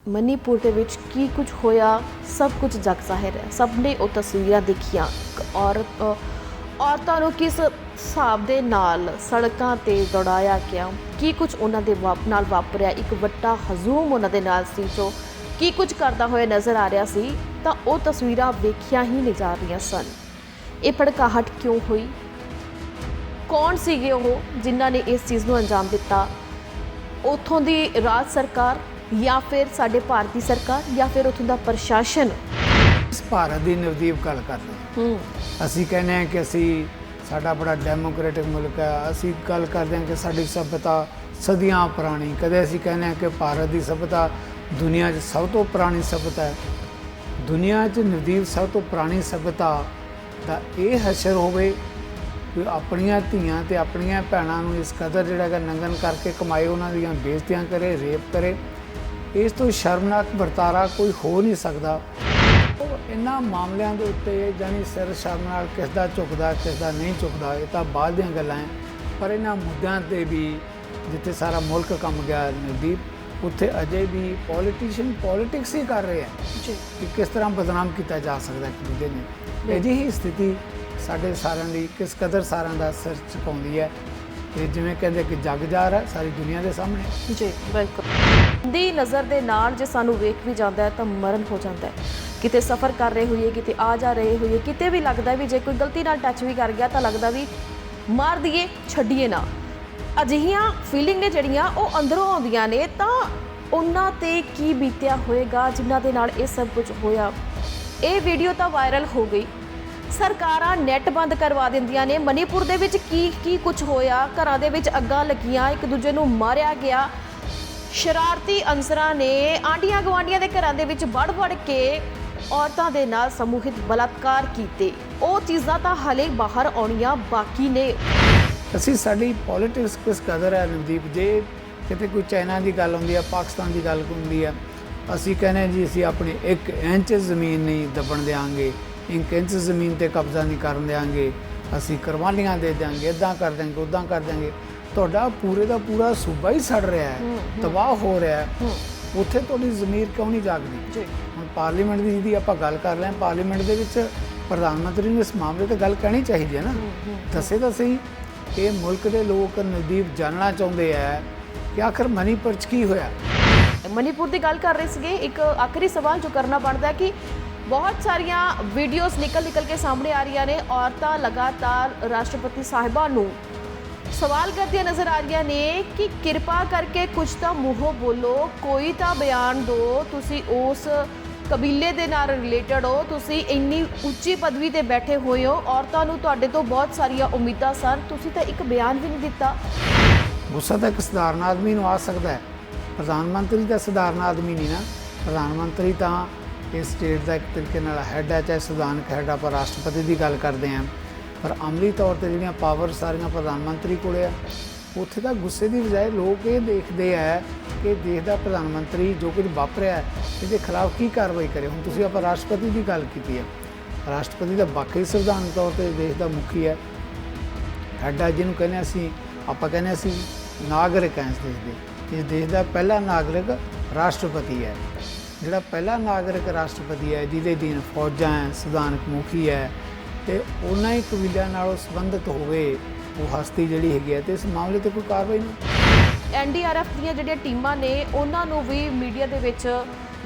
ਮਨੀਪੁਰ ਦੇ ਵਿੱਚ ਕੀ ਕੁਝ ਹੋਇਆ ਸਭ ਕੁਝ ਜਗ ਜ਼ਾਹਿਰ ਹੈ। ਸਭ ਨੇ ਉਹ ਤਸਵੀਰਾਂ ਦੇਖੀਆਂ। ਔਰਤਾਂ ਨੂੰ ਕਿਸ ਹਿਸਾਬ ਦੇ ਨਾਲ ਸੜਕਾਂ ਤੇ ਦੌੜਾਇਆ ਗਿਆ, ਕੀ ਕੁਝ ਉਹਨਾਂ ਦੇ ਨਾਲ ਵਾਪਰਿਆ। ਇੱਕ ਵੱਡਾ ਹਜੂਮ ਉਹਨਾਂ ਦੇ ਨਾਲ ਸੀ ਜੋ ਕੀ ਕੁਝ ਕਰਦਾ ਹੋਇਆ ਨਜ਼ਰ ਆ ਰਿਹਾ ਸੀ, ਤਾਂ ਉਹ ਤਸਵੀਰਾਂ ਵੇਖੀਆਂ ਹੀ ਨਹੀਂ ਜਾ ਰਹੀਆਂ ਸਨ। ਇਹ ਭੜਕਾਹਟ ਕਿਉਂ ਹੋਈ? ਕੌਣ ਸੀਗੇ ਉਹ ਜਿਨ੍ਹਾਂ ਨੇ ਇਸ ਚੀਜ਼ ਨੂੰ ਅੰਜਾਮ ਦਿੱਤਾ? ਉੱਥੋਂ ਦੀ ਰਾਜ ਸਰਕਾਰ ਜਾਂ ਫਿਰ ਸਾਡੇ ਭਾਰਤੀ ਸਰਕਾਰ ਜਾਂ ਫਿਰ ਉੱਥੋਂ ਦਾ ਪ੍ਰਸ਼ਾਸਨ? ਇਸ ਭਾਰਤ ਦੀ ਨਵਦੀਪ ਗੱਲ ਕਰਦੇ ਹਾਂ। ਅਸੀਂ ਕਹਿੰਦੇ ਹਾਂ ਕਿ ਅਸੀਂ ਸਾਡਾ ਬੜਾ ਡੈਮੋਕ੍ਰੈਟਿਕ ਮੁਲਕ ਹੈ। ਅਸੀਂ ਗੱਲ ਕਰਦੇ ਹਾਂ ਕਿ ਸਾਡੀ ਸਭਿਅਤਾ ਸਦੀਆਂ ਪੁਰਾਣੀ। ਕਦੇ ਅਸੀਂ ਕਹਿੰਦੇ ਹਾਂ ਕਿ ਭਾਰਤ ਦੀ ਸਭਿਅਤਾ ਦੁਨੀਆ 'ਚ ਸਭ ਤੋਂ ਪੁਰਾਣੀ ਸਭਿਅਤਾ ਹੈ। ਦੁਨੀਆ 'ਚ ਨਵਦੀਪ ਸਭ ਤੋਂ ਪੁਰਾਣੀ ਸਭਿਅਤਾ ਦਾ ਇਹ ਹਸ਼ਰ ਹੋਵੇ ਕਿ ਆਪਣੀਆਂ ਧੀਆਂ ਤੇ ਆਪਣੀਆਂ ਭੈਣਾਂ ਨੂੰ ਇਸ ਕਦਰ ਜਿਹੜਾ ਹੈਗਾ ਨੰਗਨ ਕਰਕੇ ਕਮਾਏ, ਉਹਨਾਂ ਦੀਆਂ ਬੇਇੱਜ਼ਤੀਆਂ ਕਰੇ, ਰੇਪ ਕਰੇ। ਇਸ ਤੋਂ ਸ਼ਰਮਨਾਕ ਵਰਤਾਰਾ ਕੋਈ ਹੋ ਨਹੀਂ ਸਕਦਾ। ਇਹਨਾਂ ਮਾਮਲਿਆਂ ਦੇ ਉੱਤੇ ਜਾਨੀ ਸਿਰ ਸ਼ਰਮ ਨਾਲ ਕਿਸ ਦਾ ਝੁਕਦਾ ਕਿਸ ਦਾ ਨਹੀਂ ਝੁਕਦਾ, ਇਹ ਤਾਂ ਬਾਅਦ ਦੀਆਂ ਗੱਲਾਂ ਹੈ। ਪਰ ਇਹਨਾਂ ਮੁੱਦਿਆਂ 'ਤੇ ਵੀ ਜਿੱਥੇ ਸਾਰਾ ਮੁਲਕ ਕੰਮ ਗਿਆ ਨਵਦੀਪ, ਉੱਥੇ ਅਜੇ ਵੀ ਪੋਲੀਟੀਸ਼ੀਅਨ ਪੋਲੀਟਿਕਸ ਹੀ ਕਰ ਰਹੇ ਹੈ ਕਿ ਕਿਸ ਤਰ੍ਹਾਂ ਬਦਨਾਮ ਕੀਤਾ ਜਾ ਸਕਦਾ ਇੱਕ ਦੂਜੇ ਨੇ। ਅਜਿਹੀ ਸਥਿਤੀ ਸਾਡੇ ਸਾਰਿਆਂ ਦੀ ਕਿਸ ਕਦਰ ਸਾਰਿਆਂ ਦਾ ਸਿਰ ਝੁਕਾਉਂਦੀ ਹੈ। ਤੇ ਜਿਵੇਂ ਕਹਿੰਦੇ ਕਿ ਜੱਗ ਜ਼ਾਹਰ ਹੈ ਸਾਰੀ ਦੁਨੀਆ ਦੇ ਸਾਹਮਣੇ। ਜੀ ਬਿਲਕੁਲ। ਦੀ ਨਜ਼ਰ ਦੇ ਨਾਲ ਜੇ ਸਾਨੂੰ ਵੇਖ ਵੀ ਜਾਂਦਾ ਹੈ ਤਾਂ ਮਰਨ ਹੋ ਜਾਂਦਾ ਹੈ। ਕਿਤੇ ਸਫ਼ਰ ਕਰ ਰਹੇ ਹੋਈਏ, ਕਿਤੇ ਆ ਜਾ ਰਹੇ ਹੋਈਏ, ਕਿਤੇ ਵੀ ਲੱਗਦਾ ਵੀ ਜੇ ਕੋਈ ਗਲਤੀ ਨਾਲ ਟੱਚ ਵੀ ਕਰ ਗਿਆ ਤਾਂ ਲੱਗਦਾ ਵੀ ਮਾਰ ਦਈਏ, ਛੱਡੀਏ ਨਾ। ਅਜਿਹੀਆਂ ਫੀਲਿੰਗ ਨੇ ਜਿਹੜੀਆਂ ਉਹ ਅੰਦਰੋਂ ਆਉਂਦੀਆਂ ਨੇ। ਤਾਂ ਉਹਨਾਂ 'ਤੇ ਕੀ ਬੀਤਿਆ ਹੋਏਗਾ ਜਿਨ੍ਹਾਂ ਦੇ ਨਾਲ ਇਹ ਸਭ ਕੁਝ ਹੋਇਆ। ਇਹ ਵੀਡੀਓ ਤਾਂ ਵਾਇਰਲ ਹੋ ਗਈ। ਸਰਕਾਰਾਂ ਨੈੱਟ ਬੰਦ ਕਰਵਾ ਦਿੰਦੀਆਂ ਨੇ। ਮਨੀਪੁਰ ਦੇ ਵਿੱਚ ਕੀ ਕੁਝ ਹੋਇਆ। ਘਰਾਂ ਦੇ ਵਿੱਚ ਅੱਗਾਂ ਲੱਗੀਆਂ, ਇੱਕ ਦੂਜੇ ਨੂੰ ਮਾਰਿਆ ਗਿਆ। ਸ਼ਰਾਰਤੀ ਅਨਸਰਾਂ ਨੇ ਆਂਢੀਆਂ ਗੁਆਂਢੀਆਂ ਦੇ ਘਰਾਂ ਦੇ ਵਿੱਚ ਵੜ ਕੇ ਔਰਤਾਂ ਦੇ ਨਾਲ ਸਮੂਹਿਕ ਬਲਾਤਕਾਰ ਕੀਤੇ। ਉਹ ਚੀਜ਼ਾਂ ਤਾਂ ਹਲੇ ਬਾਹਰ ਆਉਣੀਆਂ ਬਾਕੀ ਨੇ। ਅਸੀਂ ਸਾਡੀ ਪੋਲੀਟਿਕਸ ਕਿਸ ਕਦਰ ਹੈ ਨਵਦੀਪ। ਜੇ ਕਿਤੇ ਕੋਈ ਚਾਈਨਾ ਦੀ ਗੱਲ ਹੁੰਦੀ ਹੈ, ਪਾਕਿਸਤਾਨ ਦੀ ਗੱਲ ਹੁੰਦੀ ਹੈ, ਅਸੀਂ ਕਹਿੰਦੇ ਜੀ ਅਸੀਂ ਆਪਣੀ 1 ਇੰਚ ਜ਼ਮੀਨ ਨਹੀਂ ਦੱਬਣ ਦਿਆਂਗੇ, 1 ਇੰਚ ਜ਼ਮੀਨ 'ਤੇ ਕਬਜ਼ਾ ਨਹੀਂ ਕਰਨ ਦਿਆਂਗੇ, ਅਸੀਂ ਕੁਰਬਾਨੀਆਂ ਦੇ ਦਿਆਂਗੇ, ਇੱਦਾਂ ਕਰ ਦਿਆਂਗੇ, ਉੱਦਾਂ ਕਰ ਦਿਆਂਗੇ। ਤੁਹਾਡਾ ਪੂਰੇ ਦਾ ਪੂਰਾ ਸੂਬਾ ਹੀ ਸੜ ਰਿਹਾ ਹੈ, ਤਬਾਹ ਹੋ ਰਿਹਾ ਹੈ। ਉੱਥੇ ਤੁਹਾਡੀ ਜ਼ਮੀਰ ਕਿਉਂ ਨਹੀਂ ਜਾਗਦੀ? ਹੁਣ ਪਾਰਲੀਮੈਂਟ ਦੀ ਜਿਹਦੀ ਆਪਾਂ ਗੱਲ ਕਰ ਰਹੇ ਹਾਂ, ਪਾਰਲੀਮੈਂਟ ਦੇ ਵਿੱਚ ਪ੍ਰਧਾਨ ਮੰਤਰੀ ਨੂੰ ਇਸ ਮਾਮਲੇ 'ਤੇ ਗੱਲ ਕਹਿਣੀ ਚਾਹੀਦੀ ਹੈ ਨਾ। ਦੱਸੇ ਤਾਂ ਸਹੀ ਕਿ ਮੁਲਕ ਦੇ ਲੋਕ ਨਵਦੀਪ ਜਾਣਨਾ ਚਾਹੁੰਦੇ ਹੈ ਕਿ ਆਖਰ ਮਨੀਪੁਰ 'ਚ ਕੀ ਹੋਇਆ। ਮਨੀਪੁਰ ਦੀ ਗੱਲ ਕਰ ਰਹੇ ਸੀਗੇ। ਇੱਕ ਆਖਰੀ ਸਵਾਲ ਜੋ ਕਰਨਾ ਬਣਦਾ ਕਿ ਬਹੁਤ ਸਾਰੀਆਂ ਵੀਡੀਓਜ਼ ਨਿਕਲ ਕੇ ਸਾਹਮਣੇ ਆ ਰਹੀਆਂ ਨੇ। ਔਰਤਾਂ ਲਗਾਤਾਰ ਰਾਸ਼ਟਰਪਤੀ ਸਾਹਿਬਾਂ ਨੂੰ ਸਵਾਲ ਕਰਦੀਆਂ ਨਜ਼ਰ ਆ ਰਹੀਆਂ ਨੇ ਕਿ ਕਿਰਪਾ ਕਰਕੇ ਕੁਝ ਤਾਂ ਮੂੰਹੋਂ ਬੋਲੋ, ਕੋਈ ਤਾਂ ਬਿਆਨ ਦਿਓ। ਤੁਸੀਂ ਉਸ ਕਬੀਲੇ ਦੇ ਨਾਲ ਰਿਲੇਟਡ ਹੋ, ਤੁਸੀਂ ਇੰਨੀ ਉੱਚੀ ਪਦਵੀ ਤੇ ਬੈਠੇ ਹੋਏ ਹੋ, ਔਰਤਾਂ ਨੂੰ ਤੁਹਾਡੇ ਤੋਂ ਬਹੁਤ ਸਾਰੀਆਂ ਉਮੀਦਾਂ ਸਨ, ਤੁਸੀਂ ਤਾਂ ਇੱਕ ਬਿਆਨ ਵੀ ਨਹੀਂ ਦਿੱਤਾ। ਗੁੱਸਾ ਤਾਂ ਇੱਕ ਸਧਾਰਨ ਆਦਮੀ ਨੂੰ ਆ ਸਕਦਾ ਹੈ। ਪ੍ਰਧਾਨ ਮੰਤਰੀ ਤਾਂ ਸਧਾਰਨ ਆਦਮੀ ਨਹੀਂ ਨਾ। ਪ੍ਰਧਾਨ ਮੰਤਰੀ ਤਾਂ ਇਸ ਸਟੇਟ ਦਾ ਇੱਕ ਤਰੀਕੇ ਨਾਲ ਹੈੱਡ ਹੈ, ਚਾਹੇ ਸੰਵਿਧਾਨਕ ਹੈੱਡ। ਆਪਾਂ ਰਾਸ਼ਟਰਪਤੀ ਦੀ ਗੱਲ ਕਰਦੇ ਹਾਂ, ਪਰ ਅਮਲੀ ਤੌਰ 'ਤੇ ਜਿਹੜੀਆਂ ਪਾਵਰ ਸਾਰੀਆਂ ਪ੍ਰਧਾਨ ਮੰਤਰੀ ਕੋਲ ਆ। ਉੱਥੇ ਤਾਂ ਗੁੱਸੇ ਦੀ ਬਜਾਏ ਲੋਕ ਇਹ ਦੇਖਦੇ ਹੈ ਕਿ ਦੇਸ਼ ਦਾ ਪ੍ਰਧਾਨ ਮੰਤਰੀ ਜੋ ਕੁਝ ਵਾਪਰਿਆ ਇਹਦੇ ਖਿਲਾਫ ਕੀ ਕਾਰਵਾਈ ਕਰੇ। ਹੁਣ ਤੁਸੀਂ ਆਪਾਂ ਰਾਸ਼ਟਰਪਤੀ ਦੀ ਗੱਲ ਕੀਤੀ ਹੈ। ਰਾਸ਼ਟਰਪਤੀ ਦਾ ਬਾਕੀ ਸੰਵਿਧਾਨਕ ਤੌਰ 'ਤੇ ਦੇਸ਼ ਦਾ ਮੁਖੀ ਹੈ, ਹੈੱਡ ਹੈ, ਜਿਹਨੂੰ ਕਹਿੰਦੇ ਅਸੀਂ ਆਪਾਂ ਕਹਿੰਦੇ ਅਸੀਂ ਨਾਗਰਿਕ ਹਾਂ ਇਸ ਦੇਸ਼ ਦੇ। ਇਸ ਦੇਸ਼ ਦਾ ਪਹਿਲਾ ਨਾਗਰਿਕ ਰਾਸ਼ਟਰਪਤੀ ਹੈ। ਜਿਹੜਾ ਪਹਿਲਾ ਨਾਗਰਿਕ ਰਾਸ਼ਟਰਪਤੀ ਹੈ, ਜਿਹਦੇ ਅਧੀਨ ਫੌਜਾਂ ਹੈ, ਸੰਵਿਧਾਨਕ ਮੁਖੀ ਹੈ, ਅਤੇ ਉਹਨਾਂ ਹੀ ਕਬੀਲਿਆਂ ਨਾਲੋਂ ਸੰਬੰਧਿਤ ਹੋਵੇ ਉਹ ਹਸਤੀ ਜਿਹੜੀ ਹੈਗੀ ਹੈ, ਅਤੇ ਇਸ ਮਾਮਲੇ 'ਤੇ ਕੋਈ ਕਾਰਵਾਈ ਨਹੀਂ। NDRF ਦੀਆਂ ਜਿਹੜੀਆਂ ਟੀਮਾਂ ਨੇ ਉਹਨਾਂ ਨੂੰ ਵੀ ਮੀਡੀਆ ਦੇ ਵਿੱਚ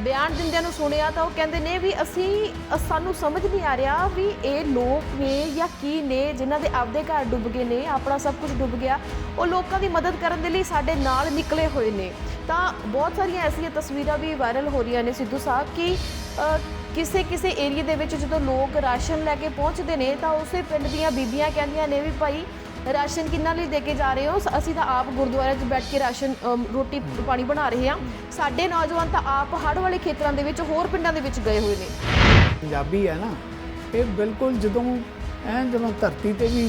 ਬਿਆਨ ਦਿੰਦਿਆਂ ਨੂੰ ਸੁਣਿਆ ਤਾਂ ਉਹ ਕਹਿੰਦੇ ਨੇ ਵੀ ਸਾਨੂੰ ਸਮਝ ਨਹੀਂ ਆ ਰਿਹਾ ਵੀ ਇਹ ਲੋਕ ਨੇ ਜਾਂ ਕੀ ਨੇ ਜਿਨ੍ਹਾਂ ਦੇ ਆਪਦੇ ਘਰ ਡੁੱਬ ਗਏ ਨੇ, ਆਪਣਾ ਸਭ ਕੁਝ ਡੁੱਬ ਗਿਆ। ਉਹ ਲੋਕਾਂ ਦੀ ਮਦਦ ਕਰਨ ਦੇ ਲਈ ਸਾਡੇ ਨਾਲ ਨਿਕਲੇ ਹੋਏ ਨੇ। ਤਾਂ ਬਹੁਤ ਸਾਰੀਆਂ ਐਸੀਆਂ ਤਸਵੀਰਾਂ ਵੀ ਵਾਇਰਲ ਹੋ ਰਹੀਆਂ ਨੇ ਸਿੱਧੂ ਸਾਹਿਬ ਕਿ ਕਿਸੇ ਏਰੀਏ ਦੇ ਵਿੱਚ ਜਦੋਂ ਲੋਕ ਰਾਸ਼ਨ ਲੈ ਕੇ ਪਹੁੰਚਦੇ ਨੇ ਤਾਂ ਉਸੇ ਪਿੰਡ ਦੀਆਂ ਬੀਬੀਆਂ ਕਹਿੰਦੀਆਂ ਨੇ ਵੀ ਭਾਈ ਰਾਸ਼ਨ ਕਿੰਨਾਂ ਲਈ ਦੇ ਕੇ ਜਾ ਰਹੇ ਹੋ? ਅਸੀਂ ਤਾਂ ਆਪ ਗੁਰਦੁਆਰੇ 'ਚ ਬੈਠ ਕੇ ਰਾਸ਼ਨ ਰੋਟੀ ਪਾਣੀ ਬਣਾ ਰਹੇ ਹਾਂ। ਸਾਡੇ ਨੌਜਵਾਨ ਤਾਂ ਆਪ ਹੜ੍ਹ ਵਾਲੇ ਖੇਤਰਾਂ ਦੇ ਵਿੱਚ ਹੋਰ ਪਿੰਡਾਂ ਦੇ ਵਿੱਚ ਗਏ ਹੋਏ ਨੇ। ਪੰਜਾਬੀ ਹੈ ਨਾ, ਇਹ ਬਿਲਕੁਲ ਜਦੋਂ ਧਰਤੀ 'ਤੇ ਵੀ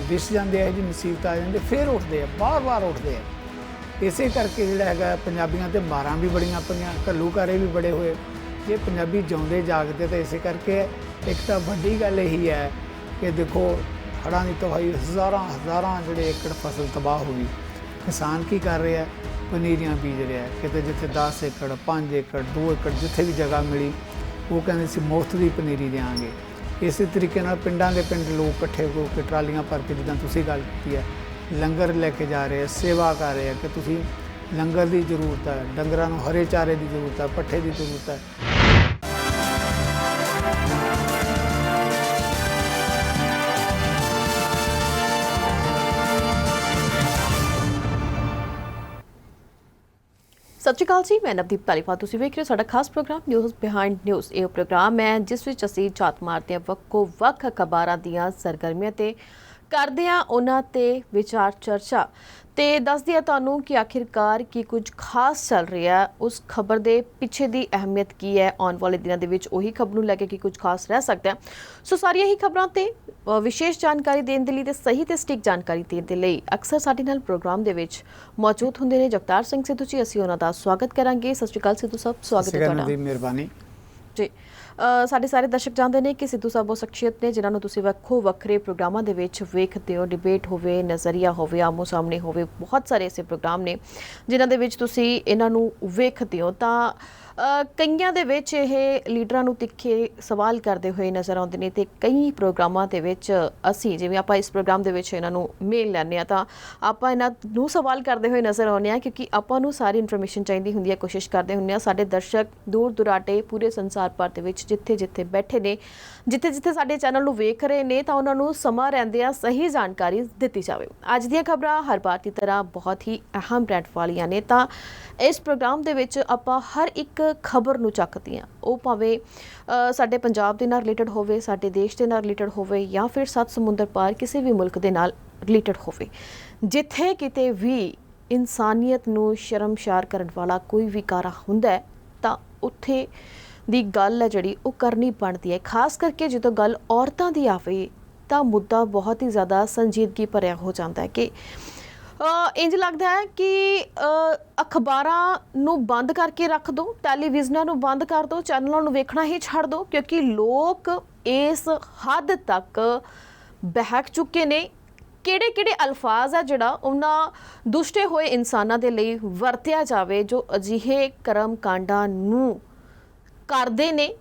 ਦਿਸ ਜਾਂਦੇ ਆ, ਇਹਦੀ ਮੁਸੀਬਤ ਆ ਜਾਂਦੀ, ਫਿਰ ਉੱਠਦੇ ਆ, ਵਾਰ ਉੱਠਦੇ ਆ। ਇਸੇ ਕਰਕੇ ਜਿਹੜਾ ਹੈਗਾ ਪੰਜਾਬੀਆਂ 'ਤੇ ਮਾਰਾਂ ਵੀ ਬੜੀਆਂ ਪਈਆਂ, ਘੱਲੂਘਾਰੇ ਵੀ ਬੜੇ ਹੋਏ। ਜੇ ਪੰਜਾਬੀ ਜਿਉਂਦੇ ਜਾਗਦੇ ਤਾਂ ਇਸੇ ਕਰਕੇ ਹੈ। ਇੱਕ ਤਾਂ ਵੱਡੀ ਗੱਲ ਇਹੀ ਹੈ ਕਿ ਦੇਖੋ ਹੜ੍ਹਾਂ ਦੀ ਤਬਾਹੀ, ਹਜ਼ਾਰਾਂ ਜਿਹੜੇ ਏਕੜ ਫਸਲ ਤਬਾਹ ਹੋ ਗਈ। ਕਿਸਾਨ ਕੀ ਕਰ ਰਹੇ ਆ? ਪਨੀਰੀਆਂ ਬੀਜ ਰਿਹਾ, ਕਿਤੇ ਜਿੱਥੇ 10 ਏਕੜ 5 ਏਕੜ 2 ਏਕੜ ਜਿੱਥੇ ਵੀ ਜਗ੍ਹਾ ਮਿਲੀ ਉਹ ਕਹਿੰਦੇ ਸੀ ਮੁਫਤ ਦੀ ਪਨੀਰੀ ਦਿਆਂਗੇ। ਇਸੇ ਤਰੀਕੇ ਨਾਲ ਪਿੰਡਾਂ ਦੇ ਪਿੰਡ ਲੋਕ ਇਕੱਠੇ ਹੋ ਕੇ ਟਰਾਲੀਆਂ ਭਰ ਕੇ, ਜਿੱਦਾਂ ਤੁਸੀਂ ਗੱਲ ਕੀਤੀ ਹੈ, ਲੰਗਰ ਲੈ ਕੇ ਜਾ ਰਹੇ ਆ, ਸੇਵਾ ਕਰ ਰਹੇ ਆ ਕਿ ਤੁਸੀਂ ਲੰਗਰ ਦੀ ਜ਼ਰੂਰਤ ਹੈ, ਡੰਗਰਾਂ ਨੂੰ ਹਰੇ ਚਾਰੇ ਦੀ ਜ਼ਰੂਰਤ ਹੈ, ਪੱਠੇ ਦੀ ਜ਼ਰੂਰਤ ਹੈ। ਸਤਿ ਸ਼੍ਰੀ ਅਕਾਲ ਜੀ, ਮੈਂ ਨਵਦੀਪ ਧਾਲੀਵਾਲ। ਤੁਸੀਂ ਵੇਖ ਰਹੇ ਹੋ ਸਾਡਾ ਖਾਸ ਪ੍ਰੋਗਰਾਮ ਨਿਊਜ਼ ਬਿਹਾਈਂਡ ਨਿਊਜ਼। ਇਹ ਪ੍ਰੋਗਰਾਮ ਹੈ ਜਿਸ ਵਿੱਚ ਅਸੀਂ ਝਾਤ ਮਾਰਦੇ ਹਾਂ ਵੱਖ ਖਬਰਾਂ ਦੀਆਂ ਸਰਗਰਮੀਆਂ ਤੇ ਕਰਦੇ ਹਾਂ ਉਹਨਾਂ ਤੇ ਵਿਚਾਰ ਚਰਚਾ ਤੇ ਦੱਸਦੀ ਹਾਂ ਤੁਹਾਨੂੰ ਕਿ ਆਖਿਰਕਾਰ ਕੀ ਕੁਝ ਖਾਸ ਚੱਲ ਰਿਹਾ, ਉਸ ਖਬਰ ਦੇ ਪਿੱਛੇ ਦੀ ਅਹਿਮੀਅਤ ਕੀ ਹੈ, ਆਉਣ ਵਾਲੇ ਦਿਨਾਂ ਦੇ ਵਿੱਚ ਉਹੀ ਖਬਰ ਨੂੰ ਲੈ ਕੇ ਕੀ ਕੁਝ ਖਾਸ ਰਹਿ ਸਕਦਾ ਹੈ। ਸੋ ਸਾਰੀਆਂ ਹੀ ਖਬਰਾਂ ਤੇ ਵਿਸ਼ੇਸ਼ ਜਾਣਕਾਰੀ ਦੇਣ ਦੇ ਲਈ ਤੇ ਸਹੀ ਤੇ ਸਟਿਕ ਜਾਣਕਾਰੀ ਦੇਣ ਦੇ ਲਈ ਅਕਸਰ ਸਾਡੇ ਨਾਲ ਪ੍ਰੋਗਰਾਮ ਦੇ ਵਿੱਚ ਮੌਜੂਦ ਹੁੰਦੇ ਨੇ ਜਗਤਾਰ ਸਿੰਘ ਸਿੱਧੂ ਜੀ। ਅਸੀਂ ਉਹਨਾਂ ਦਾ ਸਵਾਗਤ ਕਰਾਂਗੇ। ਸਤਿ ਸ਼੍ਰੀ ਅਕਾਲ ਸਿੱਧੂ ਸਾਹਿਬ, ਸਵਾਗਤ ਹੈ ਤੁਹਾਡਾ। ਮਿਹਰਬਾਨੀ ਜੀ। ਸਾਡੇ ਸਾਰੇ ਦਰਸ਼ਕ ਜਾਣਦੇ ਨੇ ਕਿ ਸਿੱਧੂ ਸਾਹਿਬ ਉਹ ਸ਼ਖਸੀਅਤ ਨੇ ਜਿਨ੍ਹਾਂ ਨੂੰ ਤੁਸੀਂ ਵੱਖੋ ਵੱਖਰੇ ਪ੍ਰੋਗਰਾਮਾਂ ਦੇ ਵਿੱਚ ਵੇਖਦੇ ਹੋ। ਡਿਬੇਟ ਹੋਵੇ, ਨਜ਼ਰੀਆ ਹੋਵੇ, ਆਮੋ ਸਾਹਮਣੇ ਹੋਵੇ, ਬਹੁਤ ਸਾਰੇ ਐਸੇ ਪ੍ਰੋਗਰਾਮ ਨੇ ਜਿਨ੍ਹਾਂ ਦੇ ਵਿੱਚ ਤੁਸੀਂ ਇਹਨਾਂ ਨੂੰ ਵੇਖਦੇ ਹੋ। ਤਾਂ ਕਈਆਂ ਦੇ ਵਿੱਚ ਇਹ ਲੀਡਰਾਂ ਨੂੰ ਤਿੱਖੇ ਸਵਾਲ ਕਰਦੇ ਹੋਏ ਨਜ਼ਰ ਆਉਂਦੇ ਨੇ ਤੇ ਕਈ ਪ੍ਰੋਗਰਾਮਾਂ ਦੇ ਵਿੱਚ ਅਸੀਂ, ਜਿਵੇਂ ਆਪਾਂ ਇਸ ਪ੍ਰੋਗਰਾਮ ਦੇ ਵਿੱਚ ਇਹਨਾਂ ਨੂੰ ਮੇਲ ਲੈਂਦੇ ਹਾਂ, ਤਾਂ ਆਪਾਂ ਇਹਨਾਂ ਨੂੰ ਸਵਾਲ ਕਰਦੇ ਹੋਏ ਨਜ਼ਰ ਆਉਂਦੇ ਹਾਂ ਕਿਉਂਕਿ ਆਪਾਂ ਨੂੰ ਸਾਰੀ ਇਨਫੋਰਮੇਸ਼ਨ ਚਾਹੀਦੀ ਹੁੰਦੀ ਹੈ। ਕੋਸ਼ਿਸ਼ ਕਰਦੇ ਹੁੰਦੇ ਹਾਂ ਸਾਡੇ ਦਰਸ਼ਕ ਦੂਰ ਦੁਰਾਡੇ ਪੂਰੇ ਸੰਸਾਰ ਭਰ ਦੇ ਵਿੱਚ ਜਿੱਥੇ ਬੈਠੇ ਨੇ, ਜਿੱਥੇ ਸਾਡੇ ਚੈਨਲ ਨੂੰ ਵੇਖ ਰਹੇ ਨੇ, ਤਾਂ ਉਹਨਾਂ ਨੂੰ ਸਮਾਂ ਰਹਿੰਦਿਆਂ ਸਹੀ ਜਾਣਕਾਰੀ ਦਿੱਤੀ ਜਾਵੇ। ਅੱਜ ਦੀਆਂ ਖਬਰਾਂ ਹਰ ਵਾਰ ਦੀ ਤਰ੍ਹਾਂ ਬਹੁਤ ਹੀ ਅਹਿਮ ਬ੍ਰਾਂਡ ਵਾਲੀਆਂ ਨੇ, ਤਾਂ ਇਸ ਪ੍ਰੋਗਰਾਮ ਦੇ ਵਿੱਚ ਆਪਾਂ ਹਰ ਇੱਕ ਖਬਰ ਨੂੰ ਚੱਕਦੇ ਹਾਂ। ਉਹ ਭਾਵੇਂ ਸਾਡੇ ਪੰਜਾਬ ਦੇ ਨਾਲ ਰਿਲੇਟਡ ਹੋਵੇ, ਸਾਡੇ ਦੇਸ਼ ਦੇ ਨਾਲ ਰਿਲੇਟਡ ਹੋਵੇ, ਜਾਂ ਫਿਰ 7 ਸਮੁੰਦਰ ਪਾਰ ਕਿਸੇ ਵੀ ਮੁਲਕ ਦੇ ਨਾਲ ਰਿਲੇਟਡ ਹੋਵੇ। ਜਿੱਥੇ ਕਿਤੇ ਵੀ ਇਨਸਾਨੀਅਤ ਨੂੰ ਸ਼ਰਮਸ਼ਾਰ ਕਰਨ ਵਾਲਾ ਕੋਈ ਵੀ ਕਾਰਾ ਹੁੰਦਾ ਹੈ ਤਾਂ ਉੱਥੇ ਦੀ ਗੱਲ ਹੈ ਜਿਹੜੀ ਉਹ ਕਰਨੀ ਬਣਦੀ ਹੈ। ਖਾਸ ਕਰਕੇ ਜਦੋਂ ਗੱਲ ਔਰਤਾਂ ਦੀ ਆਵੇ ਤਾਂ ਮੁੱਦਾ ਬਹੁਤ ਹੀ ਜ਼ਿਆਦਾ ਸੰਜੀਦਗੀ ਭਰਿਆ ਹੋ ਜਾਂਦਾ ਹੈ ਕਿ ਇੰਜ ਲੱਗਦਾ ਹੈ ਕਿ ਅਖਬਾਰਾਂ ਨੂੰ ਬੰਦ ਕਰਕੇ ਰੱਖ ਦਿਓ, ਟੈਲੀਵਿਜ਼ਨਾਂ ਨੂੰ ਬੰਦ ਕਰ ਦਿਓ, ਚੈਨਲਾਂ ਨੂੰ ਵੇਖਣਾ ਹੀ ਛੱਡ ਦਿਓ, ਕਿਉਂਕਿ ਲੋਕ ਇਸ ਹੱਦ ਤੱਕ ਬਹਿਕ ਚੁੱਕੇ ਨੇ। ਕਿਹੜੇ ਅਲਫਾਜ਼ ਆ ਜਿਹੜਾ ਉਹਨਾਂ ਦੁਸ਼ਟੇ ਹੋਏ ਇਨਸਾਨਾਂ ਦੇ ਲਈ ਵਰਤਿਆ ਜਾਵੇ ਜੋ ਅਜਿਹੇ ਕਰਮ ਕਾਂਡਾਂ ਨੂੰ ਕਰਦੇ ਨੇ,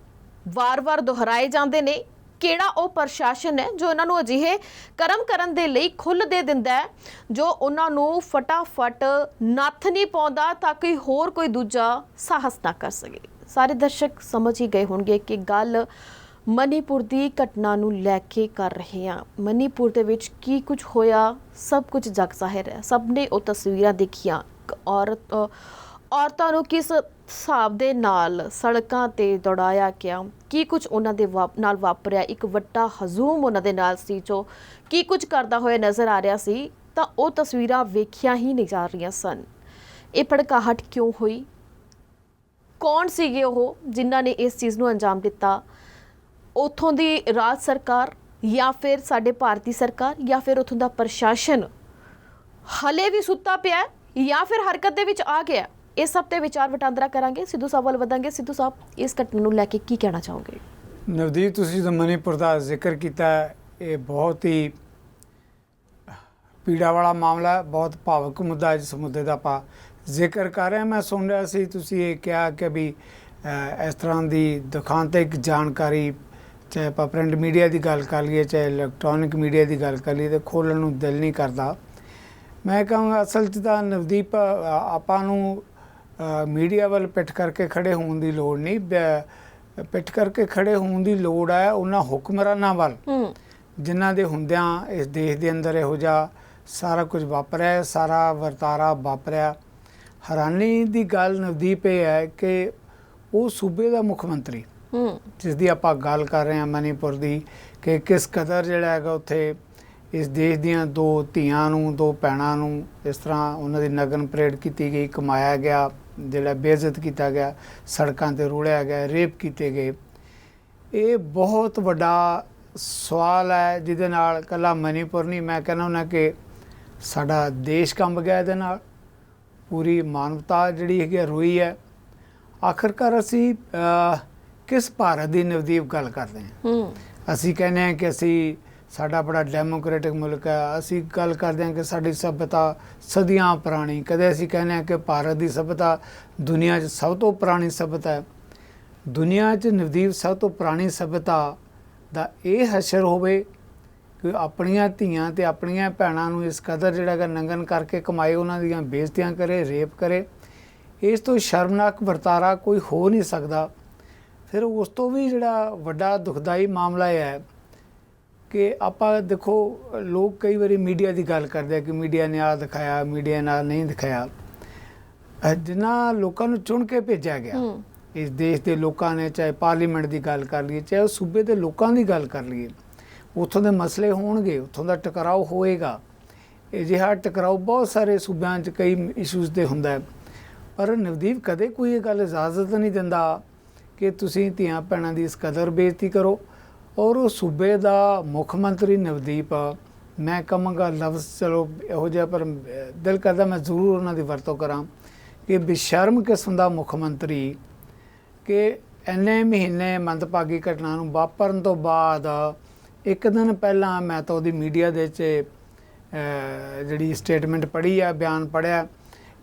ਵਾਰ-ਵਾਰ ਦੁਹਰਾਏ ਜਾਂਦੇ ਨੇ। ਕਿਹੜਾ ਉਹ ਪ੍ਰਸ਼ਾਸਨ ਹੈ ਜੋ ਉਹਨਾਂ ਨੂੰ ਅਜਿਹੇ ਕਰਮ ਕਰਨ ਦੇ ਲਈ ਖੁੱਲ੍ਹ ਦੇ ਦਿੰਦਾ ਹੈ, ਜੋ ਉਹਨਾਂ ਨੂੰ ਫਟਾਫਟ ਨੱਥ ਨਹੀਂ ਪਾਉਂਦਾ ਤਾਂ ਕਿ ਹੋਰ ਕੋਈ ਦੂਜਾ ਸਾਹਸ ਨਾ ਕਰ ਸਕੇ। ਸਾਰੇ ਦਰਸ਼ਕ ਸਮਝ ਹੀ ਗਏ ਹੋਣਗੇ ਕਿ ਗੱਲ ਮਨੀਪੁਰ ਦੀ ਘਟਨਾ ਨੂੰ ਲੈ ਕੇ ਕਰ ਰਹੇ ਹਾਂ। ਮਨੀਪੁਰ ਦੇ ਵਿੱਚ ਕੀ ਕੁਝ ਹੋਇਆ ਸਭ ਕੁਝ ਜਗ ਜ਼ਾਹਿਰ ਹੈ। ਸਭ ਨੇ ਉਹ ਤਸਵੀਰਾਂ ਦੇਖੀਆਂ, ਔਰਤਾਂ ਨੂੰ ਕਿਸ ਹਿਸਾਬ ਦੇ ਨਾਲ ਸੜਕਾਂ ਤੇ ਦੌੜਾਇਆ ਗਿਆ, ਕੀ ਕੁਝ ਉਹਨਾਂ ਦੇ ਨਾਲ ਵਾਪਰਿਆ। ਇੱਕ ਵੱਡਾ ਹਜ਼ੂਮ ਉਹਨਾਂ ਦੇ ਨਾਲ ਸੀ ਜੋ ਕੀ ਕੁਝ ਕਰਦਾ ਹੋਇਆ ਨਜ਼ਰ ਆ ਰਿਹਾ ਸੀ, ਤਾਂ ਉਹ ਤਸਵੀਰਾਂ ਵੇਖੀਆਂ ਹੀ ਨਹੀਂ ਜਾ ਰਹੀਆਂ ਸਨ। ਇਹ ਭੜਕਾਹਟ ਕਿਉਂ ਹੋਈ? ਕੌਣ ਸੀਗੇ ਉਹ ਜਿਨ੍ਹਾਂ ਨੇ ਇਸ ਚੀਜ਼ ਨੂੰ ਅੰਜਾਮ ਦਿੱਤਾ? ਉੱਥੋਂ ਦੀ ਰਾਜ ਸਰਕਾਰ ਜਾਂ ਫਿਰ ਸਾਡੇ ਭਾਰਤੀ ਸਰਕਾਰ ਜਾਂ ਫਿਰ ਉੱਥੋਂ ਦਾ ਪ੍ਰਸ਼ਾਸਨ ਹਲੇ ਵੀ ਸੁੱਤਾ ਪਿਆ ਜਾਂ ਫਿਰ ਹਰਕਤ ਦੇ ਵਿੱਚ ਆ ਗਿਆ? ਇਸ ਸਭ ਤੇ ਵਿਚਾਰ ਵਟਾਂਦਰਾ ਕਰਾਂਗੇ। ਸਿੱਧੂ ਸਾਹਿਬ ਵੱਲ ਵਧਾਂਗੇ। ਸਿੱਧੂ ਸਾਹਿਬ, ਇਸ ਘਟਨਾ ਨੂੰ ਲੈ ਕੇ ਕੀ ਕਹਿਣਾ ਚਾਹੋਗੇ? ਨਵਦੀਪ, ਤੁਸੀਂ ਜਦੋਂ ਮਨੀਪੁਰ ਦਾ ਜ਼ਿਕਰ ਕੀਤਾ, ਇਹ ਬਹੁਤ ਹੀ ਪੀੜਾ ਵਾਲਾ ਮਾਮਲਾ, ਬਹੁਤ ਭਾਵੁਕ ਮੁੱਦਾ। ਜਿਸ ਮੁੱਦੇ ਦਾ ਆਪਾਂ ਜ਼ਿਕਰ ਕਰ ਰਹੇ ਹਾਂ, ਮੈਂ ਸੁਣ ਰਿਹਾ ਸੀ ਤੁਸੀਂ ਇਹ ਕਿਹਾ ਕਿ ਵੀ ਇਸ ਤਰ੍ਹਾਂ ਦੀ ਦੁਖਾਂਤਕ ਜਾਣਕਾਰੀ, ਚਾਹੇ ਆਪਾਂ ਪ੍ਰਿੰਟ ਮੀਡੀਆ ਦੀ ਗੱਲ ਕਰ ਲਈਏ, ਚਾਹੇ ਇਲੈਕਟ੍ਰੋਨਿਕ ਮੀਡੀਆ ਦੀ ਗੱਲ ਕਰ ਲਈਏ, ਤਾਂ ਖੋਲ੍ਹਣ ਨੂੰ ਦਿਲ ਨਹੀਂ ਕਰਦਾ। ਮੈਂ ਕਹਾਂਗਾ ਅਸਲ 'ਚ ਤਾਂ ਨਵਦੀਪ ਆਪਾਂ ਨੂੰ ਮੀਡੀਆ ਵੱਲ ਪਿੱਠ ਕਰਕੇ ਖੜ੍ਹੇ ਹੋਣ ਦੀ ਲੋੜ ਨਹੀਂ। ਪਿੱਠ ਕਰਕੇ ਖੜ੍ਹੇ ਹੋਣ ਦੀ ਲੋੜ ਹੈ ਉਹਨਾਂ ਹੁਕਮਰਾਨਾਂ ਵੱਲ ਜਿਨ੍ਹਾਂ ਦੇ ਹੁੰਦਿਆਂ ਇਸ ਦੇਸ਼ ਦੇ ਅੰਦਰ ਇਹੋ ਜਿਹਾ ਸਾਰਾ ਕੁਝ ਵਾਪਰਿਆ, ਸਾਰਾ ਵਰਤਾਰਾ ਵਾਪਰਿਆ। ਹੈਰਾਨੀ ਦੀ ਗੱਲ ਨਵਦੀਪ ਇਹ ਹੈ ਕਿ ਉਹ ਸੂਬੇ ਦਾ ਮੁੱਖ ਮੰਤਰੀ, ਜਿਸ ਦੀ ਆਪਾਂ ਗੱਲ ਕਰ ਰਹੇ ਹਾਂ ਮਨੀਪੁਰ ਦੀ, ਕਿ ਕਿਸ ਕਦਰ ਜਿਹੜਾ ਹੈਗਾ ਉੱਥੇ ਇਸ ਦੇਸ਼ ਦੀਆਂ 2 ਧੀਆਂ ਨੂੰ, 2 ਭੈਣਾਂ ਨੂੰ ਇਸ ਤਰ੍ਹਾਂ ਉਹਨਾਂ ਦੀ ਨਗਨ ਪਰੇਡ ਕੀਤੀ ਗਈ, ਕਮਾਇਆ ਗਿਆ, ਜਿਹੜਾ ਬੇਇੱਜ਼ਤ ਕੀਤਾ ਗਿਆ, ਸੜਕਾਂ 'ਤੇ ਰੁੜਿਆ ਗਿਆ, ਰੇਪ ਕੀਤੇ ਗਏ। ਇਹ ਬਹੁਤ ਵੱਡਾ ਸਵਾਲ ਹੈ ਜਿਹਦੇ ਨਾਲ ਇਕੱਲਾ ਮਨੀਪੁਰ ਨਹੀਂ, ਮੈਂ ਕਹਿੰਦਾ ਹੁੰਦਾ ਕਿ ਸਾਡਾ ਦੇਸ਼ ਕੰਬ ਗਿਆ ਇਹਦੇ ਨਾਲ। ਪੂਰੀ ਮਾਨਵਤਾ ਜਿਹੜੀ ਹੈਗੀ ਰੋਈ ਹੈ। ਆਖਰਕਾਰ ਅਸੀਂ ਕਿਸ ਭਾਰਤ ਦੀ ਨਵਦੀਪ ਗੱਲ ਕਰਦੇ ਹਾਂ? ਅਸੀਂ ਕਹਿੰਦੇ ਹਾਂ ਕਿ ਅਸੀਂ ਸਾਡਾ ਬੜਾ ਡੈਮੋਕ੍ਰੈਟਿਕ ਮੁਲਕ ਹੈ। ਅਸੀਂ ਗੱਲ ਕਰਦੇ ਹਾਂ ਕਿ ਸਾਡੀ ਸੱਭਿਅਤਾ ਸਦੀਆਂ ਪੁਰਾਣੀ, ਕਦੇ ਅਸੀਂ ਕਹਿੰਦੇ ਹਾਂ ਕਿ ਭਾਰਤ ਦੀ ਸੱਭਿਅਤਾ ਦੁਨੀਆ 'ਚ ਸਭ ਤੋਂ ਪੁਰਾਣੀ ਸੱਭਿਅਤਾ ਹੈ। ਦੁਨੀਆ 'ਚ ਨਵਦੀਪ ਸਭ ਤੋਂ ਪੁਰਾਣੀ ਸੱਭਿਅਤਾ ਦਾ ਇਹ ਹਸ਼ਰ ਹੋਵੇ ਕਿ ਆਪਣੀਆਂ ਧੀਆਂ ਤੇ ਆਪਣੀਆਂ ਭੈਣਾਂ ਨੂੰ ਇਸ ਕਦਰ ਜਿਹੜਾ ਹੈਗਾ ਨੰਗਨ ਕਰਕੇ ਕਮਾਏ, ਉਹਨਾਂ ਦੀਆਂ ਬੇਇੱਜ਼ਤੀਆਂ ਕਰੇ, ਰੇਪ ਕਰੇ। ਇਸ ਤੋਂ ਸ਼ਰਮਨਾਕ ਵਰਤਾਰਾ ਕੋਈ ਹੋ ਨਹੀਂ ਸਕਦਾ। ਫਿਰ ਉਸ ਤੋਂ ਵੀ ਜਿਹੜਾ ਵੱਡਾ ਦੁਖਦਾਈ ਮਾਮਲਾ ਇਹ ਹੈ ਕਿ ਆਪਾਂ ਦੇਖੋ, ਲੋਕ ਕਈ ਵਾਰੀ ਮੀਡੀਆ ਦੀ ਗੱਲ ਕਰਦੇ ਆ ਕਿ ਮੀਡੀਆ ਨੇ ਆਹ ਦਿਖਾਇਆ, ਮੀਡੀਆ ਨਾਲ ਨਹੀਂ ਦਿਖਾਇਆ। ਜਿਨ੍ਹਾਂ ਲੋਕਾਂ ਨੂੰ ਚੁਣ ਕੇ ਭੇਜਿਆ ਗਿਆ ਇਸ ਦੇਸ਼ ਦੇ ਲੋਕਾਂ ਨੇ, ਚਾਹੇ ਪਾਰਲੀਮੈਂਟ ਦੀ ਗੱਲ ਕਰ ਲਈਏ, ਚਾਹੇ ਸੂਬੇ ਦੇ ਲੋਕਾਂ ਦੀ ਗੱਲ ਕਰ ਲਈਏ, ਉੱਥੋਂ ਦੇ ਮਸਲੇ ਹੋਣਗੇ, ਉੱਥੋਂ ਦਾ ਟਕਰਾਓ ਹੋਏਗਾ। ਅਜਿਹਾ ਟਕਰਾਓ ਬਹੁਤ ਸਾਰੇ ਸੂਬਿਆਂ 'ਚ ਕਈ ਇਸ਼ੂਜ਼ 'ਤੇ ਹੁੰਦਾ ਹੈ। ਪਰ ਨਵਦੀਪ ਕਦੇ ਕੋਈ ਇਹ ਗੱਲ ਇਜਾਜ਼ਤ ਨਹੀਂ ਦਿੰਦਾ ਕਿ ਤੁਸੀਂ ਧੀਆਂ ਭੈਣਾਂ ਦੀ ਇਸ ਕਦਰ ਬੇਇੱਜ਼ਤੀ ਕਰੋ। ਔਰ ਉਹ ਸੂਬੇ ਦਾ ਮੁੱਖ ਮੰਤਰੀ ਨਵਦੀਪ, ਮੈਂ ਕਹਾਂਗਾ ਲਫ਼ਜ਼ ਚਲੋ ਇਹੋ ਜਿਹਾ, ਪਰ ਦਿਲ ਕਰਦਾ ਮੈਂ ਜ਼ਰੂਰ ਉਹਨਾਂ ਦੀ ਵਰਤੋਂ ਕਰਾਂ ਕਿ ਬੇਸ਼ਰਮ ਕਿਸਮ ਦਾ ਮੁੱਖ ਮੰਤਰੀ ਕਿ ਇੰਨੇ ਮਹੀਨੇ ਮੰਦਭਾਗੀ ਘਟਨਾ ਨੂੰ ਵਾਪਰਨ ਤੋਂ ਬਾਅਦ ਇੱਕ ਦਿਨ ਪਹਿਲਾਂ ਮੈਂ ਤਾਂ ਉਹਦੀ ਮੀਡੀਆ ਦੇ 'ਚ ਜਿਹੜੀ ਸਟੇਟਮੈਂਟ ਪੜ੍ਹੀ ਆ, ਬਿਆਨ ਪੜ੍ਹਿਆ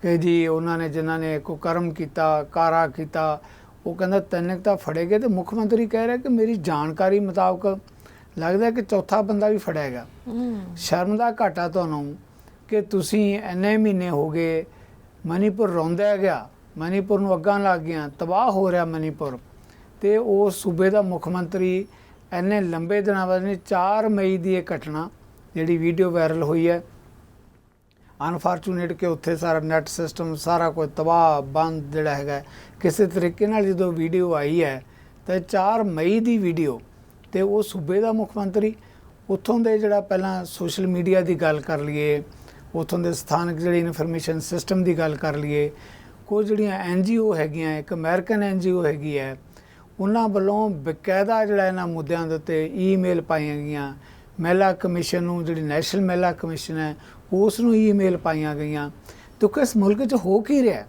ਕਿ ਜੀ ਉਹਨਾਂ ਨੇ ਜਿਨ੍ਹਾਂ ਨੇ ਕੁਕਰਮ ਕੀਤਾ, ਕਾਰਾ ਕੀਤਾ, ਉਹ ਕਹਿੰਦਾ ਤਿੰਨ ਤਾਂ ਫੜੇ ਗਏ, ਤੇ ਮੁੱਖ ਮੰਤਰੀ ਕਹਿ ਰਿਹਾ ਕਿ ਮੇਰੀ ਜਾਣਕਾਰੀ ਮੁਤਾਬਕ ਲੱਗਦਾ ਕਿ ਚੌਥਾ ਬੰਦਾ ਵੀ ਫੜਿਆ ਗਿਆ। ਸ਼ਰਮ ਦਾ ਘਾਟਾ ਤੁਹਾਨੂੰ ਕਿ ਤੁਸੀਂ ਇੰਨੇ ਮਹੀਨੇ ਹੋ ਗਏ, ਮਨੀਪੁਰ ਰੋਂਦਾ ਗਿਆ, ਮਨੀਪੁਰ ਨੂੰ ਅੱਗਾਂ ਲੱਗ ਗਈਆਂ, ਤਬਾਹ ਹੋ ਰਿਹਾ ਮਨੀਪੁਰ, ਤੇ ਉਹ ਸੂਬੇ ਦਾ ਮੁੱਖ ਮੰਤਰੀ ਇੰਨੇ ਲੰਬੇ ਦਿਨਾਂ ਬਾਅਦ 4 ਮਈ ਦੀ ਇਹ ਘਟਨਾ ਜਿਹੜੀ ਵੀਡੀਓ ਵਾਇਰਲ ਹੋਈ ਹੈ, ਅਨਫਾਰਚੂਨੇਟ ਕਿ ਉੱਥੇ ਸਾਰਾ ਨੈੱਟ ਸਿਸਟਮ ਸਾਰਾ ਕੁਝ ਤਬਾਹ ਬੰਦ ਜਿਹੜਾ ਹੈਗਾ ਕਿਸੇ ਤਰੀਕੇ ਨਾਲ ਜਦੋਂ ਵੀਡੀਓ ਆਈ ਹੈ ਤਾਂ 4 ਮਈ ਦੀ ਵੀਡੀਓ, ਤੇ ਉਹ ਸੂਬੇ ਦਾ ਮੁੱਖ ਮੰਤਰੀ, ਉੱਥੋਂ ਦੇ ਜਿਹੜਾ ਪਹਿਲਾਂ ਸੋਸ਼ਲ ਮੀਡੀਆ ਦੀ ਗੱਲ ਕਰ ਲਈਏ, ਉੱਥੋਂ ਦੇ ਸਥਾਨਕ ਜਿਹੜੀ ਇਨਫੋਰਮੇਸ਼ਨ ਸਿਸਟਮ ਦੀ ਗੱਲ ਕਰ ਲਈਏ, ਕੁਝ ਜਿਹੜੀਆਂ NGO ਹੈਗੀਆਂ, ਇੱਕ ਅਮਰੀਕਨ NGO ਹੈਗੀ ਹੈ, ਉਹਨਾਂ ਵੱਲੋਂ ਬਕਾਇਦਾ ਜਿਹੜਾ ਇਹਨਾਂ ਮੁੱਦਿਆਂ ਦੇ ਉੱਤੇ ਈਮੇਲ ਪਾਈਆਂ ਗਈਆਂ। ਮਹਿਲਾ ਕਮਿਸ਼ਨ ਨੂੰ, ਜਿਹੜੀ ਨੈਸ਼ਨਲ ਮਹਿਲਾ ਕਮਿਸ਼ਨ ਹੈ, ਉਸ ਨੂੰ ਈਮੇਲ ਪਾਈਆਂ ਗਈਆਂ। ਤਾਂ ਕਿਸ ਮੁਲਕ 'ਚ ਹੋ ਕੀ ਰਿਹਾ?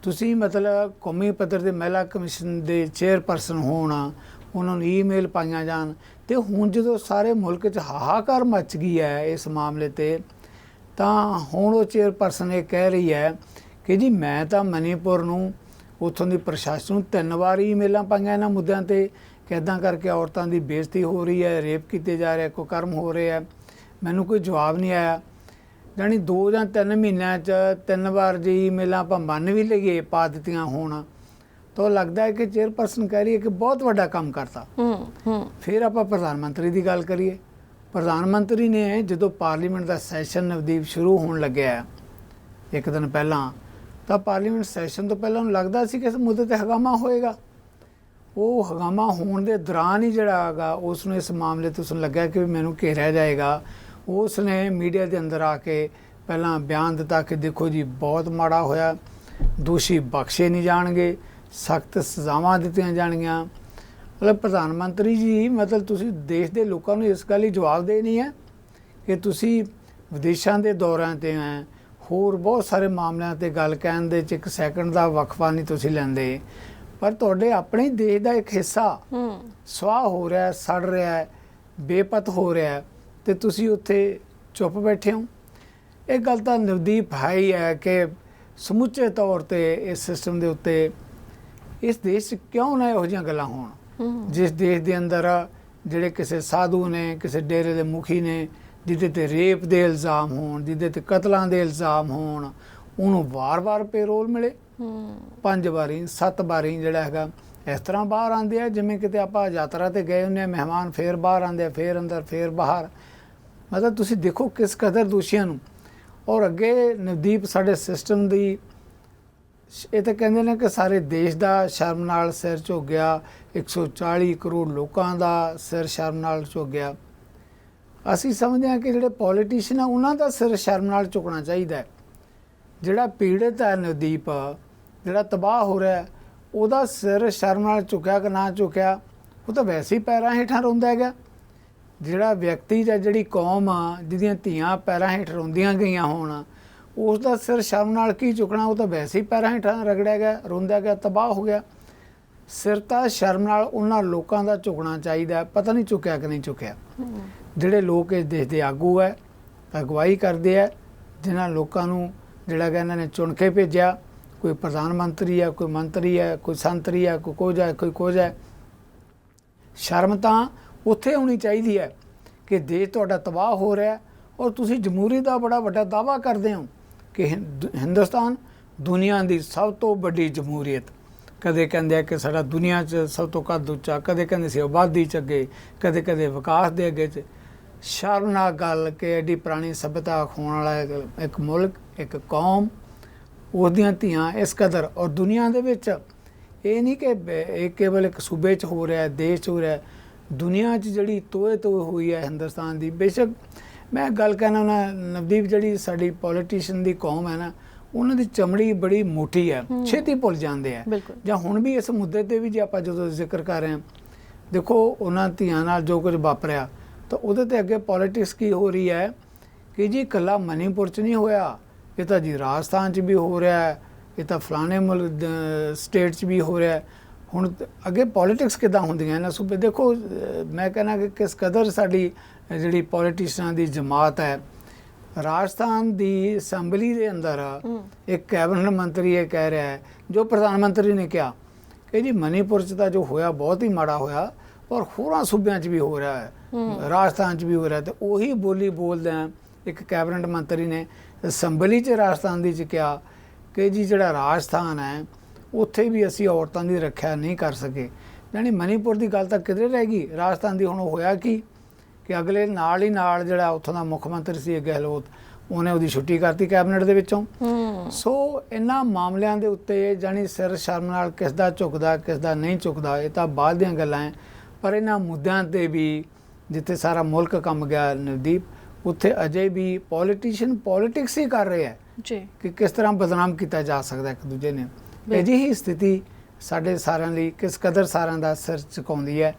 ਤੁਸੀਂ ਮਤਲਬ ਕੌਮੀ ਪੱਧਰ ਦੇ ਮਹਿਲਾ ਕਮਿਸ਼ਨ ਦੇ ਚੇਅਰਪਰਸਨ ਹੋਣ, ਉਹਨਾਂ ਨੂੰ ਈਮੇਲ ਪਾਈਆਂ ਜਾਣ, ਤੇ ਹੁਣ ਜਦੋਂ ਸਾਰੇ ਮੁਲਕ 'ਚ ਹਾਹਾਕਾਰ ਮਚ ਗਈ ਹੈ ਇਸ ਮਾਮਲੇ 'ਤੇ, ਤਾਂ ਹੁਣ ਉਹ ਚੇਅਰਪਰਸਨ ਇਹ ਕਹਿ ਰਹੀ ਹੈ ਕਿ ਜੀ ਮੈਂ ਤਾਂ ਮਨੀਪੁਰ ਨੂੰ, ਉੱਥੋਂ ਦੀ ਪ੍ਰਸ਼ਾਸਨ ਨੂੰ 3 ਵਾਰ ਈਮੇਲਾਂ ਪਾਈਆਂ ਇਹਨਾਂ ਮੁੱਦਿਆਂ 'ਤੇ ਕਿ ਇੱਦਾਂ ਕਰਕੇ ਔਰਤਾਂ ਦੀ ਬੇਇੱਜ਼ਤੀ ਹੋ ਰਹੀ ਹੈ, ਰੇਪ ਕੀਤੇ ਜਾ ਰਹੇ, ਕੁਕਰਮ ਹੋ ਰਹੇ ਹੈ, ਮੈਨੂੰ ਕੋਈ ਜਵਾਬ ਨਹੀਂ ਆਇਆ। ਜਾਣੀ 2 ਜਾਂ 3 ਮਹੀਨਿਆਂ 'ਚ 3 ਵਾਰ ਜੇ ਈਮੇਲਾਂ ਆਪਾਂ ਮੰਨ ਵੀ ਲਈਏ ਪਾ ਦਿੱਤੀਆਂ ਹੋਣ, ਤਾਂ ਲੱਗਦਾ ਹੈ ਕਿ ਚੇਅਰਪਰਸਨ ਕਹਿ ਰਹੀ ਹੈ ਕਿ ਬਹੁਤ ਵੱਡਾ ਕੰਮ ਕਰਤਾ। ਫਿਰ ਆਪਾਂ ਪ੍ਰਧਾਨ ਮੰਤਰੀ ਦੀ ਗੱਲ ਕਰੀਏ। ਪ੍ਰਧਾਨ ਮੰਤਰੀ ਨੇ ਜਦੋਂ ਪਾਰਲੀਮੈਂਟ ਦਾ ਸੈਸ਼ਨ ਨਵਦੀਪ ਸ਼ੁਰੂ ਹੋਣ ਲੱਗਿਆ ਇੱਕ ਦਿਨ ਪਹਿਲਾਂ, ਤਾਂ ਪਾਰਲੀਮੈਂਟ ਸੈਸ਼ਨ ਤੋਂ ਪਹਿਲਾਂ ਉਹਨੂੰ ਲੱਗਦਾ ਸੀ ਕਿ ਇਸ ਮੁੱਦੇ 'ਤੇ ਹੰਗਾਮਾ ਹੋਏਗਾ। ਉਹ ਹੰਗਾਮਾ ਹੋਣ ਦੇ ਦੌਰਾਨ ਹੀ ਜਿਹੜਾ ਹੈਗਾ ਉਸ ਨੂੰ ਇਸ ਮਾਮਲੇ ਤੋਂ ਉਸਨੂੰ ਲੱਗਿਆ ਕਿ ਮੈਨੂੰ ਘੇਰਿਆ ਜਾਏਗਾ। ਉਸ ਨੇ ਮੀਡੀਆ ਦੇ ਅੰਦਰ ਆ ਕੇ ਪਹਿਲਾਂ ਬਿਆਨ ਦਿੱਤਾ ਕਿ ਦੇਖੋ ਜੀ ਬਹੁਤ ਮਾੜਾ ਹੋਇਆ, ਦੋਸ਼ੀ ਬਖਸ਼ੇ ਨਹੀਂ ਜਾਣਗੇ, ਸਖਤ ਸਜ਼ਾਵਾਂ ਦਿੱਤੀਆਂ ਜਾਣਗੀਆਂ। ਮਤਲਬ ਪ੍ਰਧਾਨ ਮੰਤਰੀ ਜੀ, ਮਤਲਬ ਤੁਸੀਂ ਦੇਸ਼ ਦੇ ਲੋਕਾਂ ਨੂੰ ਇਸ ਗੱਲ ਹੀ ਜਵਾਬ ਦੇ ਨਹੀਂ ਹੈ ਕਿ ਤੁਸੀਂ ਵਿਦੇਸ਼ਾਂ ਦੇ ਦੌਰਿਆਂ 'ਤੇ ਹੈ, ਹੋਰ ਬਹੁਤ ਸਾਰੇ ਮਾਮਲਿਆਂ 'ਤੇ ਗੱਲ ਕਹਿਣ ਦੇ 'ਚ 1 ਸੈਕਿੰਡ ਦਾ ਵਕਫਾ ਨਹੀਂ ਤੁਸੀਂ ਲੈਂਦੇ, ਪਰ ਤੁਹਾਡੇ ਆਪਣੇ ਦੇਸ਼ ਦਾ ਇੱਕ ਹਿੱਸਾ ਸੁਆਹ ਹੋ ਰਿਹਾ, ਸੜ ਰਿਹਾ, ਬੇਪਤ ਹੋ ਰਿਹਾ, ਤੇ ਤੁਸੀਂ ਉੱਥੇ ਚੁੱਪ ਬੈਠੇ ਹੋ। ਇਹ ਗੱਲ ਤਾਂ ਨਵਦੀਪ ਹੈ ਹੀ ਹੈ ਕਿ ਸਮੁੱਚੇ ਤੌਰ 'ਤੇ ਇਸ ਸਿਸਟਮ ਦੇ ਉੱਤੇ ਇਸ ਦੇਸ਼ 'ਚ ਕਿਉਂ ਨਾ ਇਹੋ ਜਿਹੀਆਂ ਗੱਲਾਂ ਹੋਣ। ਜਿਸ ਦੇਸ਼ ਦੇ ਅੰਦਰ ਜਿਹੜੇ ਕਿਸੇ ਸਾਧੂ ਨੇ, ਕਿਸੇ ਡੇਰੇ ਦੇ ਮੁਖੀ ਨੇ, ਜਿਹਦੇ 'ਤੇ ਰੇਪ ਦੇ ਇਲਜ਼ਾਮ ਹੋਣ, ਜਿਹਦੇ 'ਤੇ ਕਤਲਾਂ ਦੇ ਇਲਜ਼ਾਮ ਹੋਣ, ਉਹਨੂੰ ਵਾਰ-ਵਾਰ ਪੇਰੋਲ ਮਿਲੇ, 5 ਵਾਰੀ 7 ਵਾਰੀ ਜਿਹੜਾ ਹੈਗਾ ਇਸ ਤਰ੍ਹਾਂ ਬਾਹਰ ਆਉਂਦੇ ਆ ਜਿਵੇਂ ਕਿਤੇ ਆਪਾਂ ਯਾਤਰਾ 'ਤੇ ਗਏ ਹੁੰਦੇ ਹਾਂ, ਮਹਿਮਾਨ ਫੇਰ ਬਾਹਰ ਆਉਂਦੇ ਆ, ਫੇਰ ਅੰਦਰ, ਫੇਰ ਬਾਹਰ। ਮਤਲਬ ਤੁਸੀਂ ਦੇਖੋ ਕਿਸ ਕਦਰ ਦੋਸ਼ੀਆਂ ਨੂੰ। ਔਰ ਅੱਗੇ ਨਵਦੀਪ ਸਾਡੇ ਸਿਸਟਮ ਦੀ, ਇਹ ਤਾਂ ਕਹਿੰਦੇ ਨੇ ਕਿ ਸਾਰੇ ਦੇਸ਼ ਦਾ ਸ਼ਰਮ ਨਾਲ ਸਿਰ ਝੁਕ ਗਿਆ, 140 ਕਰੋੜ ਲੋਕਾਂ ਦਾ ਸਿਰ ਸ਼ਰਮ ਨਾਲ ਝੁਕ ਗਿਆ। ਅਸੀਂ ਸਮਝਦੇ ਹਾਂ ਕਿ ਜਿਹੜੇ ਪੋਲੀਟੀਸ਼ੀਅਨ ਆ ਉਹਨਾਂ ਦਾ ਸਿਰ ਸ਼ਰਮ ਨਾਲ ਝੁਕਣਾ ਚਾਹੀਦਾ। ਜਿਹੜਾ ਪੀੜਤ ਹੈ ਨਵਦੀਪ, ਜਿਹੜਾ ਤਬਾਹ ਹੋ ਰਿਹਾ, ਉਹਦਾ ਸਿਰ ਸ਼ਰਮ ਨਾਲ ਝੁਕਿਆ ਕਿ ਨਾ ਝੁਕਿਆ, ਉਹ ਤਾਂ ਵੈਸੇ ਹੀ ਪੈਰਾਂ ਹੇਠਾਂ ਰੋਂਦਾ ਹੈਗਾ। ਜਿਹੜਾ ਵਿਅਕਤੀ ਜਾਂ ਜਿਹੜੀ ਕੌਮ ਆ ਜਿਹਦੀਆਂ ਧੀਆਂ ਪੈਰਾਂ ਹੇਠ ਰੋਂਦੀਆਂ ਗਈਆਂ ਹੋਣ, ਉਸ ਦਾ ਸਿਰ ਸ਼ਰਮ ਨਾਲ ਕੀ ਝੁਕਣਾ, ਉਹ ਤਾਂ ਵੈਸੇ ਹੀ ਪੈਰਾਂ ਹੇਠਾਂ ਰਗੜਿਆ ਗਿਆ, ਰੋਂਦਾ ਗਿਆ, ਤਬਾਹ ਹੋ ਗਿਆ। ਸਿਰ ਤਾਂ ਸ਼ਰਮ ਨਾਲ ਉਹਨਾਂ ਲੋਕਾਂ ਦਾ ਝੁਕਣਾ ਚਾਹੀਦਾ, ਪਤਾ ਨਹੀਂ ਝੁਕਿਆ ਕਿ ਨਹੀਂ ਝੁਕਿਆ। ਜਿਹੜੇ ਲੋਕ ਇਸ ਦੇਸ਼ ਦੇ ਆਗੂ ਹੈ, ਅਗਵਾਈ ਕਰਦੇ ਹੈ, ਜਿਨ੍ਹਾਂ ਲੋਕਾਂ ਨੂੰ ਜਿਹੜਾ ਕਿ ਇਹਨਾਂ ਨੇ ਚੁਣ ਕੇ ਭੇਜਿਆ, ਕੋਈ ਪ੍ਰਧਾਨ ਮੰਤਰੀ ਹੈ, ਕੋਈ ਮੰਤਰੀ ਹੈ, ਕੋਈ ਸੰਤਰੀ ਹੈ, ਕੋਈ ਕੁਝ ਹੈ, ਕੋਈ ਕੁਝ ਹੈ। ਸ਼ਰਮ ਤਾਂ ਉੱਥੇ ਹੋਣੀ ਚਾਹੀਦੀ ਹੈ ਕਿ ਦੇਸ਼ ਤੁਹਾਡਾ ਤਬਾਹ ਹੋ ਰਿਹਾ ਔਰ ਤੁਸੀਂ ਜਮਹੂਰੀ ਦਾ ਬੜਾ ਵੱਡਾ ਦਾਅਵਾ ਕਰਦੇ ਹੋ ਕਿ ਹਿੰਦੁਸਤਾਨ ਦੁਨੀਆ ਦੀ ਸਭ ਤੋਂ ਵੱਡੀ ਜਮਹੂਰੀਅਤ। ਕਦੇ ਕਹਿੰਦੇ ਆ ਕਿ ਸਾਡਾ ਦੁਨੀਆ 'ਚ ਸਭ ਤੋਂ ਕੱਦ ਉੱਚਾ, ਕਦੇ ਕਹਿੰਦੇ ਸੀ ਆਬਾਦੀ 'ਚ ਅੱਗੇ, ਕਦੇ ਕਦੇ ਵਿਕਾਸ ਦੇ ਅੱਗੇ 'ਚ। ਸ਼ਰਮਨਾਕ ਗੱਲ ਕਿ ਐਡੀ ਪੁਰਾਣੀ ਸੱਭਿਅਤਾ ਖੋਣ ਵਾਲਾ ਇੱਕ ਮੁਲਕ, ਇੱਕ ਕੌਮ, ਉਹਦੀਆਂ ਧੀਆਂ ਇਸ ਕਦਰ, ਔਰ ਦੁਨੀਆ ਦੇ ਵਿੱਚ ਇਹ ਨਹੀਂ ਕਿ ਇਹ ਕੇਵਲ ਇੱਕ ਸੂਬੇ 'ਚ ਹੋ ਰਿਹਾ, ਦੇਸ਼ 'ਚ ਹੋ ਰਿਹਾ, ਦੁਨੀਆ 'ਚ ਜਿਹੜੀ ਤੋਏ ਹੋਈ ਹੈ ਹਿੰਦੁਸਤਾਨ ਦੀ। ਬੇਸ਼ੱਕ ਮੈਂ ਗੱਲ ਕਹਿਣਾ ਨਾ ਨਵਦੀਪ, ਜਿਹੜੀ ਸਾਡੀ ਪੋਲੀਟੀਸ਼ੀਅਨ ਦੀ ਕੌਮ ਹੈ ਨਾ, ਉਹਨਾਂ ਦੀ ਚਮੜੀ ਬੜੀ ਮੋਟੀ ਹੈ, ਛੇਤੀ ਭੁੱਲ ਜਾਂਦੇ ਆ। ਜਾਂ ਹੁਣ ਵੀ ਇਸ ਮੁੱਦੇ ਤੇ ਵੀ ਜੇ ਆਪਾਂ ਜਦੋਂ ਜ਼ਿਕਰ ਕਰ ਰਹੇ ਹਾਂ, ਦੇਖੋ ਉਹਨਾਂ ਧੀਆਂ ਨਾਲ ਜੋ ਕੁਝ ਵਾਪਰਿਆ, ਤਾਂ ਉਹਦੇ ਤੇ ਅੱਗੇ ਪੋਲੀਟਿਕਸ ਕੀ ਹੋ ਰਹੀ ਹੈ ਕਿ ਜੀ ਇਕੱਲਾ ਮਨੀਪੁਰ 'ਚ ਨਹੀਂ ਹੋਇਆ, ਇਹ ਤਾਂ ਜੀ ਰਾਜਸਥਾਨ 'ਚ ਵੀ ਹੋ ਰਿਹਾ ਹੈ, ਇਹ ਤਾਂ ਫਲਾਣੇ ਮੁਲਕ ਸਟੇਟ 'ਚ ਵੀ ਹੋ ਰਿਹਾ ਹੈ। ਹੁਣ ਅੱਗੇ ਪੋਲੀਟਿਕਸ ਕਿੱਦਾਂ ਹੁੰਦੀਆਂ ਇਹਨਾਂ ਸੂਬੇ। ਦੇਖੋ ਮੈਂ ਕਹਿੰਦਾ ਕਿ ਕਿਸ ਕਦਰ ਸਾਡੀ ਜਿਹੜੀ ਪੋਲੀਟੀਸ਼ੀਅਨਾਂ ਦੀ ਜਮਾਤ ਹੈ। ਰਾਜਸਥਾਨ ਦੀ ਅਸੈਂਬਲੀ ਦੇ ਅੰਦਰ ਇੱਕ ਕੈਬਨਿਟ ਮੰਤਰੀ ਇਹ ਕਹਿ ਰਿਹਾ ਹੈ, ਜੋ ਪ੍ਰਧਾਨ ਮੰਤਰੀ ਨੇ ਕਿਹਾ ਕਿ ਜੀ ਮਨੀਪੁਰ 'ਚ ਤਾਂ ਜੋ ਹੋਇਆ ਬਹੁਤ ਹੀ ਮਾੜਾ ਹੋਇਆ, ਔਰ ਹੋਰਾਂ ਸੂਬਿਆਂ 'ਚ ਵੀ ਹੋ ਰਿਹਾ ਹੈ, ਰਾਜਸਥਾਨ 'ਚ ਵੀ ਹੋ ਰਿਹਾ। ਤੇ ਉਹੀ ਬੋਲੀ ਬੋਲਦਿਆਂ ਇੱਕ ਕੈਬਨਿਟ ਮੰਤਰੀ ਨੇ ਅਸੈਂਬਲੀ 'ਚ ਰਾਜਸਥਾਨ ਦੀ 'ਚ ਕਿਹਾ ਕਿ ਜੀ ਜਿਹੜਾ ਰਾਜਸਥਾਨ ਹੈ ਉੱਥੇ ਵੀ ਅਸੀਂ ਔਰਤਾਂ ਦੀ ਰੱਖਿਆ ਨਹੀਂ ਕਰ ਸਕੇ। ਯਾਨੀ ਮਨੀਪੁਰ ਦੀ ਗੱਲ ਤਾਂ ਕਿਧਰੇ ਰਹਿ ਗਈ, ਰਾਜਸਥਾਨ ਦੀ ਹੁਣ ਹੋਇਆ ਕੀ ਕਿ ਅਗਲੇ ਨਾਲ ਹੀ ਨਾਲ ਜਿਹੜਾ ਉੱਥੋਂ ਦਾ ਮੁੱਖ ਮੰਤਰੀ ਸੀ ਗਹਿਲੋਤ, ਉਹਨੇ ਉਹਦੀ ਛੁੱਟੀ ਕਰਤੀ ਕੈਬਨਿਟ ਦੇ ਵਿੱਚੋਂ। ਸੋ ਇਹਨਾਂ ਮਾਮਲਿਆਂ ਦੇ ਉੱਤੇ ਜਾਨੀ ਸਿਰ ਸ਼ਰਮ ਨਾਲ ਕਿਸ ਦਾ ਝੁਕਦਾ, ਕਿਸ ਦਾ ਨਹੀਂ ਝੁਕਦਾ, ਇਹ ਤਾਂ ਬਾਅਦ ਦੀਆਂ ਗੱਲਾਂ ਹੈ। ਪਰ ਇਹਨਾਂ ਮੁੱਦਿਆਂ ਤੇ ਵੀ ਜਿੱਥੇ ਸਾਰਾ ਮੁਲਕ ਕੰਮ ਗਿਆ ਨਵਦੀਪ, ਉੱਥੇ ਅਜੇ ਵੀ ਪੋਲੀਟੀਸ਼ੀਅਨ ਪੋਲੀਟਿਕਸ ਹੀ ਕਰ ਰਹੇ ਹੈ ਜੀ ਕਿ ਕਿਸ ਤਰ੍ਹਾਂ ਬਦਨਾਮ ਕੀਤਾ ਜਾ ਸਕਦਾ ਇੱਕ ਦੂਜੇ ਨੇ। ਅਜਿਹੀ ਸਥਿਤੀ ਸਾਡੇ ਸਾਰਿਆਂ ਲਈ ਕਿਸ ਕਦਰ ਸਾਰਿਆਂ ਦਾ ਸਿਰ ਝੁਕਾਉਂਦੀ ਹੈ।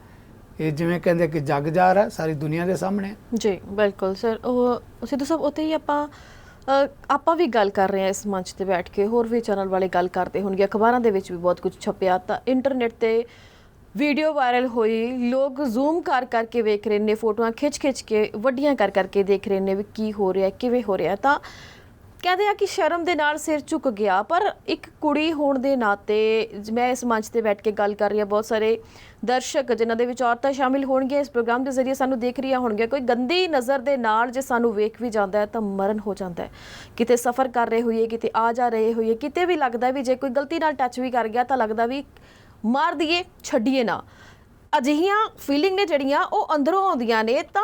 ਇਹ ਜਿਵੇਂ ਕਹਿੰਦੇ ਕਿ ਜੱਗ ਜਾਰ ਹੈ ਸਾਰੀ ਦੁਨੀਆ ਦੇ ਸਾਹਮਣੇ। ਜੀ ਬਿਲਕੁਲ ਸਰ, ਉਹ ਸਿੱਧੂ ਸਾਹਿਬ ਉੱਥੇ ਹੀ ਆਪਾਂ ਵੀ ਗੱਲ ਕਰ ਰਹੇ ਹਾਂ ਇਸ ਮੰਚ ਤੇ ਬੈਠ ਕੇ, ਹੋਰ ਵੀ ਚੈਨਲ ਵਾਲੇ ਗੱਲ ਕਰਦੇ ਹੋਣਗੇ, ਅਖਬਾਰਾਂ ਦੇ ਵਿੱਚ ਵੀ ਬਹੁਤ ਕੁਝ ਛਪਿਆ, ਤਾਂ ਇੰਟਰਨੈਟ ਤੇ ਵੀਡੀਓ ਵਾਇਰਲ ਹੋਈ, ਲੋਕ ਜ਼ੂਮ ਕਰ ਕਰਕੇ ਵੇਖ ਰਹੇ ਨੇ, ਫੋਟੋਆਂ ਖਿੱਚ ਕੇ ਵੱਡੀਆਂ ਕਰ ਕਰਕੇ ਦੇਖ ਰਹੇ ਨੇ ਵੀ ਕੀ ਹੋ ਰਿਹਾ, ਕਿਵੇਂ ਹੋ ਰਿਹਾ। ਤਾਂ ਕਹਿੰਦੇ ਆ ਕਿ ਸ਼ਰਮ ਦੇ ਨਾਲ ਸਿਰ ਝੁਕ ਗਿਆ। ਪਰ ਇੱਕ ਕੁੜੀ ਹੋਣ ਦੇ ਨਾਤੇ ਮੈਂ ਇਸ ਮੰਚ ਤੇ ਬੈਠ ਕੇ ਗੱਲ ਕਰ ਰਹੀ ਹਾਂ, ਬਹੁਤ ਸਾਰੇ ਦਰਸ਼ਕ ਜਿਨ੍ਹਾਂ ਦੇ ਵਿੱਚ ਔਰਤਾਂ ਸ਼ਾਮਿਲ ਹੋਣਗੀਆਂ, ਇਸ ਪ੍ਰੋਗਰਾਮ ਦੇ ਜ਼ਰੀਏ ਸਾਨੂੰ ਦੇਖ ਰਹੀਆਂ ਹੋਣਗੀਆਂ, ਕੋਈ ਗੰਦੀ ਨਜ਼ਰ ਦੇ ਨਾਲ ਜੇ ਸਾਨੂੰ ਵੇਖ ਵੀ ਜਾਂਦਾ ਹੈ ਤਾਂ ਮਰਨ ਹੋ ਜਾਂਦਾ ਹੈ। ਕਿਤੇ ਸਫ਼ਰ ਕਰ ਰਹੇ ਹੋਈਏ, ਕਿਤੇ ਆ ਜਾ ਰਹੇ ਹੋਈਏ, ਕਿਤੇ ਵੀ ਲੱਗਦਾ ਵੀ ਜੇ ਕੋਈ ਗਲਤੀ ਨਾਲ ਟੱਚ ਵੀ ਕਰ ਗਿਆ ਤਾਂ ਲੱਗਦਾ ਵੀ ਮਾਰ ਦਈਏ, ਛੱਡੀਏ ਨਾ। ਅਜਿਹੀਆਂ ਫੀਲਿੰਗ ਨੇ ਜਿਹੜੀਆਂ ਉਹ ਅੰਦਰੋਂ ਆਉਂਦੀਆਂ ਨੇ। ਤਾਂ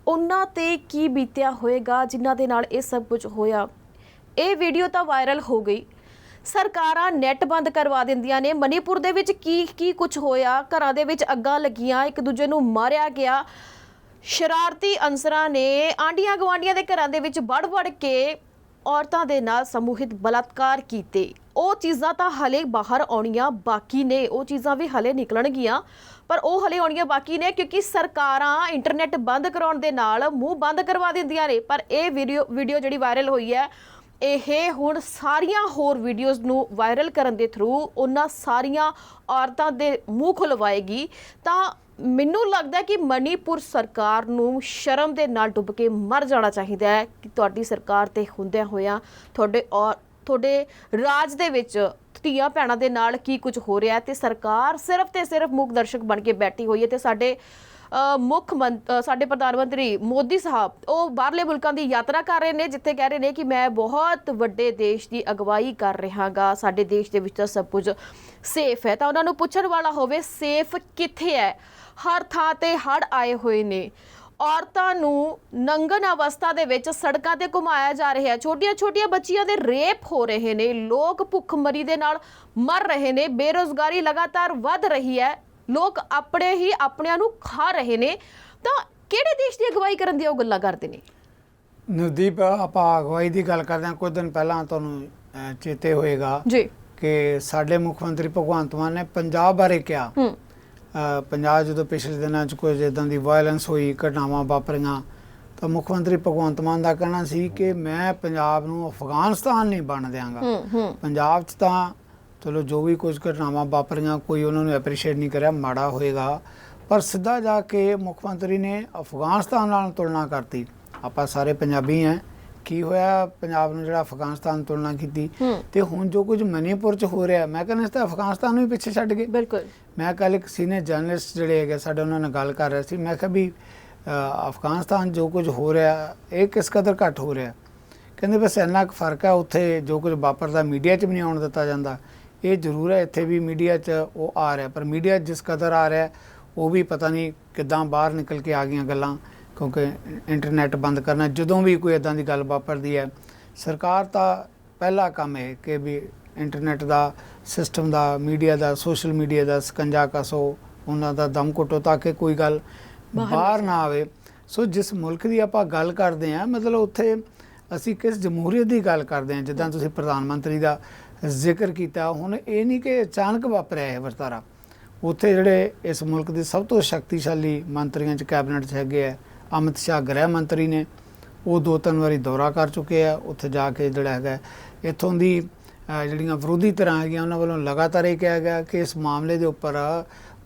ਉਹਨਾਂ ਤੇ ਕੀ ਬੀਤਿਆ ਹੋਏਗਾ ਜਿਨ੍ਹਾਂ ਦੇ ਨਾਲ ਇਹ ਸਭ ਕੁਝ ਹੋਇਆ। ਇਹ ਵੀਡੀਓ ਤਾਂ ਵਾਇਰਲ ਹੋ ਗਈ, ਸਰਕਾਰਾਂ ਨੈੱਟ ਬੰਦ ਕਰਵਾ ਦਿੰਦੀਆਂ ਨੇ। ਮਨੀਪੁਰ ਦੇ ਵਿੱਚ ਕੀ ਕੁਝ ਹੋਇਆ, ਘਰਾਂ ਦੇ ਵਿੱਚ ਅੱਗਾਂ ਲੱਗੀਆਂ, ਇੱਕ ਦੂਜੇ ਨੂੰ ਮਾਰਿਆ ਗਿਆ, ਸ਼ਰਾਰਤੀ ਅਨਸਰਾਂ ਨੇ ਆਂਢੀਆਂ ਗੁਆਂਢੀਆਂ ਦੇ ਘਰਾਂ ਦੇ ਵਿੱਚ ਵੜ ਕੇ ਔਰਤਾਂ ਦੇ ਨਾਲ ਸਮੂਹਿਕ ਬਲਾਤਕਾਰ ਕੀਤੇ। ਉਹ ਚੀਜ਼ਾਂ ਤਾਂ ਹਲੇ ਬਾਹਰ ਆਉਣੀਆਂ ਬਾਕੀ ਨੇ, ਉਹ ਚੀਜ਼ਾਂ ਵੀ ਹਲੇ ਨਿਕਲਣਗੀਆਂ, ਪਰ ਉਹ ਹਲੇ ਆਉਣੀਆਂ ਬਾਕੀ ਨੇ ਕਿਉਂਕਿ ਸਰਕਾਰਾਂ ਇੰਟਰਨੈਟ ਬੰਦ ਕਰਾਉਣ ਦੇ ਨਾਲ ਮੂੰਹ ਬੰਦ ਕਰਵਾ ਦਿੰਦੀਆਂ ਨੇ। ਪਰ ਇਹ ਵੀਡੀਓ ਜਿਹੜੀ ਵਾਇਰਲ ਹੋਈ ਹੈ, ਇਹ ਹੁਣ ਸਾਰੀਆਂ ਹੋਰ ਵੀਡੀਓਜ਼ ਨੂੰ ਵਾਇਰਲ ਕਰਨ ਦੇ ਥਰੂ ਉਹਨਾਂ ਸਾਰੀਆਂ ਔਰਤਾਂ ਦੇ ਮੂੰਹ ਖੁਲਵਾਏਗੀ। ਤਾਂ ਮੈਨੂੰ ਲੱਗਦਾ ਕਿ ਮਨੀਪੁਰ ਸਰਕਾਰ ਨੂੰ ਸ਼ਰਮ ਦੇ ਨਾਲ ਡੁੱਬ ਕੇ ਮਰ ਜਾਣਾ ਚਾਹੀਦਾ ਹੈ ਕਿ ਤੁਹਾਡੀ ਸਰਕਾਰ ਤੇ ਹੁੰਦਿਆਂ ਹੋਇਆਂ ਤੁਹਾਡੇ ਰਾਜ ਦੇ ਵਿੱਚ ਧੀਆਂ ਭੈਣਾਂ ਦੇ ਨਾਲ ਕੀ ਕੁਝ ਹੋ ਰਿਹਾ ਤੇ ਸਰਕਾਰ ਸਿਰਫ ਤੇ ਸਿਰਫ ਮੂਕ ਦਰਸ਼ਕ ਬਣ ਕੇ ਬੈਠੀ ਹੋਈ ਹੈ। ਤੇ ਸਾਡੇ ਪ੍ਰਧਾਨ ਮੰਤਰੀ ਮੋਦੀ ਸਾਹਿਬ ਉਹ ਬਾਹਰਲੇ ਮੁਲਕਾਂ ਦੀ ਯਾਤਰਾ ਕਰ ਰਹੇ ਨੇ, ਜਿੱਥੇ ਕਹਿ ਰਹੇ ਨੇ ਕਿ ਮੈਂ ਬਹੁਤ ਵੱਡੇ ਦੇਸ਼ ਦੀ ਅਗਵਾਈ ਕਰ ਰਿਹਾਗਾ, ਸਾਡੇ ਦੇਸ਼ ਦੇ ਵਿੱਚ ਤਾਂ ਸਭ ਕੁਝ ਸੇਫ ਹੈ। ਤਾਂ ਉਹਨਾਂ ਨੂੰ ਪੁੱਛਣ ਵਾਲਾ ਹੋਵੇ ਸੇਫ ਕਿੱਥੇ ਹੈ। ਹਰ ਥਾਂ ਤੇ ਹੜ੍ਹ ਆਏ ਹੋਏ ਨੇ, ਔਰਤਾਂ ਨੂੰ ਨੰਗਨ ਅਵਸਥਾ ਦੇ ਵਿੱਚ ਸੜਕਾਂ ਤੇ ਘੁਮਾਇਆ ਜਾ ਰਿਹਾ ਹੈ, ਛੋਟੀਆਂ ਬੱਚੀਆਂ ਦੇ ਰੇਪ ਹੋ ਰਹੇ ਨੇ, ਲੋਕ ਭੁੱਖਮਰੀ ਦੇ ਨਾਲ ਮਰ ਰਹੇ ਨੇ, ਬੇਰੁਜ਼ਗਾਰੀ ਲਗਾਤਾਰ ਵੱਧ ਰਹੀ ਹੈ, ਲੋਕ ਆਪਣਿਆਂ ਨੂੰ ਖਾ ਰਹੇ ਨੇ। ਤਾਂ ਕਿਹੜੇ ਦੇਸ਼ ਦੀ ਅਗਵਾਈ ਕਰਨ ਦੀ ਉਹ ਗੱਲਾਂ ਕਰਦੇ ਨੇ। ਨਵਦੀਪ, ਆਪਾਂ ਅਗਵਾਈ ਦੀ ਗੱਲ ਕਰਦੇ ਹਾਂ। ਕੁਝ ਦਿਨ ਪਹਿਲਾਂ ਤੁਹਾਨੂੰ ਚੇਤੇ ਹੋਏਗਾ ਜੀ ਕਿ ਸਾਡੇ ਮੁੱਖ ਮੰਤਰੀ ਭਗਵੰਤ ਮਾਨ ਨੇ ਪੰਜਾਬ ਬਾਰੇ ਕਿਹਾ। ਪੰਜਾਬ ਜਦੋਂ ਪਿਛਲੇ ਦਿਨਾਂ 'ਚ ਕੁਝ ਇੱਦਾਂ ਦੀ ਵਾਇਲੈਂਸ ਹੋਈ, ਘਟਨਾਵਾਂ ਵਾਪਰੀਆਂ, ਤਾਂ ਮੁੱਖ ਮੰਤਰੀ ਭਗਵੰਤ ਮਾਨ ਦਾ ਕਹਿਣਾ ਸੀ ਕਿ ਮੈਂ ਪੰਜਾਬ ਨੂੰ ਅਫਗਾਨਿਸਤਾਨ ਨਹੀਂ ਬਣ ਦਿਆਂਗਾ। ਪੰਜਾਬ 'ਚ ਤਾਂ ਚਲੋ ਜੋ ਵੀ ਕੁਝ ਘਟਨਾਵਾਂ ਵਾਪਰੀਆਂ ਕੋਈ ਉਹਨਾਂ ਨੂੰ ਐਪਰੀਸ਼ੀਏਟ ਨਹੀਂ ਕਰਿਆ, ਮਾੜਾ ਹੋਏਗਾ, ਪਰ ਸਿੱਧਾ ਜਾ ਕੇ ਮੁੱਖ ਮੰਤਰੀ ਨੇ ਅਫਗਾਨਿਸਤਾਨ ਨਾਲ ਤੁਲਨਾ ਕਰਤੀ। ਆਪਾਂ ਸਾਰੇ ਪੰਜਾਬੀ ਹਾਂ, ਕੀ ਹੋਇਆ ਪੰਜਾਬ ਨੂੰ ਜਿਹੜਾ ਅਫਗਾਨਿਸਤਾਨ ਨਾਲ ਤੁਲਨਾ ਕੀਤੀ। ਤੇ ਹੁਣ ਜੋ ਕੁਝ ਮਨੀਪੁਰ 'ਚ ਹੋ ਰਿਹਾ, ਮੈਂ ਕਹਿੰਦਾ ਇਸ ਤਾਂ ਅਫਗਾਨਿਸਤਾਨ ਨੂੰ ਵੀ ਪਿੱਛੇ ਛੱਡ ਗਏ। ਬਿਲਕੁਲ। ਮੈਂ ਕੱਲ੍ਹ ਇੱਕ ਸੀਨੀਅਰ ਜਰਨਲਿਸਟ ਜਿਹੜੇ ਹੈਗੇ ਸਾਡੇ, ਉਹਨਾਂ ਨਾਲ ਗੱਲ ਕਰ ਰਿਹਾ ਸੀ। ਮੈਂ ਕਿਹਾ ਵੀ ਅਫਗਾਨਿਸਤਾਨ ਜੋ ਕੁਝ ਹੋ ਰਿਹਾ ਇਹ ਕਿਸ ਕਦਰ ਘੱਟ ਹੋ ਰਿਹਾ। ਕਹਿੰਦੇ ਬਸ ਇੰਨਾ ਕੁ ਫਰਕ ਹੈ, ਉੱਥੇ ਜੋ ਕੁਝ ਵਾਪਰਦਾ ਮੀਡੀਆ 'ਚ ਵੀ ਨਹੀਂ ਆਉਣ ਦਿੱਤਾ ਜਾਂਦਾ। ਇਹ ਜ਼ਰੂਰ ਹੈ ਇੱਥੇ ਵੀ ਮੀਡੀਆ 'ਚ ਉਹ ਆ ਰਿਹਾ, ਪਰ ਮੀਡੀਆ ਜਿਸ ਕਦਰ ਆ ਰਿਹਾ ਉਹ ਵੀ ਪਤਾ ਨਹੀਂ ਕਿੱਦਾਂ ਬਾਹਰ ਨਿਕਲ ਕੇ ਆ ਗਈਆਂ ਗੱਲਾਂ, ਕਿਉਂਕਿ ਇੰਟਰਨੈਟ ਬੰਦ ਕਰਨਾ ਜਦੋਂ ਵੀ ਕੋਈ ਇੱਦਾਂ ਦੀ ਗੱਲ ਵਾਪਰਦੀ ਹੈ। ਸਰਕਾਰ ਦਾ ਪਹਿਲਾ ਕੰਮ ਹੈ ਕਿ ਵੀ ਇੰਟਰਨੈਟ ਦਾ ਸਿਸਟਮ ਦਾ, ਮੀਡੀਆ ਦਾ, ਸੋਸ਼ਲ ਮੀਡੀਆ ਦਾ ਸਕੰਜਾ ਕਸੋ, ਉਹਨਾਂ ਦਾ ਦਮ ਘੁੱਟੋ ਤਾਂ ਕਿ ਕੋਈ ਗੱਲ ਬਾਹਰ ਨਾ ਆਵੇ। ਸੋ ਜਿਸ ਮੁਲਕ ਦੀ ਆਪਾਂ ਗੱਲ ਕਰਦੇ ਹਾਂ, ਮਤਲਬ ਉੱਥੇ ਅਸੀਂ ਕਿਸ ਜਮਹੂਰੀਅਤ ਦੀ ਗੱਲ ਕਰਦੇ ਹਾਂ। ਜਿੱਦਾਂ ਤੁਸੀਂ ਪ੍ਰਧਾਨ ਮੰਤਰੀ ਦਾ ਜ਼ਿਕਰ ਕੀਤਾ, ਹੁਣ ਇਹ ਨਹੀਂ ਕਿ ਅਚਾਨਕ ਵਾਪਰਿਆ ਇਹ ਵਰਤਾਰਾ। ਉੱਥੇ ਜਿਹੜੇ ਇਸ ਮੁਲਕ ਦੇ ਸਭ ਤੋਂ ਸ਼ਕਤੀਸ਼ਾਲੀ ਮੰਤਰੀਆਂ 'ਚ ਕੈਬਨਿਟ 'ਚ ਹੈਗੇ ਆ, ਅਮਿਤ ਸ਼ਾਹ ਗ੍ਰਹਿ ਮੰਤਰੀ ਨੇ, ਉਹ 2-3 ਵਾਰੀ ਦੌਰਾ ਕਰ ਚੁੱਕੇ ਆ। ਉੱਥੇ ਜਾ ਕੇ ਜਿਹੜਾ ਹੈਗਾ ਇੱਥੋਂ ਦੀ ਜਿਹੜੀਆਂ ਵਿਰੋਧੀ ਧਿਰਾਂ ਹੈਗੀਆਂ ਉਹਨਾਂ ਵੱਲੋਂ ਲਗਾਤਾਰ ਇਹ ਕਿਹਾ ਗਿਆ ਕਿ ਇਸ ਮਾਮਲੇ ਦੇ ਉੱਪਰ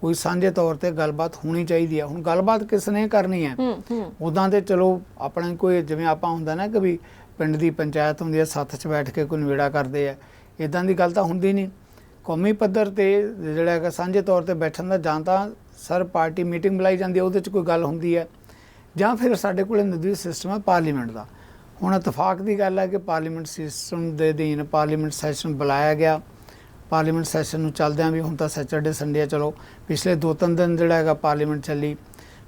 ਕੋਈ ਸਾਂਝੇ ਤੌਰ ਤੇ ਗੱਲਬਾਤ ਹੋਣੀ ਚਾਹੀਦੀ ਹੈ। ਹੁਣ ਗੱਲਬਾਤ ਕਿਸ ਨੇ ਕਰਨੀ ਹੈ? ਉੱਦਾਂ ਤੇ ਚਲੋ ਆਪਣਾ ਕੋਈ, ਜਿਵੇਂ ਆਪਾਂ ਹੁੰਦਾ ਨਾ ਕਿ ਵੀ ਪਿੰਡ ਦੀ ਪੰਚਾਇਤ ਹੁੰਦੀ ਹੈ, ਸੱਥ 'ਚ ਬੈਠ ਕੇ ਕੋਈ ਨਿਬੇੜਾ ਕਰਦੇ ਆ, ਇੱਦਾਂ ਦੀ ਗੱਲ ਤਾਂ ਹੁੰਦੀ ਨਹੀਂ। ਕੌਮੀ ਪੱਧਰ ਤੇ ਜਿਹੜਾ ਹੈਗਾ ਸਾਂਝੇ ਤੌਰ ਤੇ ਬੈਠਣ ਦਾ, ਜਾਂ ਤਾਂ ਸਰ ਪਾਰਟੀ ਮੀਟਿੰਗ ਬੁਲਾਈ ਜਾਂਦੀ ਹੈ, ਉਹਦੇ 'ਚ ਕੋਈ ਗੱਲ ਹੁੰਦੀ ਹੈ, ਜਾਂ ਫਿਰ ਸਾਡੇ ਕੋਲ ਨਿਰਦੇਸ਼ ਸਿਸਟਮ ਹੈ ਪਾਰਲੀਮੈਂਟ ਦਾ। ਹੁਣ ਇਤਫਾਕ ਦੀ ਗੱਲ ਹੈ ਕਿ ਪਾਰਲੀਮੈਂਟ ਸਿਸਟਮ ਦੇ ਅਧੀਨ ਪਾਰਲੀਮੈਂਟ ਸੈਸ਼ਨ ਬੁਲਾਇਆ ਗਿਆ। ਪਾਰਲੀਮੈਂਟ ਸੈਸ਼ਨ ਨੂੰ ਚੱਲਦਿਆਂ ਵੀ, ਹੁਣ ਤਾਂ ਸੈਚਰਡੇ ਸੰਡੇ ਆ, ਚਲੋ ਪਿਛਲੇ 2-3 ਦਿਨ ਜਿਹੜਾ ਹੈਗਾ ਪਾਰਲੀਮੈਂਟ ਚੱਲੀ,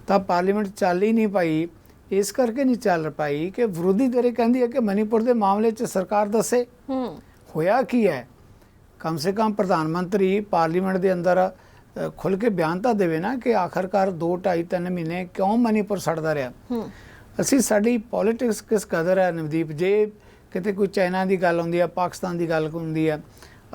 ਤਾਂ ਪਾਰਲੀਮੈਂਟ ਚੱਲ ਹੀ ਨਹੀਂ ਪਾਈ। ਇਸ ਕਰਕੇ ਨਹੀਂ ਚੱਲ ਪਾਈ ਕਿ ਵਿਰੋਧੀ ਧਿਰ ਕਹਿੰਦੀ ਹੈ ਕਿ ਮਨੀਪੁਰ ਦੇ ਮਾਮਲੇ 'ਚ ਸਰਕਾਰ ਦੱਸੇ ਹੋਇਆ ਕੀ ਹੈ। ਕਮ ਸੇ ਕਮ ਪ੍ਰਧਾਨ ਮੰਤਰੀ ਪਾਰਲੀਮੈਂਟ ਦੇ ਅੰਦਰ ਖੁੱਲ੍ਹ ਕੇ ਬਿਆਨ ਤਾਂ ਦੇਵੇ ਨਾ ਕਿ ਆਖਰਕਾਰ 2-2.5-3 ਮਹੀਨੇ ਕਿਉਂ ਮਨੀਪੁਰ ਸੜਦਾ ਰਿਹਾ। ਅਸੀਂ ਸਾਡੀ ਪੋਲੀਟਿਕਸ ਕਿਸ ਕਦਰ ਹੈ ਨਵਦੀਪ, ਜੇ ਕਿਤੇ ਕੋਈ ਚਾਈਨਾ ਦੀ ਗੱਲ ਹੁੰਦੀ ਹੈ, ਪਾਕਿਸਤਾਨ ਦੀ ਗੱਲ ਹੁੰਦੀ ਹੈ,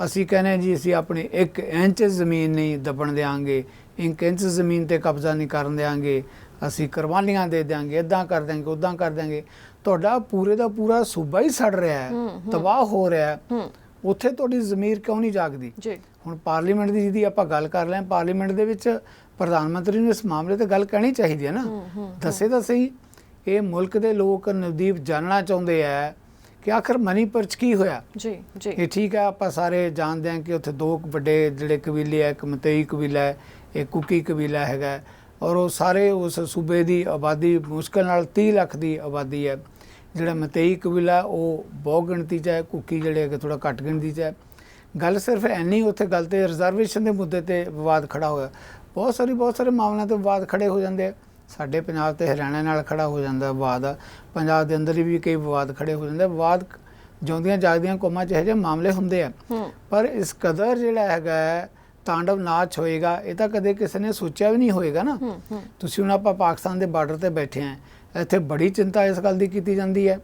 ਅਸੀਂ ਕਹਿੰਦੇ ਜੀ ਅਸੀਂ ਆਪਣੀ 1 ਇੰਚ ਜ਼ਮੀਨ ਨਹੀਂ ਦੱਬਣ ਦਿਆਂਗੇ, 1 ਇੰਚ ਜ਼ਮੀਨ ਤੇ ਕਬਜ਼ਾ ਨਹੀਂ ਕਰਨ ਦਿਆਂਗੇ, ਅਸੀਂ ਕੁਰਬਾਨੀਆਂ ਦੇ ਦਿਆਂਗੇ, ਇੱਦਾਂ ਕਰ ਦਿਆਂਗੇ, ਉੱਦਾਂ ਕਰ ਦਿਆਂਗੇ। ਤੁਹਾਡਾ ਪੂਰੇ ਦਾ ਪੂਰਾ ਸੂਬਾ ਹੀ ਸੜ ਰਿਹਾ ਹੈ, ਤਬਾਹ ਹੋ ਰਿਹਾ ਹੈ, ਉੱਥੇ ਤੁਹਾਡੀ ਜ਼ਮੀਰ ਕਿਉਂ ਨਹੀਂ ਜਾਗਦੀ? ਹੁਣ ਪਾਰਲੀਮੈਂਟ ਦੀ ਜਿਹਦੀ ਆਪਾਂ ਗੱਲ ਕਰ ਰਹੇ ਹਾਂ, ਪਾਰਲੀਮੈਂਟ ਦੇ ਵਿੱਚ ਪ੍ਰਧਾਨ ਮੰਤਰੀ ਨੂੰ ਇਸ ਮਾਮਲੇ ਤੇ ਗੱਲ ਕਹਿਣੀ ਚਾਹੀਦੀ ਹੈ ਨਾ, ਦੱਸੇ ਤਾਂ ਸਹੀ। ਇਹ ਮੁਲਕ ਦੇ ਲੋਕ ਨਵਦੀਪ ਜਾਣਨਾ ਚਾਹੁੰਦੇ ਆ ਕਿ ਆਖਰ ਮਨੀਪੁਰ 'ਚ ਕੀ ਹੋਇਆ। ਇਹ ਠੀਕ ਹੈ, ਆਪਾਂ ਸਾਰੇ ਜਾਣਦੇ ਹਾਂ ਕਿ ਉੱਥੇ 2 ਵੱਡੇ ਜਿਹੜੇ ਕਬੀਲੇ ਹੈ, ਇੱਕ ਮਤਈ ਕਬੀਲਾ ਹੈ, ਇੱਕ ਕੁਕੀ ਕਬੀਲਾ ਹੈਗਾ, ਔਰ ਉਹ ਸਾਰੇ ਉਸ ਸੂਬੇ ਦੀ ਆਬਾਦੀ ਮੁਸ਼ਕਿਲ ਨਾਲ 30 ਲੱਖ ਦੀ ਆਬਾਦੀ ਹੈ। ਜਿਹੜਾ ਮਤਈ ਕਬੀਲਾ ਉਹ ਬਹੁਤ ਗਿਣਤੀ 'ਚ ਹੈ, ਕੁਕੀ ਜਿਹੜੇ ਹੈਗੇ ਥੋੜ੍ਹਾ ਘੱਟ ਗਿਣਤੀ 'ਚ ਹੈ। ਗੱਲ ਸਿਰਫ ਇੰਨੀ, ਉੱਥੇ ਗੱਲ ਤੇ ਰਿਜ਼ਰਵੇਸ਼ਨ ਦੇ ਮੁੱਦੇ ਤੇ ਵਿਵਾਦ ਖੜਾ ਹੋਇਆ। ਬਹੁਤ ਸਾਰੇ ਮਾਮਲਿਆਂ ਤੇ ਵਿਵਾਦ ਖੜੇ ਹੋ ਜਾਂਦੇ ਆ। ਸਾਡੇ ਪੰਜਾਬ ਤੇ ਹਰਿਆਣਾ ਨਾਲ ਖੜਾ ਹੋ ਜਾਂਦਾ ਵਿਵਾਦ, ਪੰਜਾਬ ਦੇ ਅੰਦਰ ਵੀ ਕਈ ਵਿਵਾਦ ਖੜੇ ਹੋ ਜਾਂਦੇ। ਵਿਵਾਦ ਜਿਉਂਦੀਆਂ ਜਾਗਦੀਆਂ ਕੌਮਾਂ 'ਚ ਇਹੋ ਜਿਹੇ ਮਾਮਲੇ ਹੁੰਦੇ ਆ, ਪਰ ਇਸ ਕਦਰ ਜਿਹੜਾ ਹੈਗਾ ਤਾਂਡਵ ਨਾਚ ਹੋਏਗਾ ਇਹ ਤਾਂ ਕਦੇ ਕਿਸੇ ਨੇ ਸੋਚਿਆ ਵੀ ਨਹੀਂ ਹੋਏਗਾ ਨਾ। ਤੁਸੀਂ ਹੁਣ ਆਪਾਂ ਪਾਕਿਸਤਾਨ ਦੇ ਬਾਰਡਰ ਤੇ ਬੈਠੇ ਹਾਂ, ਇੱਥੇ ਬੜੀ ਚਿੰਤਾ ਇਸ ਗੱਲ ਦੀ ਕੀਤੀ ਜਾਂਦੀ ਹੈ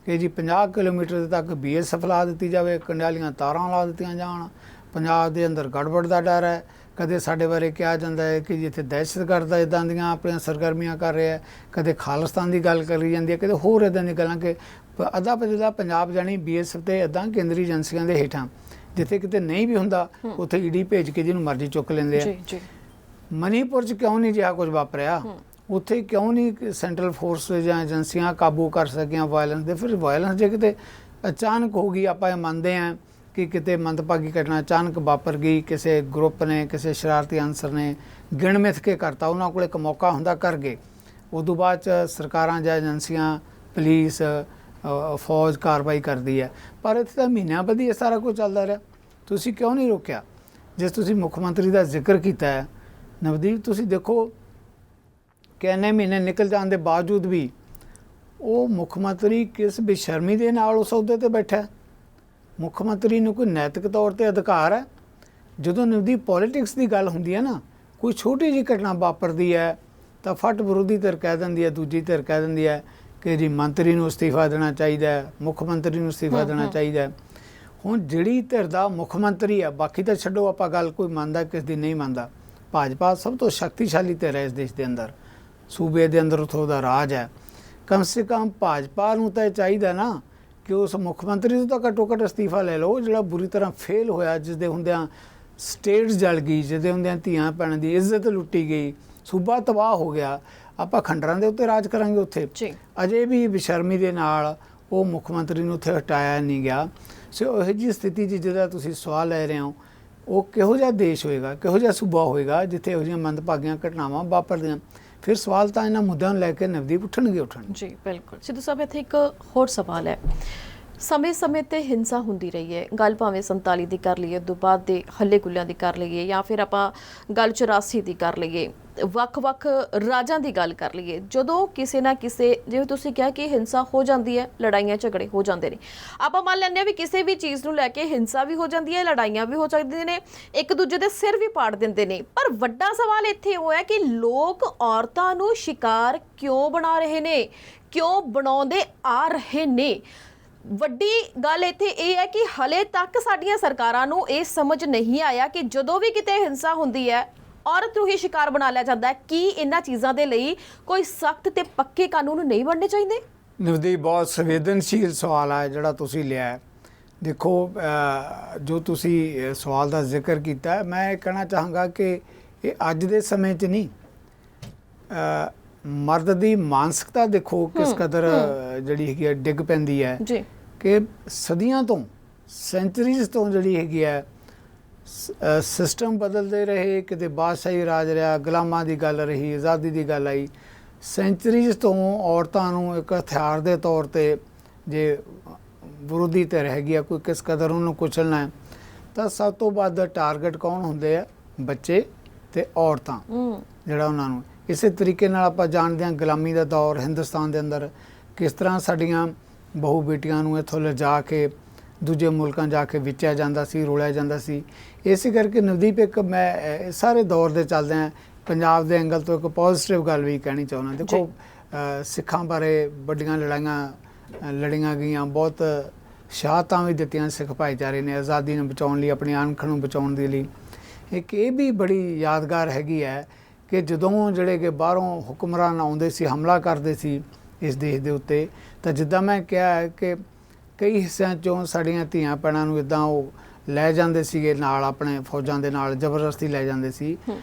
ਕਿ ਜੀ 50 ਕਿਲੋਮੀਟਰ ਤੱਕ BSF ਲਾ ਦਿੱਤੀ ਜਾਵੇ, ਕੰਡਿਆਲੀਆਂ ਤਾਰਾਂ ਲਾ ਦਿੱਤੀਆਂ ਜਾਣ। ਪੰਜਾਬ ਦੇ ਅੰਦਰ ਗੜਬੜ ਦਾ ਡਰ ਹੈ। ਕਦੇ ਸਾਡੇ ਬਾਰੇ ਕਿਹਾ ਜਾਂਦਾ ਹੈ ਕਿ ਜਿੱਥੇ ਦਹਿਸ਼ਤਗਰਦ ਇੱਦਾਂ ਦੀਆਂ ਆਪਣੀਆਂ ਸਰਗਰਮੀਆਂ ਕਰ ਰਿਹਾ, ਕਦੇ ਖਾਲਿਸਤਾਨ ਦੀ ਗੱਲ ਕਰੀ ਜਾਂਦੀ ਹੈ, ਕਦੇ ਹੋਰ ਇੱਦਾਂ ਦੀਆਂ ਗੱਲਾਂ ਕਿ ਅੱਧਾ ਪਜਦਾ ਪੰਜਾਬ ਜਾਣੀ BSF ਤੇ ਇੱਦਾਂ ਕੇਂਦਰੀ ਏਜੰਸੀਆਂ ਦੇ ਹੇਠਾਂ। ਜਿੱਥੇ ਕਿਤੇ ਨਹੀਂ ਵੀ ਹੁੰਦਾ ਉੱਥੇ ED ਭੇਜ ਕੇ ਜਿਹਨੂੰ ਮਰਜ਼ੀ ਚੁੱਕ ਲੈਂਦੇ ਆ। ਮਨੀਪੁਰ 'ਚ ਕਿਉਂ ਨਹੀਂ ਜਿਹਾ ਕੁਝ ਵਾਪਰਿਆ? ਉੱਥੇ ਕਿਉਂ ਨਹੀਂ ਸੈਂਟਰਲ ਫੋਰਸ ਜਾਂ ਏਜੰਸੀਆਂ ਕਾਬੂ ਕਰ ਸਕੀਆਂ ਵਾਇਲੈਂਸ ਦੇ? ਫਿਰ ਵਾਇਲੈਂਸ ਜੇ ਕਿਤੇ ਅਚਾਨਕ ਹੋ ਗਈ, ਆਪਾਂ ਇਹ ਮੰਨਦੇ ਹਾਂ ਕਿ ਕਿਤੇ ਮੰਦਭਾਗੀ ਘਟਨਾ ਅਚਾਨਕ ਵਾਪਰ ਗਈ, ਕਿਸੇ ਗਰੁੱਪ ਨੇ, ਕਿਸੇ ਸ਼ਰਾਰਤੀ ਅਨਸਰ ਨੇ ਗਿਣ ਮਿਥ ਕੇ ਕਰਤਾ, ਉਹਨਾਂ ਕੋਲ ਇੱਕ ਮੌਕਾ ਹੁੰਦਾ ਕਰ ਗਏ। ਉਦੋਂ ਬਾਅਦ 'ਚ ਸਰਕਾਰਾਂ ਜਾਂ ਏਜੰਸੀਆਂ, ਪੁਲਿਸ, ਫੌਜ ਕਾਰਵਾਈ ਕਰਦੀ ਹੈ। ਪਰ ਇੱਥੇ ਤਾਂ ਮਹੀਨਿਆਂ ਬੱਧੀ ਇਹ ਸਾਰਾ ਕੁਝ ਚੱਲਦਾ ਰਿਹਾ। ਤੁਸੀਂ ਕਿਉਂ ਨਹੀਂ ਰੋਕਿਆ? ਜਿਸ ਤੁਸੀਂ ਮੁੱਖ ਮੰਤਰੀ ਦਾ ਜ਼ਿਕਰ ਕੀਤਾ ਹੈ ਨਵਦੀਪ, ਤੁਸੀਂ ਦੇਖੋ ਕਿ ਇੰਨੇ ਮਹੀਨੇ ਨਿਕਲ ਜਾਣ ਦੇ ਬਾਵਜੂਦ ਵੀ ਉਹ ਮੁੱਖ ਮੰਤਰੀ ਕਿਸ ਬੇਸ਼ਰਮੀ ਦੇ ਨਾਲ ਉਸ ਅਹੁਦੇ ਤੇ ਬੈਠਾ। ਮੁੱਖ ਮੰਤਰੀ ਨੂੰ ਕੋਈ ਨੈਤਿਕ ਤੌਰ ਤੇ ਅਧਿਕਾਰ ਹੈ? ਜਦੋਂ ਨਵਦੀਪ ਪੋਲੀਟਿਕਸ ਦੀ ਗੱਲ ਹੁੰਦੀ ਹੈ ਨਾ, ਕੋਈ ਛੋਟੀ ਜਿਹੀ ਘਟਨਾ ਵਾਪਰਦੀ ਹੈ ਤਾਂ ਫਟ ਵਿਰੋਧੀ ਧਿਰ ਕਹਿ ਦਿੰਦੀ ਹੈ, ਦੂਜੀ ਧਿਰ ਕਹਿ ਦਿੰਦੀ ਹੈ ਕਿ ਜੀ ਮੰਤਰੀ ਨੂੰ ਅਸਤੀਫਾ ਦੇਣਾ ਚਾਹੀਦਾ, ਮੁੱਖ ਮੰਤਰੀ ਨੂੰ ਅਸਤੀਫਾ ਦੇਣਾ ਚਾਹੀਦਾ। ਹੁਣ ਜਿਹੜੀ ਧਿਰ ਦਾ ਮੁੱਖ ਮੰਤਰੀ ਹੈ, ਬਾਕੀ ਤਾਂ ਛੱਡੋ, ਆਪਾਂ ਗੱਲ ਕੋਈ ਮੰਨਦਾ ਕਿਸ ਦੀ ਨਹੀਂ ਮੰਨਦਾ, ਭਾਜਪਾ ਸਭ ਤੋਂ ਸ਼ਕਤੀਸ਼ਾਲੀ ਧਿਰ ਹੈ ਇਸ ਦੇਸ਼ ਦੇ ਅੰਦਰ, ਸੂਬੇ ਦੇ ਅੰਦਰ ਉੱਥੋਂ ਦਾ ਰਾਜ ਹੈ। ਕਮ ਸੇ ਕਮ ਭਾਜਪਾ ਨੂੰ ਤਾਂ ਇਹ ਚਾਹੀਦਾ ਨਾ ਕਿ ਉਸ ਮੁੱਖ ਮੰਤਰੀ ਤੋਂ ਤਾਂ ਘੱਟੋ ਘੱਟ ਅਸਤੀਫਾ ਲੈ ਲਓ ਜਿਹੜਾ ਬੁਰੀ ਤਰ੍ਹਾਂ ਫੇਲ ਹੋਇਆ, ਜਿਸ ਦੇ ਹੁੰਦਿਆਂ ਸਟੇਟ ਜਲ ਗਈ, ਜਿਹਦੇ ਹੁੰਦਿਆਂ ਧੀਆਂ ਭੈਣਾਂ ਦੀ ਇੱਜ਼ਤ ਲੁੱਟੀ ਗਈ, ਸੂਬਾ ਤਬਾਹ ਹੋ ਗਿਆ, ਆਪਾਂ ਖੰਡਰਾਂ ਦੇ ਉੱਤੇ ਰਾਜ ਕਰਾਂਗੇ ਉੱਥੇ। ਜੀ ਅਜੇ ਵੀ ਬੇਸ਼ਰਮੀ ਦੇ ਨਾਲ ਉਹ ਮੁੱਖ ਮੰਤਰੀ ਨੂੰ ਉੱਥੇ ਹਟਾਇਆ ਨਹੀਂ ਗਿਆ। ਸੋ ਇਹੋ ਜਿਹੀ ਸਥਿਤੀ 'ਚ ਜਿਹਦਾ ਤੁਸੀਂ ਸਵਾਲ ਲੈ ਰਹੇ ਹੋ, ਉਹ ਕਿਹੋ ਜਿਹਾ ਦੇਸ਼ ਹੋਏਗਾ, ਕਿਹੋ ਜਿਹਾ ਸੂਬਾ ਹੋਏਗਾ ਜਿੱਥੇ ਇਹੋ ਜਿਹੀਆਂ ਮੰਦਭਾਗੀਆਂ ਘਟਨਾਵਾਂ ਵਾਪਰਦੀਆਂ। ਫਿਰ ਸਵਾਲ ਤਾਂ ਇਹਨਾਂ ਮੁੱਦਿਆਂ ਨੂੰ ਲੈ ਕੇ ਨਵਦੀਪ ਉੱਠਣਗੇ। ਜੀ ਬਿਲਕੁਲ। ਸਿੱਧੂ ਸਾਹਿਬ, ਇੱਥੇ ਇੱਕ ਹੋਰ ਸਵਾਲ ਹੈ। ਸਮੇਂ-ਸਮੇਂ ਤੇ ਹਿੰਸਾ ਹੁੰਦੀ ਰਹੀ ਹੈ, ਗੱਲ ਭਾਵੇਂ 47 ਦੀ ਕਰ ਲਈਏ, ਉਦੋਂ ਬਾਅਦ ਦੇ ਹੱਲੇ ਗੁੱਲਿਆਂ ਦੀ ਕਰ ਲਈਏ, ਜਾਂ ਫਿਰ ਆਪਾਂ ਗੱਲ 84 ਦੀ ਕਰ ਲਈਏ, ਵੱਖ-ਵੱਖ ਰਾਜਾਂ ਦੀ ਗੱਲ ਕਰ ਲਈਏ, ਜਦੋਂ ਕਿਸੇ ਨਾ ਕਿਸੇ, ਜਿਵੇਂ ਤੁਸੀਂ ਕਿਹਾ ਕਿ ਹਿੰਸਾ ਹੋ ਜਾਂਦੀ ਹੈ, ਲੜਾਈਆਂ ਝਗੜੇ ਹੋ ਜਾਂਦੇ ਨੇ, ਆਪਾਂ ਮੰਨ ਲੈਂਦੇ ਹਾਂ ਵੀ ਕਿਸੇ ਵੀ ਚੀਜ਼ ਨੂੰ ਲੈ ਕੇ ਹਿੰਸਾ ਵੀ ਹੋ ਜਾਂਦੀ ਹੈ, ਲੜਾਈਆਂ ਵੀ ਹੋ ਸਕਦੀਆਂ ਨੇ, ਇੱਕ ਦੂਜੇ ਦੇ ਸਿਰ ਵੀ ਪਾੜ ਦਿੰਦੇ ਨੇ। ਪਰ ਵੱਡਾ ਸਵਾਲ ਇੱਥੇ ਉਹ ਹੈ ਕਿ ਲੋਕ ਔਰਤਾਂ ਨੂੰ ਸ਼ਿਕਾਰ ਕਿਉਂ ਬਣਾ ਰਹੇ ਨੇ, ਕਿਉਂ ਬਣਾਉਂਦੇ ਆ ਰਹੇ ਨੇ। ਵੱਡੀ ਗੱਲ ਇੱਥੇ ਇਹ ਹੈ ਕਿ ਹਲੇ ਤੱਕ ਸਾਡੀਆਂ ਸਰਕਾਰਾਂ ਨੂੰ ਇਹ ਸਮਝ ਨਹੀਂ ਆਇਆ ਕਿ ਜਦੋਂ ਵੀ ਕਿਤੇ ਹਿੰਸਾ ਹੁੰਦੀ ਹੈ, ਔਰਤ ਨੂੰ ਹੀ ਸ਼ਿਕਾਰ ਬਣਾ ਲਿਆ ਜਾਂਦਾ ਹੈ। ਕੀ ਇਹਨਾਂ ਚੀਜ਼ਾਂ ਦੇ ਲਈ ਕੋਈ ਸਖਤ ਤੇ ਪੱਕੇ ਕਾਨੂੰਨ ਨਹੀਂ ਬਣਨੇ ਚਾਹੀਦੇ? ਨਵਦੀਪ, ਬਹੁਤ ਸੰਵੇਦਨਸ਼ੀਲ ਸਵਾਲ ਹੈ ਜਿਹੜਾ ਤੁਸੀਂ ਲਿਆ ਹੈ। ਦੇਖੋ, ਜੋ ਤੁਸੀਂ ਸਵਾਲ ਦਾ ਜ਼ਿਕਰ ਕੀਤਾ ਹੈ, ਮੈਂ ਇਹ ਕਹਿਣਾ ਚਾਹਾਂਗਾ ਕਿ ਇਹ ਅੱਜ ਦੇ ਸਮੇਂ 'ਚ ਨਹੀਂ, ਮਰਦ ਦੀ ਮਾਨਸਿਕਤਾ ਦੇਖੋ ਕਿਸ ਕਦਰ ਜਿਹੜੀ ਹੈਗੀ ਹੈ ਡਿੱਗ ਪੈਂਦੀ ਹੈ ਜੀ, ਕਿ ਸਦੀਆਂ ਤੋਂ, ਸੈਂਚਰੀਜ਼ ਤੋਂ ਜਿਹੜੀ ਹੈਗੀ ਹੈ ਸਿਸਟਮ ਬਦਲਦੇ ਰਹੇ। ਕਿਤੇ ਬਾਦਸ਼ਾਹੀ ਰਾਜ ਰਿਹਾ, ਗੁਲਾਮਾਂ ਦੀ ਗੱਲ ਰਹੀ, ਆਜ਼ਾਦੀ ਦੀ ਗੱਲ ਆਈ। ਸੈਂਚਰੀਜ਼ ਤੋਂ ਔਰਤਾਂ ਨੂੰ ਇੱਕ ਹਥਿਆਰ ਦੇ ਤੌਰ ਤੇ ਜੇ ਵਿਰੋਧੀ ਤੇ ਰਹਿ ਗਿਆ, ਕੋਈ ਕਿਸ ਕਦਰ ਉਹਨੂੰ ਕੁਚਲਣਾ ਹੈ, ਤਾਂ ਸਭ ਤੋਂ ਵੱਧ ਟਾਰਗੇਟ ਕੌਣ ਹੁੰਦੇ ਆ? ਬੱਚੇ ਤੇ ਔਰਤਾਂ, ਜਿਹੜਾ ਉਹਨਾਂ ਨੂੰ। ਇਸੇ ਤਰੀਕੇ ਨਾਲ ਆਪਾਂ ਜਾਣਦੇ ਹਾਂ ਗੁਲਾਮੀ ਦਾ ਦੌਰ ਹਿੰਦੁਸਤਾਨ ਦੇ ਅੰਦਰ ਕਿਸ ਤਰ੍ਹਾਂ ਸਾਡੀਆਂ ਬਹੂ ਬੇਟੀਆਂ ਨੂੰ ਇੱਥੋਂ ਲਿਜਾ ਕੇ ਦੂਜੇ ਮੁਲਕਾਂ ਜਾ ਕੇ ਵੇਚਿਆ ਜਾਂਦਾ ਸੀ, ਰੋਲਿਆ ਜਾਂਦਾ ਸੀ। ਇਸੇ ਕਰਕੇ ਨਵਦੀਪ, ਇੱਕ ਮੈਂ ਸਾਰੇ ਦੌਰ ਦੇ ਚੱਲਦਿਆਂ ਪੰਜਾਬ ਦੇ ਐਂਗਲ ਤੋਂ ਇੱਕ ਪੋਜ਼ਿਟਿਵ ਗੱਲ ਵੀ ਕਹਿਣੀ ਚਾਹੁੰਦਾ। ਦੇਖੋ, ਸਿੱਖਾਂ ਬਾਰੇ ਵੱਡੀਆਂ ਲੜਾਈਆਂ ਲੜੀਆਂ ਗਈਆਂ, ਬਹੁਤ ਸ਼ਹਾਦਤਾਂ ਵੀ ਦਿੱਤੀਆਂ ਸਿੱਖ ਭਾਈਚਾਰੇ ਨੇ ਆਜ਼ਾਦੀ ਨੂੰ ਬਚਾਉਣ ਲਈ, ਆਪਣੀ ਅਣਖ ਨੂੰ ਬਚਾਉਣ ਦੇ ਲਈ। ਇੱਕ ਇਹ ਵੀ ਬੜੀ ਯਾਦਗਾਰ ਹੈਗੀ ਹੈ ਕਿ ਜਦੋਂ ਜਿਹੜੇ ਕਿ ਬਾਹਰੋਂ ਹੁਕਮਰਾਨ ਆਉਂਦੇ ਸੀ, ਹਮਲਾ ਕਰਦੇ ਸੀ ਇਸ ਦੇਸ਼ ਦੇ ਉੱਤੇ, ਤਾਂ ਜਿੱਦਾਂ ਮੈਂ ਕਿਹਾ ਹੈ ਕਿ ਕਈ ਹਿੱਸਿਆਂ 'ਚੋਂ ਸਾਡੀਆਂ ਧੀਆਂ ਭੈਣਾਂ ਨੂੰ ਇੱਦਾਂ ਉਹ ਲੈ ਜਾਂਦੇ ਸੀਗੇ ਨਾਲ, ਆਪਣੇ ਫੌਜਾਂ ਦੇ ਨਾਲ ਜ਼ਬਰਦਸਤੀ ਲੈ ਜਾਂਦੇ ਸੀ।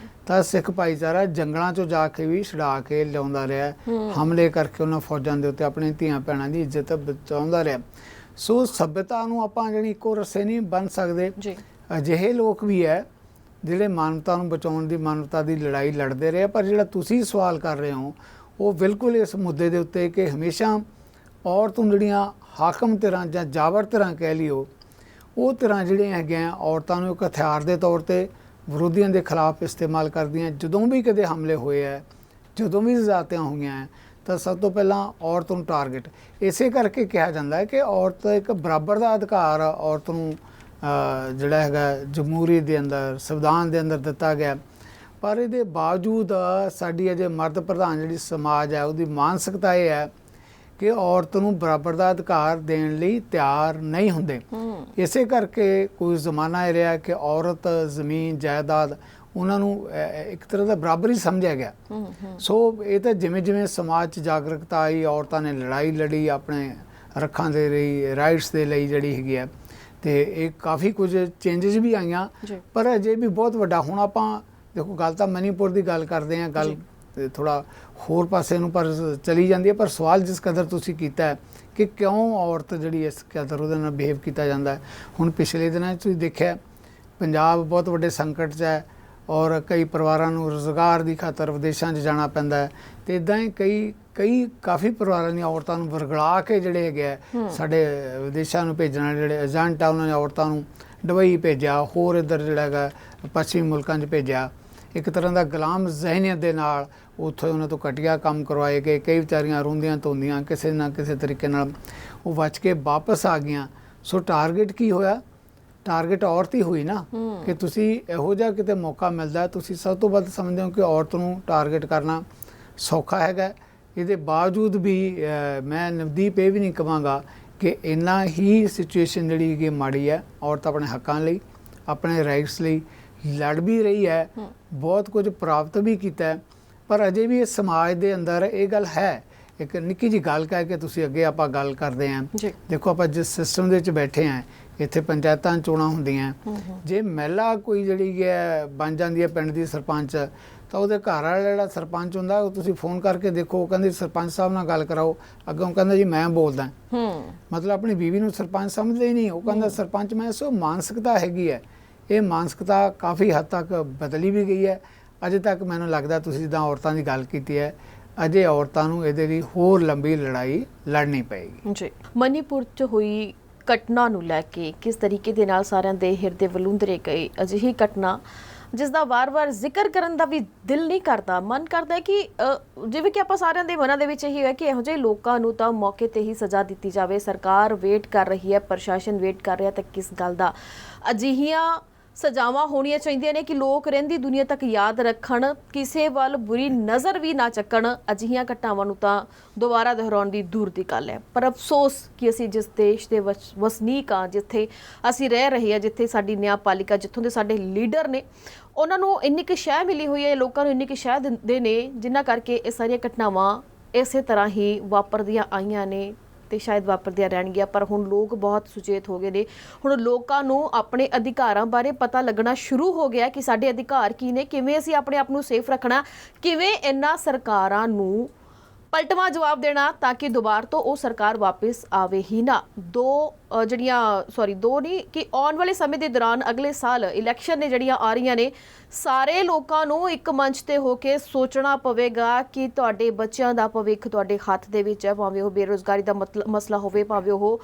ਤਾਂ ਸਿੱਖ ਭਾਈਚਾਰਾ ਜੰਗਲਾਂ 'ਚੋਂ ਜਾ ਕੇ ਵੀ ਛੁਡਾ ਕੇ ਲਿਆਉਂਦਾ ਰਿਹਾ, ਹਮਲੇ ਕਰਕੇ ਉਹਨਾਂ ਫੌਜਾਂ ਦੇ ਉੱਤੇ ਆਪਣੀ ਧੀਆਂ ਭੈਣਾਂ ਦੀ ਇੱਜ਼ਤ ਬਚਾਉਂਦਾ ਰਿਹਾ। ਸੋ ਸੱਭਿਅਤਾ ਨੂੰ ਆਪਾਂ ਜਿਹੜੀ ਇੱਕੋ ਰੱਸੇ ਨਹੀਂ ਬੰਨ੍ਹ ਸਕਦੇ। ਅਜਿਹੇ ਲੋਕ ਵੀ ਹੈ ਜਿਹੜੇ ਮਾਨਵਤਾ ਨੂੰ ਬਚਾਉਣ ਦੀ, ਮਾਨਵਤਾ ਦੀ ਲੜਾਈ ਲੜਦੇ ਰਹੇ। ਪਰ ਜਿਹੜਾ ਤੁਸੀਂ ਸਵਾਲ ਕਰ ਰਹੇ ਹੋ ਉਹ ਬਿਲਕੁਲ ਇਸ ਮੁੱਦੇ ਦੇ ਉੱਤੇ ਕਿ ਹਮੇਸ਼ਾ ਔਰਤ ਨੂੰ ਜਿਹੜੀਆਂ ਹਾਕਮ ਧਿਰਾਂ ਜਾਂ ਜਾਬਰ ਧਿਰਾਂ ਕਹਿ ਲਿਓ, ਉਹ ਧਿਰਾਂ ਜਿਹੜੀਆਂ ਹੈਗੀਆਂ ਔਰਤਾਂ ਨੂੰ ਇੱਕ ਹਥਿਆਰ ਦੇ ਤੌਰ ਤੇ ਵਿਰੋਧੀਆਂ ਦੇ ਖਿਲਾਫ ਇਸਤੇਮਾਲ ਕਰਦੀਆਂ। ਜਦੋਂ ਵੀ ਕਦੇ ਹਮਲੇ ਹੋਏ ਹੈ, ਜਦੋਂ ਵੀ ਜ਼ਿਆਦਤੀਆਂ ਹੋਈਆਂ ਹੈ, ਤਾਂ ਸਭ ਤੋਂ ਪਹਿਲਾਂ ਔਰਤ ਨੂੰ ਟਾਰਗੇਟ ਇਸੇ ਕਰਕੇ ਕਿਹਾ ਜਾਂਦਾ ਹੈ ਕਿ ਔਰਤ ਇੱਕ ਬਰਾਬਰ ਦਾ ਅਧਿਕਾਰ ਔਰਤ ਨੂੰ ਜਿਹੜਾ ਹੈਗਾ ਜਮਹੂਰੀਅਤ ਦੇ ਅੰਦਰ, ਸੰਵਿਧਾਨ ਦੇ ਅੰਦਰ ਦਿੱਤਾ ਗਿਆ। ਪਰ ਇਹਦੇ ਬਾਵਜੂਦ ਸਾਡੀ ਅਜੇ ਮਰਦ ਪ੍ਰਧਾਨ ਜਿਹੜੀ ਸਮਾਜ ਹੈ, ਉਹਦੀ ਮਾਨਸਿਕਤਾ ਇਹ ਹੈ ਕਿ ਔਰਤ ਨੂੰ ਬਰਾਬਰ ਦਾ ਅਧਿਕਾਰ ਦੇਣ ਲਈ ਤਿਆਰ ਨਹੀਂ ਹੁੰਦੇ। ਇਸੇ ਕਰਕੇ ਕੋਈ ਜ਼ਮਾਨਾ ਇਹ ਰਿਹਾ ਕਿ ਔਰਤ, ਜ਼ਮੀਨ, ਜਾਇਦਾਦ ਉਹਨਾਂ ਨੂੰ ਇੱਕ ਤਰ੍ਹਾਂ ਦਾ ਬਰਾਬਰ ਹੀ ਸਮਝਿਆ ਗਿਆ। ਸੋ ਇਹ ਤਾਂ ਜਿਵੇਂ ਜਿਵੇਂ ਸਮਾਜ 'ਚ ਜਾਗਰੂਕਤਾ ਆਈ, ਔਰਤਾਂ ਨੇ ਲੜਾਈ ਲੜੀ ਆਪਣੇ ਰੱਖਾਂ ਦੇ ਲਈ, ਰਾਈਟਸ ਦੇ ਲਈ ਜਿਹੜੀ ਹੈਗੀ ਹੈ, ਤੇ ਇਹ ਕਾਫੀ ਕੁਝ ਚੇਂਜਸ ਵੀ ਆਈਆਂ। ਪਰ ਅਜੇ ਵੀ ਬਹੁਤ ਵੱਡਾ, ਹੁਣ ਆਪਾਂ ਦੇਖੋ ਗੱਲ ਤਾਂ ਮਨੀਪੁਰ ਦੀ ਗੱਲ ਕਰਦੇ ਹਾਂ, ਗੱਲ ਥੋੜਾ ਹੋਰ ਪਾਸੇ ਨੂੰ ਪਰ ਚਲੀ ਜਾਂਦੀ ਹੈ। ਪਰ ਸਵਾਲ ਜਿਸ ਕਦਰ ਤੁਸੀਂ ਕੀਤਾ ਹੈ ਕਿ ਕਿਉਂ ਔਰਤ ਜਿਹੜੀ ਇਸ ਕਦਰ ਉਹਦੇ ਨਾਲ ਬਿਹੇਵ ਕੀਤਾ ਜਾਂਦਾ ਹੈ। ਹੁਣ ਪਿਛਲੇ ਦਿਨਾਂ 'ਚ ਤੁਸੀਂ ਦੇਖਿਆ ਪੰਜਾਬ ਬਹੁਤ ਵੱਡੇ ਸੰਕਟ 'ਚ ਹੈ ਔਰ ਕਈ ਪਰਿਵਾਰਾਂ ਨੂੰ ਰੁਜ਼ਗਾਰ ਦੀ ਖਾਤਰ ਵਿਦੇਸ਼ਾਂ 'ਚ ਜਾਣਾ ਪੈਂਦਾ ਹੈ। ਤੇ ਇੱਦਾਂ ਹੀ ਕਈ ਕਾਫੀ ਪਰਿਵਾਰਾਂ ਦੀਆਂ ਔਰਤਾਂ ਨੂੰ ਵਰਗਲਾ ਕੇ ਜਿਹੜੇ ਹੈਗੇ ਆ ਸਾਡੇ ਵਿਦੇਸ਼ਾਂ ਨੂੰ ਭੇਜਣ ਵਾਲੇ ਜਿਹੜੇ ਏਜੰਟ ਆ, ਉਹਨਾਂ ਨੇ ਔਰਤਾਂ ਨੂੰ ਦੁਬਈ ਭੇਜਿਆ, ਹੋਰ ਇੱਧਰ ਜਿਹੜਾ ਹੈਗਾ ਪੱਛਮੀ ਮੁਲਕਾਂ 'ਚ ਭੇਜਿਆ। ਇੱਕ ਤਰ੍ਹਾਂ ਦਾ ਗੁਲਾਮ ਜ਼ਹਿਨੀਅਤ ਦੇ ਨਾਲ ਉੱਥੋਂ ਉਹਨਾਂ ਤੋਂ ਘਟੀਆ ਕੰਮ ਕਰਵਾਏ ਗਏ। ਕਈ ਵਿਚਾਰੀਆਂ ਰੋਂਦੀਆਂ ਧੋਂਦੀਆਂ ਕਿਸੇ ਨਾ ਕਿਸੇ ਤਰੀਕੇ ਨਾਲ ਉਹ ਬਚ ਕੇ ਵਾਪਸ ਆ ਗਈਆਂ। ਸੋ ਟਾਰਗੇਟ ਕੀ ਹੋਇਆ? ਟਾਰਗੇਟ ਔਰਤ ਹੀ ਹੋਈ ਨਾ, ਕਿ ਤੁਸੀਂ ਇਹੋ ਜਿਹਾ ਕਿਤੇ ਮੌਕਾ ਮਿਲਦਾ, ਤੁਸੀਂ ਸਭ ਤੋਂ ਵੱਧ ਸਮਝਦੇ ਹੋ ਕਿ ਔਰਤ ਨੂੰ ਟਾਰਗੇਟ ਕਰਨਾ ਸੌਖਾ ਹੈਗਾ। ਇਹਦੇ ਬਾਵਜੂਦ ਵੀ ਮੈਂ ਨਵਦੀਪ ਇਹ ਵੀ ਨਹੀਂ ਕਹਾਂਗਾ ਕਿ ਇੰਨਾ ਹੀ ਸਿਚੁਏਸ਼ਨ ਜਿਹੜੀ ਹੈਗੀ ਮਾੜੀ ਹੈ। ਔਰਤ ਆਪਣੇ ਹੱਕਾਂ ਲਈ, ਆਪਣੇ ਰਾਈਟਸ ਲਈ ਲੜ ਵੀ ਰਹੀ ਹੈ, ਬਹੁਤ ਕੁਝ ਪ੍ਰਾਪਤ ਵੀ ਕੀਤਾ, ਪਰ ਅਜੇ ਵੀ ਇਸ ਸਮਾਜ ਦੇ ਅੰਦਰ ਇਹ ਗੱਲ ਹੈ। ਇੱਕ ਨਿੱਕੀ ਜਿਹੀ ਗੱਲ ਕਹਿ ਕੇ ਤੁਸੀਂ ਅੱਗੇ ਆਪਾਂ ਗੱਲ ਕਰਦੇ ਹਾਂ। ਦੇਖੋ, ਆਪਾਂ ਜਿਸ ਸਿਸਟਮ ਦੇ ਵਿੱਚ ਬੈਠੇ ਹਾਂ, ਇੱਥੇ ਪੰਚਾਇਤਾਂ ਚੋਣਾਂ ਹੁੰਦੀਆਂ, ਜੇ ਮਹਿਲਾ ਕੋਈ ਜਿਹੜੀ ਹੈ ਬਣ ਜਾਂਦੀ ਹੈ ਪਿੰਡ ਦੀ ਸਰਪੰਚ, ਤਾਂ ਉਹਦੇ ਘਰ ਵਾਲਾ ਜਿਹੜਾ ਸਰਪੰਚ ਹੁੰਦਾ ਉਹ ਤੁਸੀਂ ਫੋਨ ਕਰਕੇ ਦੇਖੋ, ਉਹ ਕਹਿੰਦੇ ਸਰਪੰਚ ਸਾਹਿਬ ਨਾਲ ਗੱਲ ਕਰਾਓ, ਅੱਗੋਂ ਕਹਿੰਦਾ ਜੀ ਮੈਂ ਬੋਲਦਾ। ਮਤਲਬ ਆਪਣੀ ਬੀਵੀ ਨੂੰ ਸਰਪੰਚ ਸਮਝਦੇ ਹੀ ਨਹੀਂ, ਉਹ ਕਹਿੰਦਾ ਸਰਪੰਚ ਮੈਂ। ਸੋ ਮਾਨਸਿਕਤਾ ਹੈਗੀ ਹੈ, ਇਹ ਮਾਨਸਿਕਤਾ ਕਾਫੀ ਹੱਦ ਤੱਕ ਬਦਲੀ ਵੀ ਗਈ ਹੈ। ਅਜੇ ਤੱਕ ਮੈਨੂੰ ਲੱਗਦਾ ਤੁਸੀਂ ਜਿੱਦਾਂ ਔਰਤਾਂ ਦੀ ਗੱਲ ਕੀਤੀ ਹੈ, ਅਜੇ ਔਰਤਾਂ ਨੂੰ ਇਹਦੇ ਲਈ ਹੋਰ ਲੰਬੀ ਲੜਾਈ ਲੜਨੀ ਪਏਗੀ ਜੀ। ਮਨੀਪੁਰ 'ਚ ਹੋਈ ਘਟਨਾ ਨੂੰ ਲੈ ਕੇ ਕਿਸ ਤਰੀਕੇ ਦੇ ਨਾਲ ਸਾਰਿਆਂ ਦੇ ਹਿਰਦੇ ਵਲੂੰਦਰੇ ਗਏ, ਅਜਿਹੀ ਘਟਨਾ ਜਿਸ ਦਾ ਵਾਰ-ਵਾਰ ਜ਼ਿਕਰ ਕਰਨ ਦਾ ਵੀ ਦਿਲ ਨਹੀਂ ਕਰਦਾ। ਮਨ ਕਰਦਾ ਹੈ ਕਿ ਜਿਵੇਂ ਕਿ ਆਪਾਂ ਸਾਰਿਆਂ ਦੇ ਮਨਾਂ ਦੇ ਵਿੱਚ ਇਹੀ ਹੈ ਕਿ ਇਹੋ ਜਿਹੇ ਲੋਕਾਂ ਨੂੰ ਤਾਂ ਮੌਕੇ ਤੇ ਹੀ ਸਜ਼ਾ ਦਿੱਤੀ ਜਾਵੇ। ਸਰਕਾਰ ਵੇਟ ਕਰ ਰਹੀ ਹੈ, ਪ੍ਰਸ਼ਾਸਨ ਵੇਟ ਕਰ ਰਿਹਾ, ਤਾਂ ਕਿਸ ਗੱਲ ਦਾ? ਅਜਿਹੀਆਂ ਸਜ਼ਾਵਾਂ ਹੋਣੀਆਂ ਚਾਹੀਦੀਆਂ ਨੇ ਕਿ ਲੋਕ ਰਹਿੰਦੀ ਦੁਨੀਆ ਤੱਕ ਯਾਦ ਰੱਖਣ, ਕਿਸੇ ਵੱਲ ਬੁਰੀ ਨਜ਼ਰ ਵੀ ਨਾ ਚੱਕਣ। ਅਜਿਹੀਆਂ ਘਟਨਾਵਾਂ ਨੂੰ ਤਾਂ ਦੁਬਾਰਾ ਦੁਹਰਾਉਣ ਦੀ ਦੂਰ ਦੀ ਗੱਲ ਹੈ। ਪਰ ਅਫਸੋਸ ਕਿ ਅਸੀਂ ਜਿਸ ਦੇਸ਼ ਦੇ ਵਸਨੀਕ ਹਾਂ, ਜਿੱਥੇ ਅਸੀਂ ਰਹਿ ਰਹੇ ਹਾਂ, ਜਿੱਥੇ ਸਾਡੀ ਨਿਆਂਪਾਲਿਕਾ, ਜਿੱਥੋਂ ਦੇ ਸਾਡੇ ਲੀਡਰ ਨੇ, ਉਹਨਾਂ ਨੂੰ ਇੰਨੀ ਕੁ ਸ਼ਹਿ ਮਿਲੀ ਹੋਈ ਹੈ, ਲੋਕਾਂ ਨੂੰ ਇੰਨੀ ਕੁ ਸ਼ਹਿ ਦਿੰਦੇ ਨੇ, ਜਿਨ੍ਹਾਂ ਕਰਕੇ ਇਹ ਸਾਰੀਆਂ ਘਟਨਾਵਾਂ ਇਸੇ ਤਰ੍ਹਾਂ ਹੀ ਵਾਪਰਦੀਆਂ ਆਈਆਂ ਨੇ ਤੇ ਸ਼ਾਇਦ ਵਾਪਰਦੀਆਂ ਰਹਿਣਗੀਆਂ। ਪਰ ਹੁਣ ਲੋਕ ਬਹੁਤ ਸੁਚੇਤ ਹੋ ਗਏ ਨੇ। ਹੁਣ ਲੋਕਾਂ ਨੂੰ ਆਪਣੇ ਅਧਿਕਾਰਾਂ ਬਾਰੇ ਪਤਾ ਲੱਗਣਾ ਸ਼ੁਰੂ ਹੋ ਗਿਆ ਕਿ ਸਾਡੇ ਅਧਿਕਾਰ ਕੀ ਨੇ, ਕਿਵੇਂ ਅਸੀਂ ਆਪਣੇ ਆਪ ਨੂੰ ਸੇਫ ਰੱਖਣਾ, ਕਿਵੇਂ ਇਹਨਾਂ ਸਰਕਾਰਾਂ ਨੂੰ ਪਲਟਵਾਂ ਜਵਾਬ ਦੇਣਾ ਤਾਂ ਕਿ ਦੁਬਾਰਾ ਤੋਂ ਉਹ ਸਰਕਾਰ ਵਾਪਸ ਆਵੇ ਹੀ ਨਾ। ਦੋ ਨਹੀਂ ਕਿ ਆਉਣ ਵਾਲੇ ਸਮੇਂ ਦੇ ਦੌਰਾਨ ਅਗਲੇ ਸਾਲ ਇਲੈਕਸ਼ਨ ਨੇ ਜਿਹੜੀਆਂ ਆ ਰਹੀਆਂ ਨੇ, ਸਾਰੇ ਲੋਕਾਂ ਨੂੰ ਇੱਕ ਮੰਚ ਤੇ ਹੋ ਕੇ ਸੋਚਣਾ ਪਵੇਗਾ ਕਿ ਤੁਹਾਡੇ ਬੱਚਿਆਂ ਦਾ ਭਵਿੱਖ ਤੁਹਾਡੇ ਹੱਥ ਦੇ ਵਿੱਚ ਹੈ। ਭਾਵੇਂ ਉਹ ਬੇਰੁਜ਼ਗਾਰੀ ਦਾ ਮਸਲਾ ਹੋਵੇ, ਭਾਵੇਂ ਉਹ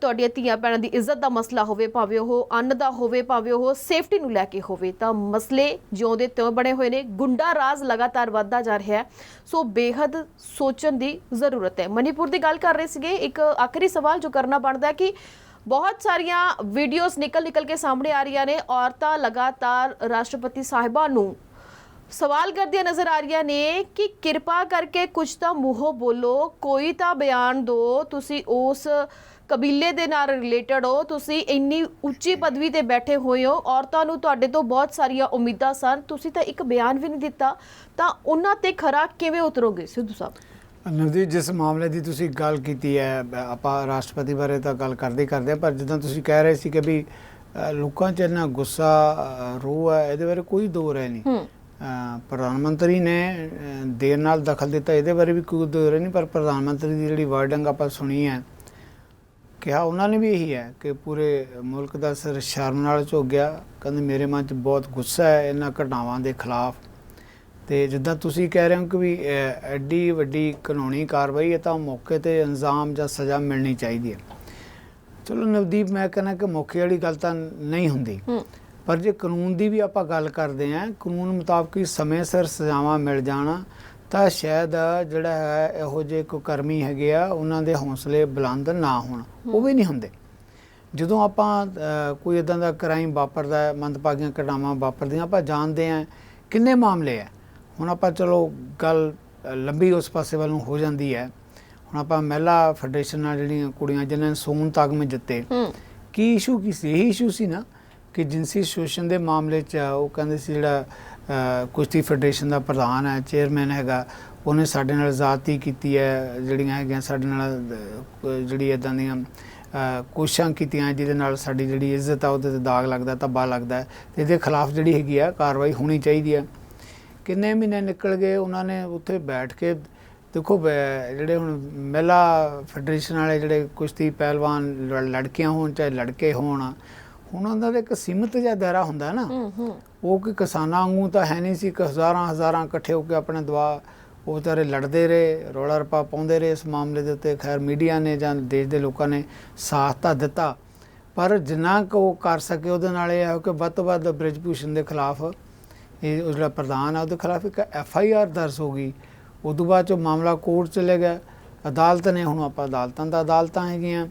ਤੁਹਾਡੀਆਂ ਧੀਆਂ ਭੈਣਾਂ ਦੀ ਇੱਜ਼ਤ ਦਾ ਮਸਲਾ ਹੋਵੇ, ਭਾਵੇਂ ਉਹ ਅੰਨ ਦਾ ਹੋਵੇ, ਭਾਵੇਂ ਉਹ ਸੇਫਟੀ ਨੂੰ ਲੈ ਕੇ ਹੋਵੇ, ਤਾਂ ਮਸਲੇ ਜਿਉਂ ਦੇ ਤਿਉਂ ਬਣੇ ਹੋਏ ਨੇ। ਗੁੰਡਾ ਰਾਜ ਲਗਾਤਾਰ ਵੱਧਦਾ ਜਾ ਰਿਹਾ ਹੈ, ਸੋ ਬੇਹੱਦ ਸੋਚਣ ਦੀ ਜ਼ਰੂਰਤ ਹੈ। ਮਨੀਪੁਰ ਦੀ ਗੱਲ ਕਰ ਰਹੇ ਸੀਗੇ, ਇੱਕ ਆਖਰੀ ਸਵਾਲ ਜੋ ਕਰਨਾ ਬਣਦਾ ਹੈ ਕਿ ਬਹੁਤ ਸਾਰੀਆਂ ਵੀਡੀਓਜ਼ ਨਿਕਲ ਕੇ ਸਾਹਮਣੇ ਆ ਰਹੀਆਂ ਨੇ, ਔਰਤਾਂ ਲਗਾਤਾਰ ਰਾਸ਼ਟਰਪਤੀ ਸਾਹਿਬਾਂ ਨੂੰ ਸਵਾਲ ਕਰਦੀਆਂ ਨਜ਼ਰ ਆ ਰਹੀਆਂ ਨੇ ਕਿ ਕਿਰਪਾ ਕਰਕੇ ਕੁਝ ਤਾਂ ਮੂੰਹੋਂ ਬੋਲੋ, ਕੋਈ ਤਾਂ ਬਿਆਨ ਦਿਓ, ਤੁਸੀਂ ਉਸ ਕਬੀਲੇ ਦੇ ਨਾਲ ਰਿਲੇਟਡ ਹੋ, ਤੁਸੀਂ ਇੰਨੀ ਉੱਚੀ ਪਦਵੀ ਤੇ ਬੈਠੇ ਹੋਏ ਹੋ, ਔਰਤਾਂ ਨੂੰ ਤੁਹਾਡੇ ਤੋਂ ਬਹੁਤ ਸਾਰੀਆਂ ਉਮੀਦਾਂ ਸਨ, ਤੁਸੀਂ ਤਾਂ ਇੱਕ ਬਿਆਨ ਵੀ ਨਹੀਂ ਦਿੱਤਾ, ਤਾਂ ਉਹਨਾਂ ਤੇ ਖਰਾ ਕਿਵੇਂ ਉਤਰੋਗੇ ਸਿੱਧੂ ਸਾਹਿਬ? ਨਵਦੀਪ, ਜਿਸ ਮਾਮਲੇ ਦੀ ਤੁਸੀਂ ਗੱਲ ਕੀਤੀ ਹੈ, ਆਪਾਂ ਰਾਸ਼ਟਰਪਤੀ ਬਾਰੇ ਤਾਂ ਗੱਲ ਕਰਦੇ ਪਰ ਜਿੱਦਾਂ ਤੁਸੀਂ ਕਹਿ ਰਹੇ ਸੀ ਕਿ ਵੀ ਲੋਕਾਂ 'ਚ ਇੰਨਾ ਗੁੱਸਾ ਰੋਹ ਹੈ, ਇਹਦੇ ਬਾਰੇ ਕੋਈ ਦੋ ਰਾਏ ਨਹੀਂ। ਪ੍ਰਧਾਨ ਮੰਤਰੀ ਨੇ ਦੇਰ ਨਾਲ ਦਖਲ ਦਿੱਤਾ, ਇਹਦੇ ਬਾਰੇ ਵੀ ਕੋਈ ਦੋ ਰਾਏ ਨਹੀਂ। ਪਰ ਪ੍ਰਧਾਨ ਮੰਤਰੀ ਦੀ ਜਿਹੜੀ ਵਰਡਿੰਗ ਆਪਾਂ ਸੁਣੀ ਹੈ, ਕਿਹਾ ਉਹਨਾਂ ਨੇ ਵੀ ਇਹੀ ਹੈ ਕਿ ਪੂਰੇ ਮੁਲਕ ਦਾ ਸਿਰ ਸ਼ਰਮ ਨਾਲ ਝੁਕ ਗਿਆ। ਕਹਿੰਦੇ ਮੇਰੇ ਮਨ 'ਚ ਬਹੁਤ ਗੁੱਸਾ ਹੈ ਇਹਨਾਂ ਘਟਨਾਵਾਂ ਦੇ ਖਿਲਾਫ। ਤੇ ਜਿੱਦਾਂ ਤੁਸੀਂ ਕਹਿ ਰਹੇ ਹੋ ਕਿ ਵੀ ਐਡੀ ਵੱਡੀ ਕਾਨੂੰਨੀ ਕਾਰਵਾਈ ਹੈ ਤਾਂ ਮੌਕੇ ਤੇ ਇੰਜ਼ਾਮ ਜਾਂ ਸਜ਼ਾ ਮਿਲਣੀ ਚਾਹੀਦੀ ਹੈ। ਚਲੋ ਨਵਦੀਪ, ਮੈਂ ਕਹਿੰਦਾ ਕਿ ਮੌਕੇ ਵਾਲੀ ਗੱਲ ਤਾਂ ਨਹੀਂ ਹੁੰਦੀ, ਪਰ ਜੇ ਕਾਨੂੰਨ ਦੀ ਵੀ ਆਪਾਂ ਗੱਲ ਕਰਦੇ ਹਾਂ, ਕਾਨੂੰਨ ਮੁਤਾਬਕ ਹੀ ਸਮੇਂ ਸਿਰ ਸਜ਼ਾਵਾਂ ਮਿਲ ਜਾਣਾ ਤਾਂ ਸ਼ਾਇਦ ਜਿਹੜਾ ਹੈ ਇਹੋ ਜਿਹੇ ਕੁਕਰਮੀ ਹੈਗੇ ਆ ਉਹਨਾਂ ਦੇ ਹੌਸਲੇ ਬੁਲੰਦ ਨਾ ਹੋਣ, ਉਹ ਵੀ ਨਹੀਂ ਹੁੰਦੇ। ਜਦੋਂ ਆਪਾਂ ਕੋਈ ਇੱਦਾਂ ਦਾ ਕ੍ਰਾਈਮ ਵਾਪਰਦਾ, ਮੰਦਭਾਗੀਆਂ ਘਟਨਾਵਾਂ ਵਾਪਰਦੀਆਂ, ਆਪਾਂ ਜਾਣਦੇ ਹਾਂ ਕਿੰਨੇ ਮਾਮਲੇ ਹੈ। ਹੁਣ ਆਪਾਂ ਚਲੋ ਗੱਲ ਲੰਬੀ ਉਸ ਪਾਸੇ ਵੱਲ ਨੂੰ ਹੋ ਜਾਂਦੀ ਹੈ। ਹੁਣ ਆਪਾਂ ਮਹਿਲਾ ਫੈਡਰੇਸ਼ਨ ਨਾਲ ਜਿਹੜੀਆਂ ਕੁੜੀਆਂ ਜਿਨ੍ਹਾਂ ਨੇ ਸੋਨ ਤਗਮੇ ਜਿੱਤੇ, ਕੀ ਇਸ਼ੂ ਕੀ ਸੀ? ਇਹੀ ਇਸ਼ੂ ਸੀ ਨਾ ਕਿ ਜਿਨਸੀ ਸ਼ੋਸ਼ਣ ਦੇ ਮਾਮਲੇ 'ਚ ਉਹ ਕਹਿੰਦੇ ਸੀ ਜਿਹੜਾ ਕੁਸ਼ਤੀ ਫੈਡਰੇਸ਼ਨ ਦਾ ਪ੍ਰਧਾਨ ਹੈ, ਚੇਅਰਮੈਨ ਹੈਗਾ, ਉਹਨੇ ਸਾਡੇ ਨਾਲ ਜ਼ਾਤੀ ਕੀਤੀ ਹੈ, ਜਿਹੜੀਆਂ ਹੈਗੀਆਂ ਸਾਡੇ ਨਾਲ ਜਿਹੜੀ ਇੱਦਾਂ ਦੀਆਂ ਕੋਸ਼ਿਸ਼ਾਂ ਕੀਤੀਆਂ ਜਿਹਦੇ ਨਾਲ ਸਾਡੀ ਜਿਹੜੀ ਇੱਜ਼ਤ ਆ ਉਹਦੇ 'ਤੇ ਦਾਗ ਲੱਗਦਾ, ਧੱਬਾ ਲੱਗਦਾ, ਅਤੇ ਇਹਦੇ ਖਿਲਾਫ ਜਿਹੜੀ ਹੈਗੀ ਆ ਕਾਰਵਾਈ ਹੋਣੀ ਚਾਹੀਦੀ ਹੈ। ਕਿੰਨੇ ਮਹੀਨੇ ਨਿਕਲ ਗਏ, ਉਹਨਾਂ ਨੇ ਉੱਥੇ ਬੈਠ ਕੇ ਦੇਖੋ ਜਿਹੜੇ ਹੁਣ ਮਹਿਲਾ ਫੈਡਰੇਸ਼ਨ ਵਾਲੇ ਜਿਹੜੇ ਕੁਸ਼ਤੀ ਪਹਿਲਵਾਨ ਲੜਕੀਆਂ ਹੋਣ ਚਾਹੇ ਲੜਕੇ ਹੋਣ, ਹੁਣ ਉਹਨਾਂ ਦਾ ਇੱਕ ਸੀਮਿਤ ਜਿਹਾ ਦਾਇਰਾ ਹੁੰਦਾ ਨਾ। ਉਹ ਕਿ ਕਿਸਾਨਾਂ ਵਾਂਗੂ ਤਾਂ ਹੈ ਨਹੀਂ ਸੀ ਕਿ ਹਜ਼ਾਰਾਂ ਇਕੱਠੇ ਹੋ ਕੇ ਆਪਣੇ ਦਵਾ ਉਹ ਵਿਚਾਰੇ ਲੜਦੇ ਰਹੇ, ਰੌਲਾ ਰੱਪਾ ਪਾਉਂਦੇ ਰਹੇ ਇਸ ਮਾਮਲੇ ਦੇ ਉੱਤੇ। ਖੈਰ ਮੀਡੀਆ ਨੇ ਜਾਂ ਦੇਸ਼ ਦੇ ਲੋਕਾਂ ਨੇ ਸਾਥ ਤਾਂ ਦਿੱਤਾ, ਪਰ ਜਿੰਨਾ ਕੁ ਉਹ ਕਰ ਸਕੇ ਉਹਦੇ ਨਾਲ ਇਹ ਹੈ ਕਿ ਵੱਧ ਤੋਂ ਵੱਧ ਬ੍ਰਿਜ ਭੂਸ਼ਣ ਦੇ ਖਿਲਾਫ, ਇਹ ਜਿਹੜਾ ਪ੍ਰਧਾਨ ਆ ਉਹਦੇ ਖਿਲਾਫ ਇੱਕ FIR ਦਰਜ ਹੋ ਗਈ। ਉਦੋਂ ਬਾਅਦ 'ਚੋਂ ਮਾਮਲਾ ਕੋਰਟ ਚਲੇ ਗਿਆ, ਅਦਾਲਤ ਨੇ, ਹੁਣ ਆਪਾਂ ਅਦਾਲਤਾਂ ਹੈਗੀਆਂ,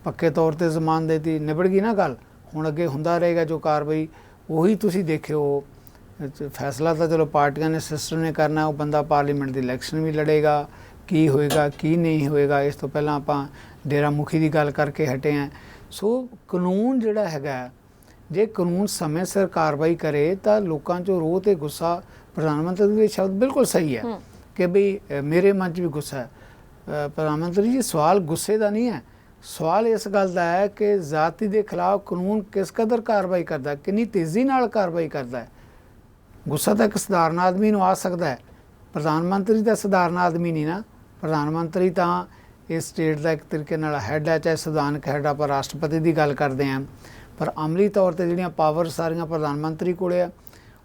ਪੱਕੇ ਤੌਰ 'ਤੇ ਜ਼ਮਾਨਤ ਦੇ ਦਿੱਤੀ, ਨਿਬੜ ਗਈ ਨਾ ਗੱਲ। ਹੁਣ ਅੱਗੇ ਹੁੰਦਾ ਰਹੇਗਾ ਜੋ ਕਾਰਵਾਈ, ਉਹੀ ਤੁਸੀਂ ਦੇਖਿਓ। ਫੈਸਲਾ ਤਾਂ ਚਲੋ ਪਾਰਟੀਆਂ ਨੇ, ਸਿਸਟਮ ਨੇ ਕਰਨਾ, ਉਹ ਬੰਦਾ ਪਾਰਲੀਮੈਂਟ ਦੀ ਇਲੈਕਸ਼ਨ ਵੀ ਲੜੇਗਾ, ਕੀ ਹੋਏਗਾ ਕੀ ਨਹੀਂ ਹੋਏਗਾ। ਇਸ ਤੋਂ ਪਹਿਲਾਂ ਆਪਾਂ ਡੇਰਾ ਮੁਖੀ ਦੀ ਗੱਲ ਕਰਕੇ ਹਟੇ ਹਾਂ। ਸੋ ਕਾਨੂੰਨ ਜਿਹੜਾ ਹੈਗਾ, ਜੇ ਕਾਨੂੰਨ ਸਮੇਂ ਸਿਰ ਕਾਰਵਾਈ ਕਰੇ ਤਾਂ ਲੋਕਾਂ 'ਚੋਂ ਰੋਹ ਤੇ ਗੁੱਸਾ, ਪ੍ਰਧਾਨ ਮੰਤਰੀ ਦੇ ਸ਼ਬਦ ਬਿਲਕੁਲ ਸਹੀ ਹੈ ਕਿ ਬਈ ਮੇਰੇ ਮਨ 'ਚ ਵੀ ਗੁੱਸਾ ਹੈ। ਪ੍ਰਧਾਨ ਮੰਤਰੀ ਜੀ, ਸਵਾਲ ਗੁੱਸੇ ਦਾ ਨਹੀਂ ਹੈ, ਸਵਾਲ ਇਸ ਗੱਲ ਦਾ ਹੈ ਕਿ ਜ਼ਾਤੀ ਦੇ ਖਿਲਾਫ ਕਾਨੂੰਨ ਕਿਸ ਕਦਰ ਕਾਰਵਾਈ ਕਰਦਾ, ਕਿੰਨੀ ਤੇਜ਼ੀ ਨਾਲ ਕਾਰਵਾਈ ਕਰਦਾ ਹੈ। ਗੁੱਸਾ ਤਾਂ ਇੱਕ ਸਧਾਰਨ ਆਦਮੀ ਨੂੰ ਆ ਸਕਦਾ ਹੈ, ਪ੍ਰਧਾਨ ਮੰਤਰੀ ਤਾਂ ਸਧਾਰਨ ਆਦਮੀ ਨਹੀਂ ਨਾ। ਪ੍ਰਧਾਨ ਮੰਤਰੀ ਤਾਂ ਇਸ ਸਟੇਟ ਦਾ ਇੱਕ ਤਰੀਕੇ ਨਾਲ ਹੈੱਡ ਹੈ, ਚਾਹੇ ਸੰਵਿਧਾਨਕ ਹੈੱਡ, ਆਪਾਂ ਰਾਸ਼ਟਰਪਤੀ ਦੀ ਗੱਲ ਕਰਦੇ ਹਾਂ, ਪਰ ਅਮਲੀ ਤੌਰ 'ਤੇ ਜਿਹੜੀਆਂ ਪਾਵਰ ਸਾਰੀਆਂ ਪ੍ਰਧਾਨ ਮੰਤਰੀ ਕੋਲ ਆ।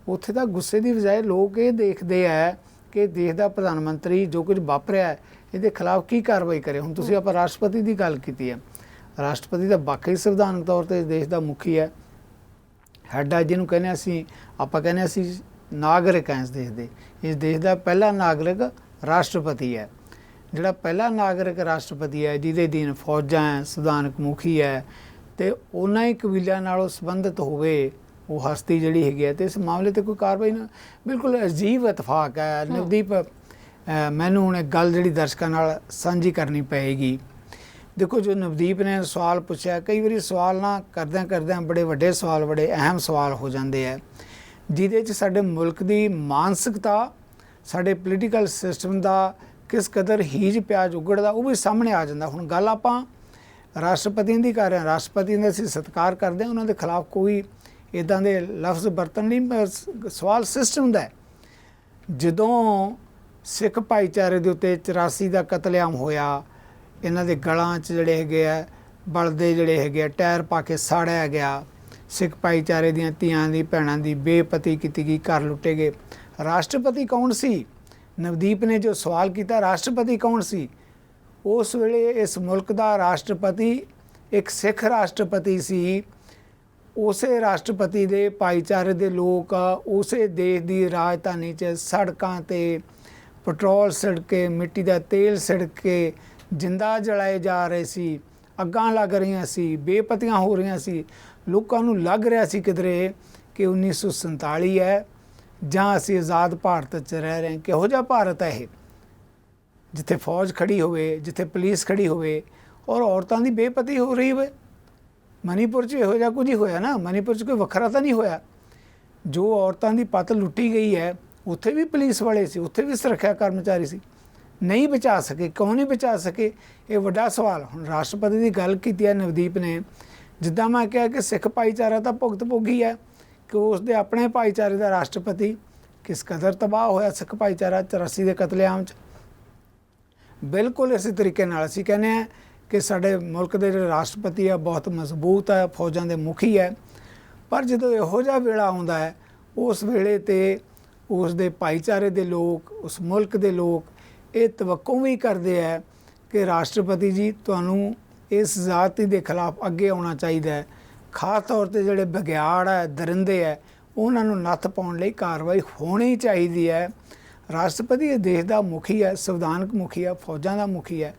ਉੱਥੇ ਤਾਂ ਗੁੱਸੇ ਦੀ ਬਜਾਏ ਲੋਕ ਇਹ ਦੇਖਦੇ ਹੈ ਕਿ ਦੇਸ਼ ਦਾ ਪ੍ਰਧਾਨ ਮੰਤਰੀ ਜੋ ਕੁਝ ਵਾਪਰਿਆ ਹੈ ਇਹਦੇ ਖਿਲਾਫ ਕੀ ਕਾਰਵਾਈ ਕਰੇ। ਹੁਣ ਤੁਸੀਂ ਆਪਾਂ ਰਾਸ਼ਟਰਪਤੀ ਦੀ ਗੱਲ ਕੀਤੀ ਹੈ, ਰਾਸ਼ਟਰਪਤੀ ਦਾ ਵਾਕਈ ਸੰਵਿਧਾਨਕ ਤੌਰ 'ਤੇ ਦੇਸ਼ ਦਾ ਮੁਖੀ ਹੈ, ਹੈੱਡ ਹੈ, ਜਿਹਨੂੰ ਕਹਿੰਦੇ ਅਸੀਂ, ਆਪਾਂ ਕਹਿੰਦੇ ਅਸੀਂ ਨਾਗਰਿਕ ਹਾਂ ਇਸ ਦੇਸ਼ ਦਾ ਪਹਿਲਾ ਨਾਗਰਿਕ ਰਾਸ਼ਟਰਪਤੀ ਹੈ। ਜਿਹੜਾ ਪਹਿਲਾ ਨਾਗਰਿਕ ਰਾਸ਼ਟਰਪਤੀ ਹੈ, ਜਿਹਦੇ ਅਧੀਨ ਫੌਜਾਂ ਹੈ, ਸੰਵਿਧਾਨਕ ਮੁਖੀ ਹੈ, ਅਤੇ ਉਹਨਾਂ ਹੀ ਕਬੀਲਿਆਂ ਨਾਲੋਂ ਸੰਬੰਧਿਤ ਹੋਵੇ ਉਹ ਹਸਤੀ ਜਿਹੜੀ ਹੈਗੀ ਹੈ, ਅਤੇ ਇਸ ਮਾਮਲੇ 'ਤੇ ਕੋਈ ਕਾਰਵਾਈ ਨਾ, ਬਿਲਕੁਲ ਅਜੀਬ ਇਤਫਾਕ ਹੈ। ਨਵਦੀਪ, ਮੈਨੂੰ ਹੁਣ ਇੱਕ ਗੱਲ ਜਿਹੜੀ ਦਰਸ਼ਕਾਂ ਨਾਲ ਸਾਂਝੀ ਕਰਨੀ ਪਏਗੀ। ਦੇਖੋ, ਜੋ ਨਵਦੀਪ ਨੇ ਸਵਾਲ ਪੁੱਛਿਆ, ਕਈ ਵਾਰੀ ਸਵਾਲ ਨਾ ਕਰਦਿਆਂ ਕਰਦਿਆਂ ਬੜੇ ਵੱਡੇ ਸਵਾਲ, ਬੜੇ ਅਹਿਮ ਸਵਾਲ ਹੋ ਜਾਂਦੇ ਹੈ, ਜਿਹਦੇ 'ਚ ਸਾਡੇ ਮੁਲਕ ਦੀ ਮਾਨਸਿਕਤਾ, ਸਾਡੇ ਪੋਲੀਟੀਕਲ ਸਿਸਟਮ ਦਾ ਕਿਸ ਕਦਰ ਹੀਜ ਪਿਆਜ ਉਗੜਦਾ ਉਹ ਵੀ ਸਾਹਮਣੇ ਆ ਜਾਂਦਾ। ਹੁਣ ਗੱਲ ਆਪਾਂ ਰਾਸ਼ਟਰਪਤੀ ਦੀ ਕਰ ਰਹੇ ਹਾਂ, ਰਾਸ਼ਟਰਪਤੀ ਦਾ ਅਸੀਂ ਸਤਿਕਾਰ ਕਰਦੇ ਹਾਂ, ਉਹਨਾਂ ਦੇ ਖਿਲਾਫ ਕੋਈ ਇੱਦਾਂ ਦੇ ਲਫ਼ਜ਼ ਵਰਤਣ ਨਹੀਂ। ਸਵਾਲ ਸਿਸਟਮ ਦਾ ਹੈ। ਜਦੋਂ ਸਿੱਖ ਭਾਈਚਾਰੇ ਦੇ ਉੱਤੇ 84 ਦਾ ਕਤਲੇਆਮ ਹੋਇਆ, ਇਹਨਾਂ ਦੇ ਗਲਾਂ 'ਚ ਜਿਹੜੇ ਹੈਗੇ ਆ ਬਲਦੇ ਜਿਹੜੇ ਹੈਗੇ ਆ ਟਾਇਰ ਪਾ ਕੇ ਸਾੜਿਆ ਗਿਆ, ਸਿੱਖ ਭਾਈਚਾਰੇ ਦੀਆਂ ਧੀਆਂ ਦੀ ਭੈਣਾਂ ਦੀ ਬੇਪਤੀ ਕੀਤੀ ਗਈ, ਘਰ ਲੁੱਟੇ ਗਏ। ਰਾਸ਼ਟਰਪਤੀ ਕੌਣ ਸੀ? ਨਵਦੀਪ ਨੇ ਜੋ ਸਵਾਲ ਕੀਤਾ, ਰਾਸ਼ਟਰਪਤੀ ਕੌਣ ਸੀ? ਉਸ ਵੇਲੇ ਇਸ ਮੁਲਕ ਦਾ ਰਾਸ਼ਟਰਪਤੀ ਇੱਕ ਸਿੱਖ ਰਾਸ਼ਟਰਪਤੀ ਸੀ। ਉਸੇ ਰਾਸ਼ਟਰਪਤੀ ਦੇ ਭਾਈਚਾਰੇ ਦੇ ਲੋਕ ਉਸੇ ਦੇਸ਼ ਦੀ ਰਾਜਧਾਨੀ 'ਚ ਸੜਕਾਂ 'ਤੇ ਪੈਟਰੋਲ ਸਿੜਕ ਕੇ, ਮਿੱਟੀ ਦਾ ਤੇਲ ਸਿੜਕ ਕੇ ਜਿੰਦਾ ਜਲਾਏ ਜਾ ਰਹੇ ਸੀ, ਅੱਗਾਂ ਲੱਗ ਰਹੀਆਂ ਸੀ, ਬੇਪਤੀਆਂ ਹੋ ਰਹੀਆਂ ਸੀ। ਲੋਕਾਂ ਨੂੰ ਲੱਗ ਰਿਹਾ ਸੀ ਕਿਧਰੇ ਕਿ 1947 ਹੈ ਜਾਂ ਅਸੀਂ ਆਜ਼ਾਦ ਭਾਰਤ 'ਚ ਰਹਿ ਰਹੇ ਹਾਂ। ਕਿਹੋ ਜਿਹਾ ਭਾਰਤ ਹੈ ਇਹ, ਜਿੱਥੇ ਫੌਜ ਖੜੀ ਹੋਵੇ, ਜਿੱਥੇ ਪੁਲਿਸ ਖੜੀ ਹੋਵੇ ਔਰ ਔਰਤਾਂ ਦੀ ਬੇਪਤੀ ਹੋ ਰਹੀ ਹੋਵੇ। ਮਨੀਪੁਰ 'ਚ ਇਹੋ ਜਿਹਾ ਕੁਝ ਹੀ ਹੋਇਆ ਨਾ, ਮਨੀਪੁਰ 'ਚ ਕੋਈ ਵੱਖਰਾ ਤਾਂ ਨਹੀਂ ਹੋਇਆ। ਜੋ ਔਰਤਾਂ ਦੀ ਪੱਤ ਲੁੱਟੀ ਗਈ ਹੈ, ਉੱਥੇ ਵੀ ਪੁਲਿਸ ਵਾਲੇ ਸੀ, ਉੱਥੇ ਵੀ ਸੁਰੱਖਿਆ ਕਰਮਚਾਰੀ ਸੀ, ਨਹੀਂ ਬਚਾ ਸਕੇ। ਕਿਉਂ ਨਹੀਂ ਬਚਾ ਸਕੇ? ਇਹ ਵੱਡਾ ਸਵਾਲ। ਹੁਣ ਰਾਸ਼ਟਰਪਤੀ ਦੀ ਗੱਲ ਕੀਤੀ ਹੈ ਨਵਦੀਪ ਨੇ, ਜਿੱਦਾਂ ਮੈਂ ਕਿਹਾ ਕਿ ਸਿੱਖ ਭਾਈਚਾਰਾ ਤਾਂ ਭੁਗਤ ਭੋਗੀ ਹੈ ਕਿ ਉਸ ਦੇ ਆਪਣੇ ਭਾਈਚਾਰੇ ਦਾ ਰਾਸ਼ਟਰਪਤੀ ਕਿਸ ਕਦਰ ਤਬਾਹ ਹੋਇਆ ਸਿੱਖ ਭਾਈਚਾਰਾ 84 ਦੇ ਕਤਲੇਆਮ 'ਚ। ਬਿਲਕੁਲ ਇਸੇ ਤਰੀਕੇ ਨਾਲ ਅਸੀਂ ਕਹਿੰਦੇ ਹਾਂ ਕਿ ਸਾਡੇ ਮੁਲਕ ਦੇ ਜਿਹੜੇ ਰਾਸ਼ਟਰਪਤੀ ਆ ਬਹੁਤ ਮਜ਼ਬੂਤ ਹੈ, ਫੌਜਾਂ ਦੇ ਮੁਖੀ ਹੈ, ਪਰ ਜਦੋਂ ਇਹੋ ਜਿਹਾ ਵੇਲਾ ਆਉਂਦਾ ਹੈ ਉਸ ਵੇਲੇ 'ਤੇ ਉਸ ਦੇ ਭਾਈਚਾਰੇ ਦੇ ਲੋਕ, ਉਸ ਮੁਲਕ ਦੇ ਲੋਕ ਇਹ ਤਵੱਕੋਂ ਵੀ ਕਰਦੇ ਹੈ ਕਿ ਰਾਸ਼ਟਰਪਤੀ ਜੀ ਤੁਹਾਨੂੰ ਇਸ ਜ਼ਾਤੀ ਦੇ ਖਿਲਾਫ ਅੱਗੇ ਆਉਣਾ ਚਾਹੀਦਾ ਹੈ। ਖਾਸ ਤੌਰ 'ਤੇ ਜਿਹੜੇ ਬਘਿਆੜ ਹੈ, ਦਰਿੰਦੇ ਹੈ, ਉਹਨਾਂ ਨੂੰ ਨੱਥ ਪਾਉਣ ਲਈ ਕਾਰਵਾਈ ਹੋਣੀ ਚਾਹੀਦੀ ਹੈ। ਰਾਸ਼ਟਰਪਤੀ ਇਹ ਦੇਸ਼ ਦਾ ਮੁਖੀ ਹੈ, ਸੰਵਿਧਾਨਕ ਮੁਖੀ ਹੈ, ਫੌਜਾਂ ਦਾ ਮੁਖੀ ਹੈ,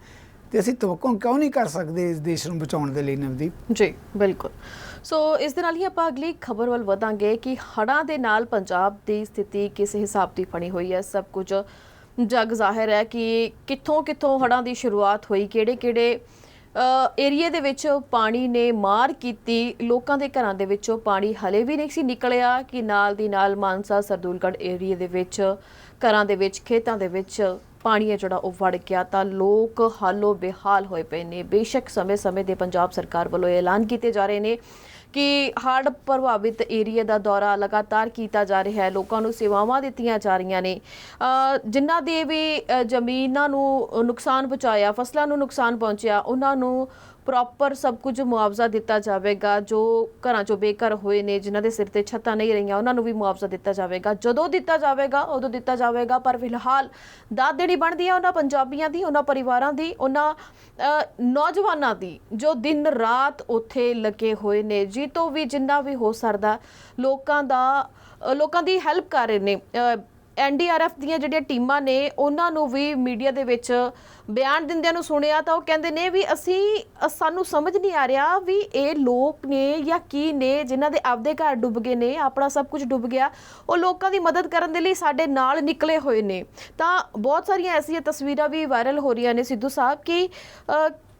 ਤੇ ਅਸੀਂ ਤਵੱਕੋਂ ਕਿਉਂ ਨਹੀਂ ਕਰ ਸਕਦੇ ਇਸ ਦੇਸ਼ ਨੂੰ ਬਚਾਉਣ ਦੇ ਲਈ? ਨਵਦੀਪ ਜੀ ਬਿਲਕੁਲ। ਸੋ ਇਸ ਦੇ ਨਾਲ ਹੀ ਆਪਾਂ ਅਗਲੀ ਖਬਰ ਵੱਲ ਵਧਾਂਗੇ ਕਿ ਹੜ੍ਹਾਂ ਦੇ ਨਾਲ ਪੰਜਾਬ ਦੀ ਸਥਿਤੀ ਕਿਸ ਹਿਸਾਬ ਦੀ ਬਣੀ ਹੋਈ ਹੈ। ਸਭ ਕੁਝ ਜਗ ਜ਼ਾਹਿਰ ਹੈ ਕਿ ਕਿੱਥੋਂ ਕਿੱਥੋਂ ਹੜ੍ਹਾਂ ਦੀ ਸ਼ੁਰੂਆਤ ਹੋਈ, ਕਿਹੜੇ ਏਰੀਏ ਦੇ ਵਿੱਚ ਪਾਣੀ ਨੇ ਮਾਰ ਕੀਤੀ, ਲੋਕਾਂ ਦੇ ਘਰਾਂ ਦੇ ਵਿੱਚੋਂ ਪਾਣੀ ਹਲੇ ਵੀ ਨਹੀਂ ਸੀ ਨਿਕਲਿਆ ਕਿ ਨਾਲ ਦੀ ਨਾਲ ਮਾਨਸਾ ਸਰਦੂਲਗੜ੍ਹ ਏਰੀਏ ਦੇ ਵਿੱਚ ਘਰਾਂ ਦੇ ਵਿੱਚ, ਖੇਤਾਂ ਦੇ ਵਿੱਚ ਪਾਣੀ ਹੈ ਜਿਹੜਾ ਉਹ ਵੜ ਗਿਆ ਤਾਂ ਲੋਕ ਹਾਲੋ ਬੇਹਾਲ ਹੋਏ ਪਏ ਨੇ। ਬੇਸ਼ੱਕ ਸਮੇਂ-ਸਮੇਂ ਦੇ ਪੰਜਾਬ ਸਰਕਾਰ ਵੱਲੋਂ ਐਲਾਨ ਕੀਤੇ ਜਾ ਰਹੇ ਨੇ ਕਿ ਹੜ੍ਹ ਪ੍ਰਭਾਵਿਤ ਏਰੀਆ ਦਾ ਦੌਰਾ ਲਗਾਤਾਰ ਕੀਤਾ ਜਾ ਰਿਹਾ ਹੈ, ਲੋਕਾਂ ਨੂੰ ਸੇਵਾਵਾਂ ਦਿੱਤੀਆਂ ਜਾ ਰਹੀਆਂ ਨੇ, ਜਿਨ੍ਹਾਂ ਦੇ ਵੀ ਜ਼ਮੀਨਾਂ ਨੂੰ ਨੁਕਸਾਨ ਪਹੁੰਚਾਇਆ, ਫਸਲਾਂ ਨੂੰ ਨੁਕਸਾਨ ਪਹੁੰਚਿਆ, ਉਹਨਾਂ ਨੂੰ ਪ੍ਰੋਪਰ ਸਭ ਕੁਝ ਮੁਆਵਜ਼ਾ ਦਿੱਤਾ ਜਾਵੇਗਾ। ਜੋ ਘਰਾਂ 'ਚੋਂ ਬੇਘਰ ਹੋਏ ਨੇ, ਜਿਨ੍ਹਾਂ ਦੇ ਸਿਰ 'ਤੇ ਛੱਤਾਂ ਨਹੀਂ ਰਹੀਆਂ, ਉਹਨਾਂ ਨੂੰ ਵੀ ਮੁਆਵਜ਼ਾ ਦਿੱਤਾ ਜਾਵੇਗਾ। ਜਦੋਂ ਦਿੱਤਾ ਜਾਵੇਗਾ ਉਦੋਂ ਦਿੱਤਾ ਜਾਵੇਗਾ, ਪਰ ਫਿਲਹਾਲ ਦਾਦ ਦੇਣੀ ਬਣਦੀ ਹੈ ਉਹਨਾਂ ਪੰਜਾਬੀਆਂ ਦੀ, ਉਹਨਾਂ ਪਰਿਵਾਰਾਂ ਦੀ, ਉਹਨਾਂ ਨੌਜਵਾਨਾਂ ਦੀ ਜੋ ਦਿਨ ਰਾਤ ਉੱਥੇ ਲੱਗੇ ਹੋਏ ਨੇ, ਜੀ ਤੋਂ ਵੀ ਜਿੰਨਾ ਵੀ ਹੋ ਸਕਦਾ ਲੋਕਾਂ ਦੀ ਹੈਲਪ ਕਰ ਰਹੇ ਨੇ। NDRF ਦੀਆਂ ਜਿਹੜੀਆਂ ਟੀਮਾਂ ਨੇ ਉਹਨਾਂ ਨੂੰ ਵੀ ਮੀਡੀਆ ਦੇ ਵਿੱਚ ਬਿਆਨ ਦਿੰਦਿਆਂ ਨੂੰ ਸੁਣਿਆ ਤਾਂ ਉਹ ਕਹਿੰਦੇ ਨੇ ਵੀ ਸਾਨੂੰ ਸਮਝ ਨਹੀਂ ਆ ਰਿਹਾ ਵੀ ਇਹ ਲੋਕ ਨੇ ਜਾਂ ਕੀ ਨੇ ਜਿਨ੍ਹਾਂ ਦੇ ਆਪਦੇ ਘਰ ਡੁੱਬ ਗਏ ਨੇ, ਆਪਣਾ ਸਭ ਕੁਝ ਡੁੱਬ ਗਿਆ, ਉਹ ਲੋਕਾਂ ਦੀ ਮਦਦ ਕਰਨ ਦੇ ਲਈ ਸਾਡੇ ਨਾਲ ਨਿਕਲੇ ਹੋਏ ਨੇ। ਤਾਂ ਬਹੁਤ ਸਾਰੀਆਂ ਐਸੀਆਂ ਤਸਵੀਰਾਂ ਵੀ ਵਾਇਰਲ ਹੋ ਰਹੀਆਂ ਨੇ ਸਿੱਧੂ ਸਾਹਿਬ ਕਿ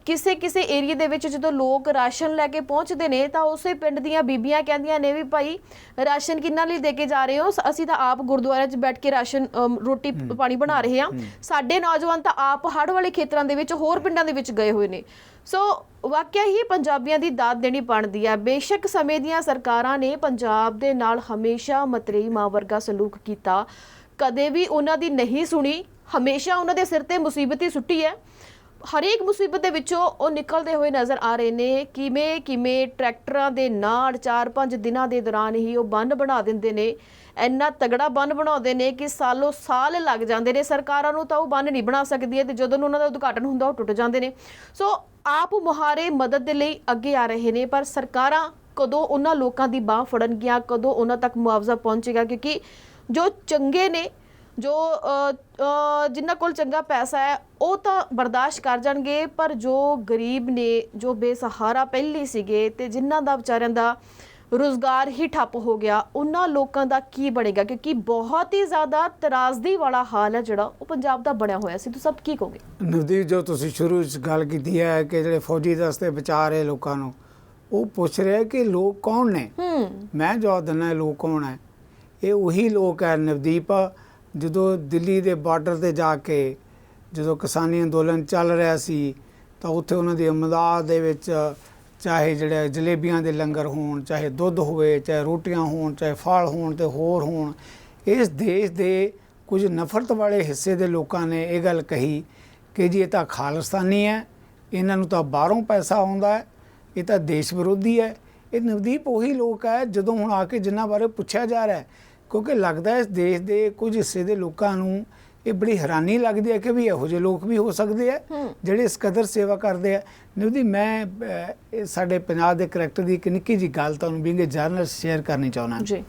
ਕਿਸੇ ਕਿਸੇ ਏਰੀਏ ਦੇ ਵਿੱਚ ਜਦੋਂ ਲੋਕ ਰਾਸ਼ਨ ਲੈ ਕੇ ਪਹੁੰਚਦੇ ਨੇ ਤਾਂ ਉਸੇ ਪਿੰਡ ਦੀਆਂ ਬੀਬੀਆਂ ਕਹਿੰਦੀਆਂ ਨੇ ਵੀ ਭਾਈ ਰਾਸ਼ਨ ਕਿੰਨਾਂ ਲਈ ਦੇ ਕੇ ਜਾ ਰਹੇ ਹੋ, ਅਸੀਂ ਤਾਂ ਆਪ ਗੁਰਦੁਆਰਿਆਂ 'ਚ ਬੈਠ ਕੇ ਰਾਸ਼ਨ ਰੋਟੀ ਪਾਣੀ ਬਣਾ ਰਹੇ ਹਾਂ। ਸਾਡੇ ਨੌਜਵਾਨ ਤਾਂ ਆਪ ਹੜ੍ਹ ਵਾਲੇ ਖੇਤਰਾਂ ਦੇ ਵਿੱਚ ਹੋਰ ਪਿੰਡਾਂ ਦੇ ਵਿੱਚ ਗਏ ਹੋਏ ਨੇ। ਸੋ ਵਾਕਿਆ ਹੀ ਪੰਜਾਬੀਆਂ ਦੀ ਦਾਦ ਦੇਣੀ ਬਣਦੀ ਹੈ। ਬੇਸ਼ੱਕ ਸਮੇਂ ਦੀਆਂ ਸਰਕਾਰਾਂ ਨੇ ਪੰਜਾਬ ਦੇ ਨਾਲ ਹਮੇਸ਼ਾ ਮਤਰੇਈ ਮਾਂ ਵਰਗਾ ਸਲੂਕ ਕੀਤਾ, ਕਦੇ ਵੀ ਉਹਨਾਂ ਦੀ ਨਹੀਂ ਸੁਣੀ, ਹਮੇਸ਼ਾ ਉਹਨਾਂ ਦੇ ਸਿਰ ਤੇ ਮੁਸੀਬਤ ਹੀ ਸੁੱਟੀ ਹੈ। ਹਰੇਕ ਮੁਸੀਬਤ ਦੇ ਵਿੱਚੋਂ ਉਹ ਨਿਕਲਦੇ ਹੋਏ ਨਜ਼ਰ ਆ ਰਹੇ ਨੇ। ਕਿਵੇਂ ਟਰੈਕਟਰਾਂ ਦੇ ਨਾਲ 4-5 ਦਿਨਾਂ ਦੇ ਦੌਰਾਨ ਹੀ ਉਹ ਬੰਨ੍ਹ ਬਣਾ ਦਿੰਦੇ ਨੇ। ਇੰਨਾ ਤਗੜਾ ਬੰਨ੍ਹ ਬਣਾਉਂਦੇ ਨੇ ਕਿ ਸਾਲੋਂ ਸਾਲ ਲੱਗ ਜਾਂਦੇ ਨੇ। ਸਰਕਾਰਾਂ ਨੂੰ ਤਾਂ ਉਹ ਬੰਨ੍ਹ ਨਹੀਂ ਬਣਾ ਸਕਦੀ ਹੈ ਤੇ ਜਦੋਂ ਉਹਨਾਂ ਦਾ ਉਦਘਾਟਨ ਹੁੰਦਾ ਉਹ ਟੁੱਟ ਜਾਂਦੇ ਨੇ। ਸੋ ਆਪ ਮੁਹਾਰੇ ਮਦਦ ਦੇ ਲਈ ਅੱਗੇ ਆ ਰਹੇ ਨੇ, ਪਰ ਸਰਕਾਰਾਂ ਕਦੋਂ ਉਹਨਾਂ ਲੋਕਾਂ ਦੀ ਬਾਂਹ ਫੜਨਗੀਆਂ, ਕਦੋਂ ਉਹਨਾਂ ਤੱਕ ਮੁਆਵਜ਼ਾ ਪਹੁੰਚੇਗਾ? ਕਿਉਂਕਿ ਜੋ ਚੰਗੇ ਨੇ, ਜੋ ਜਿਨ੍ਹਾਂ ਕੋਲ ਚੰਗਾ ਪੈਸਾ ਹੈ ਉਹ ਤਾਂ ਬਰਦਾਸ਼ਤ ਕਰ ਜਾਣਗੇ, ਪਰ ਜੋ ਗਰੀਬ ਨੇ, ਜੋ ਬੇਸਹਾਰਾ ਪਹਿਲੇ ਸੀਗੇ ਤੇ ਜਿਨ੍ਹਾਂ ਦਾ ਵਿਚਾਰਿਆਂ ਦਾ ਰੁਜ਼ਗਾਰ ਹੀ ਠੱਪ ਹੋ ਗਿਆ, ਉਹਨਾਂ ਲੋਕਾਂ ਦਾ ਕੀ ਬਣੇਗਾ? ਕਿਉਂਕਿ ਬਹੁਤ ਹੀ ਜ਼ਿਆਦਾ ਤਰਾਜ਼ਦੀ ਵਾਲਾ ਹਾਲ ਹੈ ਜਿਹੜਾ ਉਹ ਪੰਜਾਬ ਦਾ ਬਣਿਆ ਹੋਇਆ ਸੀ। ਤੁਸੀਂ ਸਭ ਕੀ ਕਹੋਗੇ? ਨਵਦੀਪ, ਜੋ ਤੁਸੀਂ ਸ਼ੁਰੂ 'ਚ ਗੱਲ ਕੀਤੀ ਹੈ ਕਿ ਜਿਹੜੇ ਫੌਜੀ ਦਸਤੇ ਬਚਾ ਰਹੇ ਲੋਕਾਂ ਨੂੰ, ਉਹ ਪੁੱਛ ਰਿਹਾ ਕਿ ਲੋਕ ਕੌਣ ਨੇ। ਮੈਂ ਜਵਾਬ ਦਿੰਦਾ ਲੋਕ ਕੌਣ ਹੈ। ਇਹ ਉਹੀ ਲੋਕ ਹੈ ਨਵਦੀਪ, ਜਦੋਂ ਦਿੱਲੀ ਦੇ ਬਾਰਡਰ 'ਤੇ ਜਾ ਕੇ ਜਦੋਂ ਕਿਸਾਨੀ ਅੰਦੋਲਨ ਚੱਲ ਰਿਹਾ ਸੀ ਤਾਂ ਉੱਥੇ ਉਹਨਾਂ ਦੀ ਇਮਦਾਦ ਦੇ ਵਿੱਚ ਚਾਹੇ ਜਿਹੜੇ ਜਲੇਬੀਆਂ ਦੇ ਲੰਗਰ ਹੋਣ, ਚਾਹੇ ਦੁੱਧ ਹੋਵੇ, ਚਾਹੇ ਰੋਟੀਆਂ ਹੋਣ, ਚਾਹੇ ਫਲ ਹੋਣ ਤੇ ਹੋਰ ਹੋਣ, ਇਸ ਦੇਸ਼ ਦੇ ਕੁਝ ਨਫ਼ਰਤ ਵਾਲੇ ਹਿੱਸੇ ਦੇ ਲੋਕਾਂ ਨੇ ਇਹ ਗੱਲ ਕਹੀ ਕਿ ਜੀ ਇਹ ਤਾਂ ਖਾਲਿਸਤਾਨੀ ਹੈ, ਇਹਨਾਂ ਨੂੰ ਤਾਂ ਬਾਹਰੋਂ ਪੈਸਾ ਆਉਂਦਾ ਹੈ, ਇਹ ਤਾਂ ਦੇਸ਼ ਵਿਰੋਧੀ ਹੈ। ਇਹ ਨਵਦੀਪ ਉਹੀ ਲੋਕ ਹੈ ਜਦੋਂ ਹੁਣ ਆ ਕੇ ਜਿਨ੍ਹਾਂ ਬਾਰੇ ਪੁੱਛਿਆ ਜਾ ਰਿਹਾ ਹੈ, ਕਿਉਂਕਿ ਲੱਗਦਾ ਇਸ ਦੇਸ਼ ਦੇ ਕੁਝ ਹਿੱਸੇ ਦੇ ਲੋਕਾਂ ਨੂੰ ਇਹ ਬੜੀ ਹੈਰਾਨੀ ਲੱਗਦੀ ਹੈ ਕਿ ਵੀ ਇਹੋ ਜਿਹੇ ਲੋਕ ਵੀ ਹੋ ਸਕਦੇ ਆ ਜਿਹੜੇ ਇਸ ਕਦਰ ਸੇਵਾ ਕਰਦੇ ਆ। ਨਵਦੀਪ, ਮੈਂ ਇਹ ਸਾਡੇ ਪੰਜਾਬ ਦੇ ਕਰੈਕਟਰ ਦੀ ਇੱਕ ਨਿੱਕੀ ਜਿਹੀ ਗੱਲ ਤੁਹਾਨੂੰ ਬੀਂਗ ਏ ਜਰਨਲਿਸਟ ਸ਼ੇਅਰ ਕਰਨੀ ਚਾਹੁੰਦਾ ਜੀ।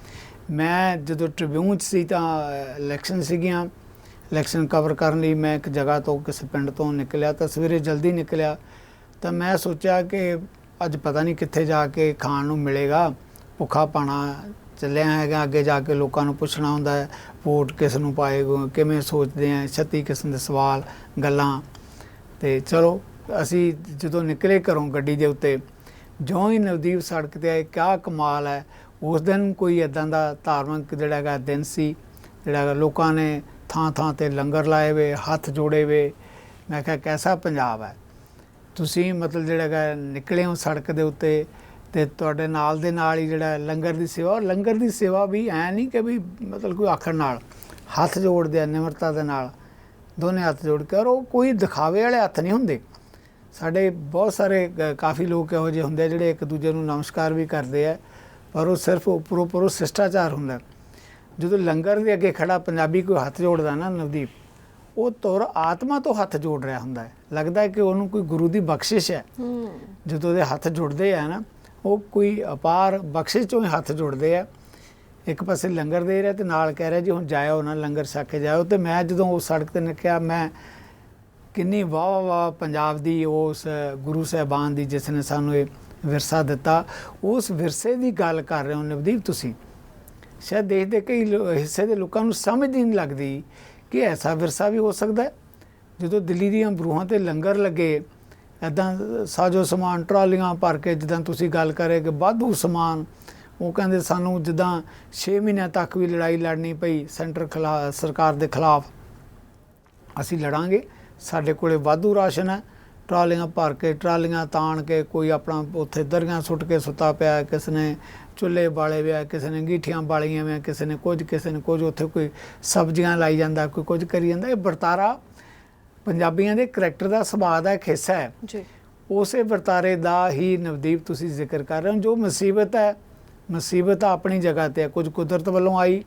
ਮੈਂ ਜਦੋਂ ਟ੍ਰਿਬਿਊਨ 'ਚ ਸੀ ਤਾਂ ਇਲੈਕਸ਼ਨ ਸੀਗੀਆਂ, ਇਲੈਕਸ਼ਨ ਕਵਰ ਕਰਨ ਲਈ ਮੈਂ ਇੱਕ ਜਗ੍ਹਾ ਤੋਂ ਕਿਸੇ ਪਿੰਡ ਤੋਂ ਨਿਕਲਿਆ ਤਾਂ ਸਵੇਰੇ ਜਲਦੀ ਨਿਕਲਿਆ ਤਾਂ ਮੈਂ ਸੋਚਿਆ ਕਿ ਅੱਜ ਪਤਾ ਨਹੀਂ ਕਿੱਥੇ ਜਾ ਕੇ ਖਾਣ ਨੂੰ ਮਿਲੇਗਾ, ਭੁੱਖਾ ਪਾਣਾ ਚੱਲਿਆ ਹੈਗਾ। ਅੱਗੇ ਜਾ ਕੇ ਲੋਕਾਂ ਨੂੰ ਪੁੱਛਣਾ ਹੁੰਦਾ ਹੈ ਵੋਟ ਕਿਸ ਨੂੰ ਪਾਏਗਾ, ਕਿਵੇਂ ਸੋਚਦੇ ਆ, 36 ਕਿਸਮ ਦੇ ਸਵਾਲ ਗੱਲਾਂ। ਤੇ ਚਲੋ ਅਸੀਂ ਜਦੋਂ ਨਿਕਲੇ ਘਰੋਂ ਗੱਡੀ ਦੇ ਉੱਤੇ, ਜਿਉਂ ਹੀ ਨਵਦੀਪ ਸੜਕ 'ਤੇ ਆਏ, ਕਿਆ ਕਮਾਲ ਹੈ। ਉਸ ਦਿਨ ਕੋਈ ਇੱਦਾਂ ਦਾ ਧਾਰਮਿਕ ਜਿਹੜਾ ਹੈਗਾ ਦਿਨ ਸੀ, ਜਿਹੜਾ ਹੈਗਾ ਲੋਕਾਂ ਨੇ ਥਾਂ ਥਾਂ 'ਤੇ ਲੰਗਰ ਲਾਏ ਵੇ, ਹੱਥ ਜੋੜੇ ਵੇ। ਮੈਂ ਕਿਹਾ ਕੈਸਾ ਪੰਜਾਬ ਹੈ। ਤੁਸੀਂ ਮਤਲਬ ਜਿਹੜਾ ਹੈਗਾ ਨਿਕਲੇ ਹੋ ਸੜਕ ਦੇ ਉੱਤੇ ਤੇ ਤੁਹਾਡੇ ਨਾਲ ਦੇ ਨਾਲ ਹੀ ਜਿਹੜਾ ਲੰਗਰ ਦੀ ਸੇਵਾ, ਔਰ ਲੰਗਰ ਦੀ ਸੇਵਾ ਵੀ ਐਂ ਨਹੀਂ ਕਿ ਵੀ ਮਤਲਬ ਕੋਈ ਆਖਣ ਨਾਲ, ਹੱਥ ਜੋੜਦੇ ਆ ਨਿਮਰਤਾ ਦੇ ਨਾਲ, ਦੋਨੇ ਹੱਥ ਜੋੜ ਕੇ। ਔਰ ਉਹ ਕੋਈ ਦਿਖਾਵੇ ਵਾਲੇ ਹੱਥ ਨਹੀਂ ਹੁੰਦੇ। ਸਾਡੇ ਬਹੁਤ ਸਾਰੇ ਕਾਫੀ ਲੋਕ ਇਹੋ ਜਿਹੇ ਹੁੰਦੇ ਜਿਹੜੇ ਇੱਕ ਦੂਜੇ ਨੂੰ ਨਮਸਕਾਰ ਵੀ ਕਰਦੇ ਆ, ਪਰ ਉਹ ਸਿਰਫ ਉੱਪਰੋਂ ਸਿਸ਼ਟਾਚਾਰ ਹੁੰਦਾ। ਜਦੋਂ ਲੰਗਰ ਦੇ ਅੱਗੇ ਖੜਾ ਪੰਜਾਬੀ ਕੋਈ ਹੱਥ ਜੋੜਦਾ ਨਾ ਨਵਦੀਪ, ਉਹ ਤੁਰ ਆਤਮਾ ਤੋਂ ਹੱਥ ਜੋੜ ਰਿਹਾ ਹੁੰਦਾ ਹੈ। ਲੱਗਦਾ ਹੈ ਕਿ ਉਹਨੂੰ ਕੋਈ ਗੁਰੂ ਦੀ ਬਖਸ਼ਿਸ਼ ਹੈ। ਜਦੋਂ ਉਹਦੇ ਹੱਥ ਜੁੜਦੇ ਆ ਨਾ, ਉਹ ਕੋਈ ਅਪਾਰ ਬਖਸ਼ਿਸ਼ ਚੋਂ ਹੀ ਹੱਥ ਜੁੜਦੇ ਆ। ਇੱਕ ਪਾਸੇ ਲੰਗਰ ਦੇ ਰਿਹਾ ਤੇ ਨਾਲ ਕਹਿ ਰਿਹਾ ਜੀ ਹੁਣ ਜਾਇਓ ਨਾ, ਲੰਗਰ ਛਕ ਕੇ ਜਾਇਓ। ਤੇ ਮੈਂ ਜਦੋਂ ਉਸ ਸੜਕ 'ਤੇ ਨਿਕਲਿਆ, ਮੈਂ ਕਿੰਨੀ ਵਾਹ ਪੰਜਾਬ ਦੀ, ਉਸ ਗੁਰੂ ਸਾਹਿਬਾਨ ਦੀ ਜਿਸ ਨੇ ਸਾਨੂੰ ਇਹ ਵਿਰਸਾ ਦਿੱਤਾ, ਉਸ ਵਿਰਸੇ ਦੀ ਗੱਲ ਕਰ ਰਹੇ ਹੋ ਨਵਦੀਪ ਤੁਸੀਂ। ਸ਼ਾਇਦ ਦੇਸ਼ ਦੇ ਕਈ ਹਿੱਸੇ ਦੇ ਲੋਕਾਂ ਨੂੰ ਸਮਝ ਨਹੀਂ ਲੱਗਦੀ ਕਿ ਐਸਾ ਵਿਰਸਾ ਵੀ ਹੋ ਸਕਦਾ। ਜਦੋਂ ਦਿੱਲੀ ਦੀਆਂ ਬਰੂਹਾਂ 'ਤੇ ਲੰਗਰ ਲੱਗੇ, ਇੱਦਾਂ ਸਾਜੋ ਸਮਾਨ ਟਰਾਲੀਆਂ ਭਰ ਕੇ, ਜਿੱਦਾਂ ਤੁਸੀਂ ਗੱਲ ਕਰੇ ਕਿ ਵਾਧੂ ਸਮਾਨ, ਉਹ ਕਹਿੰਦੇ ਸਾਨੂੰ ਜਿੱਦਾਂ 6 ਮਹੀਨਿਆਂ ਤੱਕ ਵੀ ਲੜਾਈ ਲੜਨੀ ਪਈ ਸਰਕਾਰ ਦੇ ਖਿਲਾਫ, ਅਸੀਂ ਲੜਾਂਗੇ, ਸਾਡੇ ਕੋਲੇ ਵਾਧੂ ਰਾਸ਼ਨ ਹੈ। ਟਰਾਲੀਆਂ ਭਰ ਕੇ, ਟਰਾਲੀਆਂ ਤਾਣ ਕੇ, ਕੋਈ ਆਪਣਾ ਉੱਥੇ ਦਰੀਆਂ ਸੁੱਟ ਕੇ ਸੁੱਤਾ ਪਿਆ, ਕਿਸੇ ਨੇ ਚੁੱਲ੍ਹੇ ਬਾਲੇ ਵਿਆ, ਕਿਸੇ ਨੇ ਅੰਗੀਠੀਆਂ ਬਾਲੀਆਂ ਵਿਆ, ਕਿਸੇ ਨੇ ਕੁਝ, ਉੱਥੇ ਕੋਈ ਸਬਜ਼ੀਆਂ ਲਾਈ ਜਾਂਦਾ, ਕੋਈ ਕੁਝ ਕਰੀ ਜਾਂਦਾ। ਇਹ ਵਰਤਾਰਾ ਪੰਜਾਬੀਆਂ ਦੇ ਕਰੈਕਟਰ ਦਾ, ਸੁਭਾਅ ਦਾ ਇੱਕ ਹਿੱਸਾ ਹੈ ਜੀ। ਉਸੇ ਵਰਤਾਰੇ ਦਾ ਹੀ ਨਵਦੀਪ ਤੁਸੀਂ ਜ਼ਿਕਰ ਕਰ ਰਹੇ ਹੋ। ਜੋ ਮੁਸੀਬਤ ਹੈ, ਮੁਸੀਬਤ ਆਪਣੀ ਜਗ੍ਹਾ 'ਤੇ ਹੈ। ਕੁਝ ਕੁਦਰਤ ਵੱਲੋਂ ਆਈ,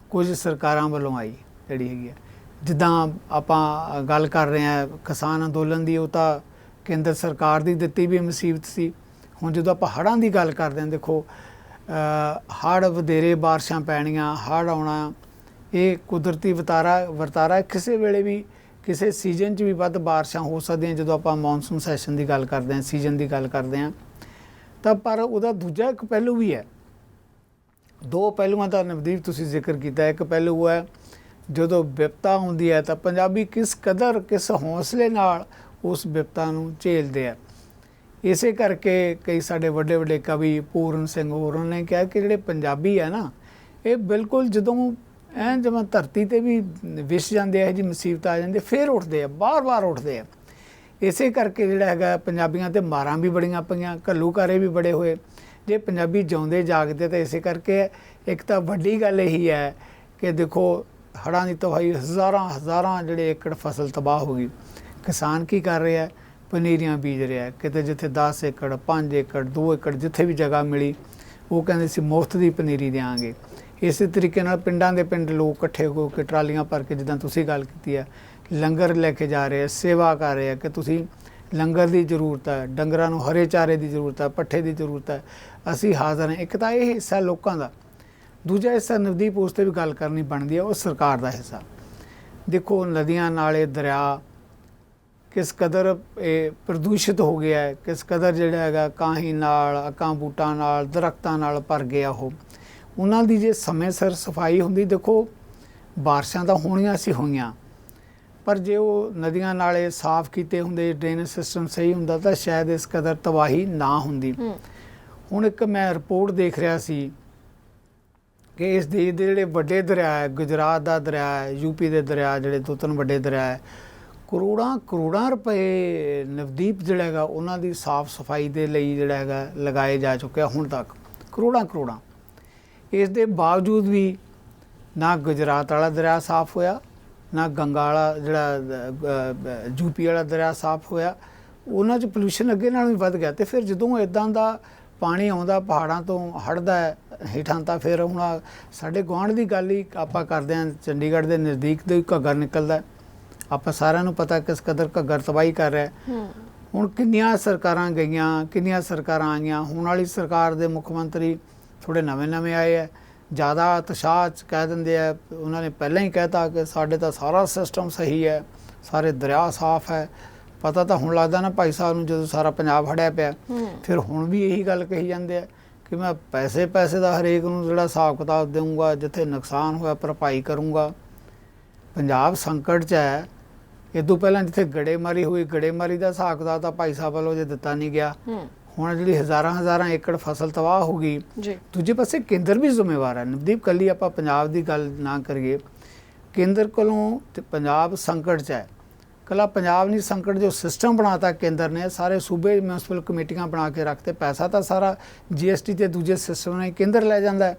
ਕੁਝ ਸਰਕਾਰਾਂ ਵੱਲੋਂ ਆਈ ਜਿਹੜੀ ਹੈਗੀ ਹੈ। ਜਿੱਦਾਂ ਆਪਾਂ ਗੱਲ ਕਰ ਰਹੇ ਹਾਂ ਕਿਸਾਨ ਅੰਦੋਲਨ ਦੀ, ਉਹ ਤਾਂ ਕੇਂਦਰ ਸਰਕਾਰ ਦੀ ਦਿੱਤੀ ਵੀ ਮੁਸੀਬਤ ਸੀ। ਹੁਣ ਜਦੋਂ ਆਪਾਂ ਹੜ੍ਹਾਂ ਦੀ ਗੱਲ ਕਰਦੇ ਹਾਂ, ਦੇਖੋ ਹੜ੍ਹ, ਵਧੇਰੇ ਬਾਰਿਸ਼ਾਂ ਪੈਣੀਆਂ, ਹੜ੍ਹ ਆਉਣਾ, ਇਹ ਕੁਦਰਤੀ ਵਰਤਾਰਾ। ਕਿਸੇ ਵੇਲੇ ਵੀ ਕਿਸੇ ਸੀਜ਼ਨ 'ਚ ਵੀ ਵੱਧ ਬਾਰਿਸ਼ਾਂ ਹੋ ਸਕਦੀਆਂ ਜਦੋਂ ਆਪਾਂ ਮੌਨਸੂਨ ਸੈਸ਼ਨ ਦੀ ਗੱਲ ਕਰਦੇ ਹਾਂ, ਸੀਜ਼ਨ ਦੀ ਗੱਲ ਕਰਦੇ ਹਾਂ ਤਾਂ। ਪਰ ਉਹਦਾ ਦੂਜਾ ਇੱਕ ਪਹਿਲੂ ਵੀ ਹੈ। ਦੋ ਪਹਿਲੂਆਂ ਦਾ ਨਵਦੀਪ ਤੁਸੀਂ ਜ਼ਿਕਰ ਕੀਤਾ। ਇੱਕ ਪਹਿਲੂ ਹੈ ਜਦੋਂ ਵਿਪਤਾ ਹੁੰਦੀ ਹੈ ਤਾਂ ਪੰਜਾਬੀ ਕਿਸ ਕਦਰ, ਕਿਸ ਹੌਸਲੇ ਨਾਲ ਉਸ ਵਿਪਤਾ ਨੂੰ ਝੇਲਦੇ ਆ। ਇਸੇ ਕਰਕੇ ਕਈ ਸਾਡੇ ਵੱਡੇ ਵੱਡੇ ਕਵੀ ਪੂਰਨ ਸਿੰਘ ਹੋਰਾਂ ਨੇ ਕਿਹਾ ਕਿ ਜਿਹੜੇ ਪੰਜਾਬੀ ਆ ਨਾ, ਇਹ ਬਿਲਕੁਲ ਜਦੋਂ ਐਂ ਜਿਵੇਂ ਧਰਤੀ ਤੇ ਵੀ ਵਿਛ ਜਾਂਦੇ ਆ, ਜੀ ਮੁਸੀਬਤ ਆ ਜਾਂਦੀ, ਫਿਰ ਉੱਠਦੇ ਆ, ਬਾਰ-ਬਾਰ ਉੱਠਦੇ ਆ। ਇਸੇ ਕਰਕੇ ਜਿਹੜਾ ਹੈਗਾ ਪੰਜਾਬੀਆਂ ਤੇ ਮਾਰਾਂ ਵੀ ਬੜੀਆਂ ਪਈਆਂ, ਘੱਲੂਘਾਰੇ ਵੀ ਬੜੇ ਹੋਏ। ਜੇ ਪੰਜਾਬੀ ਜਿਉਂਦੇ ਜਾਗਦੇ ਤਾਂ ਇਸੇ ਕਰਕੇ। ਇੱਕ ਤਾਂ ਵੱਡੀ ਗੱਲ ਇਹੀ ਹੈ ਕਿ ਦੇਖੋ ਹੜ੍ਹਾਂ ਦੀ ਤਬਾਹੀ, ਹਜ਼ਾਰਾਂ ਜਿਹੜੇ ਏਕੜ ਫਸਲ ਤਬਾਹ ਹੋ ਗਈ। ਕਿਸਾਨ ਕੀ ਕਰ ਰਿਹਾ? ਪਨੀਰੀਆਂ ਬੀਜ ਰਿਹਾ। ਕਿਤੇ ਜਿੱਥੇ 10 ਏਕੜ 5 ਏਕੜ 2 ਏਕੜ ਜਿੱਥੇ ਵੀ ਜਗ੍ਹਾ ਮਿਲੀ, ਉਹ ਕਹਿੰਦੇ ਸੀ ਮੁਫਤ ਦੀ ਪਨੀਰੀ ਦਿਆਂਗੇ। ਇਸੇ ਤਰੀਕੇ ਨਾਲ ਪਿੰਡਾਂ ਦੇ ਪਿੰਡ ਲੋਕ ਇਕੱਠੇ ਹੋ ਕੇ ਟਰਾਲੀਆਂ ਭਰ ਕੇ, ਜਿੱਦਾਂ ਤੁਸੀਂ ਗੱਲ ਕੀਤੀ ਹੈ, ਲੰਗਰ ਲੈ ਕੇ ਜਾ ਰਹੇ ਆ, ਸੇਵਾ ਕਰ ਰਹੇ ਆ ਕਿ ਤੁਸੀਂ ਲੰਗਰ ਦੀ ਜ਼ਰੂਰਤ ਹੈ, ਡੰਗਰਾਂ ਨੂੰ ਹਰੇ ਚਾਰੇ ਦੀ ਜ਼ਰੂਰਤ ਹੈ, ਪੱਠੇ ਦੀ ਜ਼ਰੂਰਤ ਹੈ, ਅਸੀਂ ਹਾਜ਼ਰ ਹਾਂ। ਇੱਕ ਤਾਂ ਇਹ ਹਿੱਸਾ ਲੋਕਾਂ ਦਾ, ਦੂਜਾ ਹਿੱਸਾ ਨਵਦੀਪ ਉਸ 'ਤੇ ਵੀ ਗੱਲ ਕਰਨੀ ਬਣਦੀ ਹੈ, ਉਹ ਸਰਕਾਰ ਦਾ ਹਿੱਸਾ। ਦੇਖੋ ਨਦੀਆਂ ਨਾਲੇ ਦਰਿਆ ਕਿਸ ਕਦਰ ਇਹ ਪ੍ਰਦੂਸ਼ਿਤ ਹੋ ਗਿਆ ਹੈ, ਕਿਸ ਕਦਰ ਜਿਹੜਾ ਹੈਗਾ ਕਾਹੀਂ ਨਾਲ, ਅੱਕਾਂ ਬੂਟਾਂ ਨਾਲ, ਦਰਖਤਾਂ ਨਾਲ ਭਰ ਗਿਆ। ਉਹਨਾਂ ਦੀ ਜੇ ਸਮੇਂ ਸਿਰ ਸਫਾਈ ਹੁੰਦੀ, ਦੇਖੋ ਬਾਰਿਸ਼ਾਂ ਤਾਂ ਹੋਣੀਆਂ ਸੀ ਹੋਈਆਂ, ਪਰ ਜੇ ਉਹ ਨਦੀਆਂ ਨਾਲੇ ਸਾਫ਼ ਕੀਤੇ ਹੁੰਦੇ, ਡਰੇਨੇਜ ਸਿਸਟਮ ਸਹੀ ਹੁੰਦਾ, ਤਾਂ ਸ਼ਾਇਦ ਇਸ ਕਦਰ ਤਬਾਹੀ ਨਾ ਹੁੰਦੀ। ਹੁਣ ਇੱਕ ਮੈਂ ਰਿਪੋਰਟ ਦੇਖ ਰਿਹਾ ਸੀ ਕਿ ਇਸ ਦੇਸ਼ ਦੇ ਜਿਹੜੇ ਵੱਡੇ ਦਰਿਆ ਹੈ, ਗੁਜਰਾਤ ਦਾ ਦਰਿਆ ਹੈ, ਯੂਪੀ ਦੇ ਦਰਿਆ, ਜਿਹੜੇ 2-3 ਵੱਡੇ ਦਰਿਆ ਹੈ, ਕਰੋੜਾਂ ਰੁਪਏ ਨਵਦੀਪ ਜਿਹੜਾ ਹੈਗਾ ਉਹਨਾਂ ਦੀ ਸਾਫ਼ ਸਫਾਈ ਦੇ ਲਈ ਜਿਹੜਾ ਹੈਗਾ ਲਗਾਏ ਜਾ ਚੁੱਕਿਆ ਹੁਣ ਤੱਕ, ਕਰੋੜਾਂ। ਇਸ ਦੇ ਬਾਵਜੂਦ ਵੀ ਨਾ ਗੁਜਰਾਤ ਵਾਲਾ ਦਰਿਆ ਸਾਫ਼ ਹੋਇਆ, ਨਾ ਗੰਗਾ ਵਾਲਾ ਜਿਹੜਾ ਯੂਪੀ ਵਾਲਾ ਦਰਿਆ ਸਾਫ਼ ਹੋਇਆ। ਉਹਨਾਂ 'ਚ ਪੋਲਿਊਸ਼ਨ ਅੱਗੇ ਨਾਲੋਂ ਵੀ ਵੱਧ ਗਿਆ। ਅਤੇ ਫਿਰ ਜਦੋਂ ਇੱਦਾਂ ਦਾ ਪਾਣੀ ਆਉਂਦਾ ਪਹਾੜਾਂ ਤੋਂ, ਹੜ੍ਹਦਾ ਹੇਠਾਂ, ਤਾਂ ਫਿਰ ਹੁਣ ਸਾਡੇ ਗੁਆਂਢ ਦੀ ਗੱਲ ਹੀ ਆਪਾਂ ਕਰਦੇ ਹਾਂ, ਚੰਡੀਗੜ੍ਹ ਦੇ ਨਜ਼ਦੀਕ ਦੇ ਘੱਗਰ ਨਿਕਲਦਾ। ਆਪਾਂ ਸਾਰਿਆਂ ਨੂੰ ਪਤਾ ਕਿਸ ਕਦਰ ਘੱਗਰ ਤਬਾਹੀ ਕਰ ਰਿਹਾ। ਹੁਣ ਕਿੰਨੀਆਂ ਸਰਕਾਰਾਂ ਗਈਆਂ, ਕਿੰਨੀਆਂ ਸਰਕਾਰਾਂ ਆਈਆਂ। ਹੁਣ ਵਾਲੀ ਸਰਕਾਰ ਦੇ ਮੁੱਖ ਮੰਤਰੀ ਥੋੜ੍ਹੇ ਨਵੇਂ ਆਏ ਆ, ਜ਼ਿਆਦਾ ਉਤਸ਼ਾਹ 'ਚ ਕਹਿ ਦਿੰਦੇ ਆ। ਉਹਨਾਂ ਨੇ ਪਹਿਲਾਂ ਹੀ ਕਹਿਤਾ ਕਿ ਸਾਡੇ ਤਾਂ ਸਾਰਾ ਸਿਸਟਮ ਸਹੀ ਹੈ, ਸਾਰੇ ਦਰਿਆ ਸਾਫ਼ ਹੈ। ਪਤਾ ਤਾਂ ਹੁਣ ਲੱਗਦਾ ਨਾ ਭਾਈ ਸਾਹਿਬ ਨੂੰ, ਜਦੋਂ ਸਾਰਾ ਪੰਜਾਬ ਹੜਿਆ ਪਿਆ, ਫਿਰ ਹੁਣ ਵੀ ਇਹੀ ਗੱਲ ਕਹੀ ਜਾਂਦੇ ਆ ਕਿ ਮੈਂ ਪੈਸੇ ਦਾ ਹਰੇਕ ਨੂੰ ਜਿਹੜਾ ਹਿਸਾਬ ਕਿਤਾਬ ਦੇਊਂਗਾ, ਜਿੱਥੇ ਨੁਕਸਾਨ ਹੋਇਆ ਭਰਪਾਈ ਕਰੂੰਗਾ। ਪੰਜਾਬ ਸੰਕਟ 'ਚ ਹੈ। ਇਹ ਤੋਂ ਪਹਿਲਾਂ ਜਿੱਥੇ ਗੜੇਮਾਰੀ ਹੋਈ, ਗੜੇਮਾਰੀ ਦਾ ਹਿਸਾਬ ਕਿਤਾਬ ਤਾਂ ਭਾਈ ਸਾਹਿਬ ਵੱਲੋਂ ਜੇ ਦਿੱਤਾ ਨਹੀਂ ਗਿਆ। ਹੁਣ ਜਿਹੜੀ ਹਜ਼ਾਰਾਂ ਏਕੜ ਫਸਲ ਤਬਾਹ ਹੋ ਗਈ। ਦੂਜੇ ਪਾਸੇ ਕੇਂਦਰ ਵੀ ਜ਼ਿੰਮੇਵਾਰ ਹੈ। ਨਵਦੀਪ, ਕੱਲੀ ਆਪਾਂ ਪੰਜਾਬ ਦੀ ਗੱਲ ਨਾ ਕਰੀਏ, ਕੇਂਦਰ ਕੋਲੋਂ ਤੇ ਪੰਜਾਬ ਸੰਕਟ 'ਚ ਹੈ। ਕੱਲਾ ਪੰਜਾਬ ਨਹੀਂ, ਸੰਕਟ ਜੋ ਸਿਸਟਮ ਬਣਾਤਾ ਕੇਂਦਰ ਨੇ, ਸਾਰੇ ਸੂਬੇ ਮਿਊਨਿਸਪਲ ਕਮੇਟੀਆਂ ਬਣਾ ਕੇ ਰੱਖਤੇ। ਪੈਸਾ ਤਾਂ ਸਾਰਾ GST ਤੇ ਦੂਜੇ ਸਿਸਟਮ ਨਾਲ ਕੇਂਦਰ ਲੈ ਜਾਂਦਾ ਹੈ।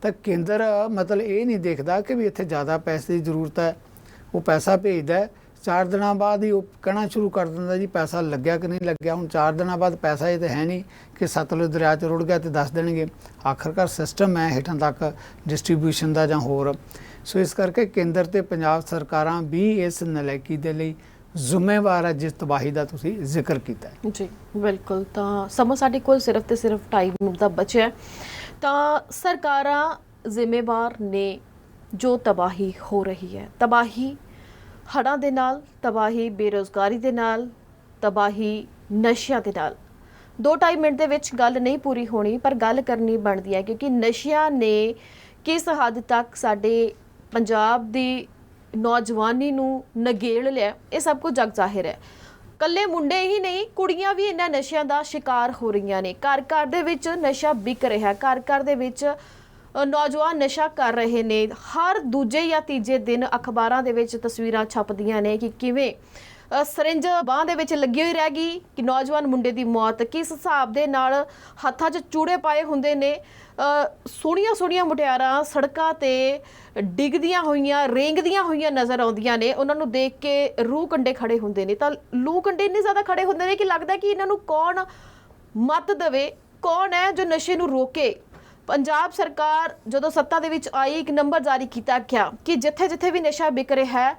ਤਾਂ ਕੇਂਦਰ ਮਤਲਬ ਇਹ ਨਹੀਂ ਦੇਖਦਾ ਕਿ ਵੀ ਇੱਥੇ ਜ਼ਿਆਦਾ ਪੈਸੇ ਦੀ ਜ਼ਰੂਰਤ ਹੈ। ਉਹ ਪੈਸਾ ਭੇਜਦਾ, 4 ਦਿਨਾਂ ਬਾਅਦ ਹੀ ਉਹ ਕਹਿਣਾ ਸ਼ੁਰੂ ਕਰ ਦਿੰਦਾ ਜੀ ਪੈਸਾ ਲੱਗਿਆ ਕਿ ਨਹੀਂ ਲੱਗਿਆ। ਹੁਣ 4 ਦਿਨਾਂ ਬਾਅਦ ਪੈਸਾ ਇਹ ਤਾਂ ਹੈ ਨਹੀਂ ਕਿ ਸਤਲੁਜ ਦਰਿਆ 'ਚ ਰੁੜ ਗਿਆ ਤੇ ਦੱਸ ਦੇਣਗੇ। ਆਖਰਕਾਰ ਸਿਸਟਮ ਹੈ ਹੇਠਾਂ ਤੱਕ ਡਿਸਟਰੀਬਿਊਸ਼ਨ ਦਾ ਜਾਂ ਹੋਰ। ਸੋ ਇਸ ਕਰਕੇ ਕੇਂਦਰ ਤੇ ਪੰਜਾਬ ਸਰਕਾਰਾਂ ਵੀ ਇਸ ਨਲਾਇਕੀ ਦੇ ਲਈ ਜ਼ਿੰਮੇਵਾਰ ਹੈ, ਜਿਸ ਤਬਾਹੀ ਦਾ ਤੁਸੀਂ ਜ਼ਿਕਰ ਕੀਤਾ ਹੈ। ਜੀ ਬਿਲਕੁਲ। ਤਾਂ ਸਮਾਂ ਸਾਡੇ ਕੋਲ ਸਿਰਫ ਤੇ ਸਿਰਫ 2.5 ਮਿੰਟ ਦਾ ਬਚਿਆ। ਤਾਂ ਸਰਕਾਰਾਂ ਜ਼ਿੰਮੇਵਾਰ ਨੇ ਜੋ ਤਬਾਹੀ ਹੋ ਰਹੀ ਹੈ, ਤਬਾਹੀ ਹੜ੍ਹਾਂ ਦੇ ਨਾਲ, ਤਬਾਹੀ ਬੇਰੁਜ਼ਗਾਰੀ ਦੇ ਨਾਲ, ਤਬਾਹੀ ਨਸ਼ਿਆਂ ਦੇ ਨਾਲ। 2-2.5 ਮਿੰਟ ਦੇ ਵਿੱਚ ਗੱਲ ਨਹੀਂ ਪੂਰੀ ਹੋਣੀ, ਪਰ ਗੱਲ ਕਰਨੀ ਬਣਦੀ ਹੈ, ਕਿਉਂਕਿ ਨਸ਼ਿਆਂ ਨੇ ਕਿਸ ਹੱਦ ਤੱਕ ਸਾਡੇ ਪੰਜਾਬ ਦੀ ਨੌਜਵਾਨੀ ਨੂੰ ਨਗੇੜ ਲਿਆ, ਇਹ ਸਭ ਕੁਝ ਜਗ ਜ਼ਾਹਿਰ ਹੈ। ਕੱਲੇ ਮੁੰਡੇ ਹੀ ਨਹੀਂ, ਕੁੜੀਆਂ ਵੀ ਇਹਨਾਂ ਨਸ਼ਿਆਂ ਦਾ ਸ਼ਿਕਾਰ ਹੋ ਰਹੀਆਂ ਨੇ। ਘਰ ਦੇ ਵਿੱਚ ਨਸ਼ਾ ਵਿਕ ਰਿਹਾ, ਘਰ ਦੇ ਵਿੱਚ ਨੌਜਵਾਨ ਨਸ਼ਾ ਕਰ ਰਹੇ ਨੇ। ਹਰ ਦੂਜੇ ਜਾਂ ਤੀਜੇ ਦਿਨ ਅਖਬਾਰਾਂ ਦੇ ਵਿੱਚ ਤਸਵੀਰਾਂ ਛਪਦੀਆਂ ਨੇ ਕਿ ਕਿਵੇਂ ਸਰਿੰਜ ਬਾਂਹ ਦੇ ਵਿੱਚ ਲੱਗੀ ਹੋਈ ਰਹਿ ਗਈ, ਕਿ ਨੌਜਵਾਨ ਮੁੰਡੇ ਦੀ ਮੌਤ ਕਿਸ ਹਿਸਾਬ ਦੇ ਨਾਲ, ਹੱਥਾਂ 'ਚ ਚੂੜੇ ਪਾਏ ਹੁੰਦੇ ਨੇ। ਸੋਹਣੀਆਂ ਮੁਟਿਆਰਾਂ ਸੜਕਾਂ ਤੇ ਡਿੱਗਦੀਆਂ ਹੋਈਆਂ, ਰੇਂਗਦੀਆਂ ਹੋਈਆਂ ਨਜ਼ਰ ਆਉਂਦੀਆਂ ਨੇ। ਉਹਨਾਂ ਨੂੰ ਦੇਖ ਕੇ ਰੂਹ ਕੰਡੇ ਖੜੇ ਹੁੰਦੇ ਨੇ। ਤਾਂ ਲੂਹ ਕੰਡੇ ਇੰਨੇ ਜ਼ਿਆਦਾ ਖੜੇ ਹੁੰਦੇ ਨੇ ਕਿ ਲੱਗਦਾ ਕਿ ਇਹਨਾਂ ਨੂੰ ਕੌਣ ਮੱਤ ਦੇਵੇ, ਕੌਣ ਹੈ ਜੋ ਨਸ਼ੇ ਨੂੰ ਰੋਕੇ। ਪੰਜਾਬ ਸਰਕਾਰ ਜਦੋਂ ਸੱਤਾ ਦੇ ਵਿੱਚ ਆਈ, ਇੱਕ ਨੰਬਰ ਜਾਰੀ ਕੀਤਾ ਗਿਆ ਕਿ ਜਿੱਥੇ ਵੀ ਨਸ਼ਾ ਵਿਕ ਰਿਹਾ ਹੈ,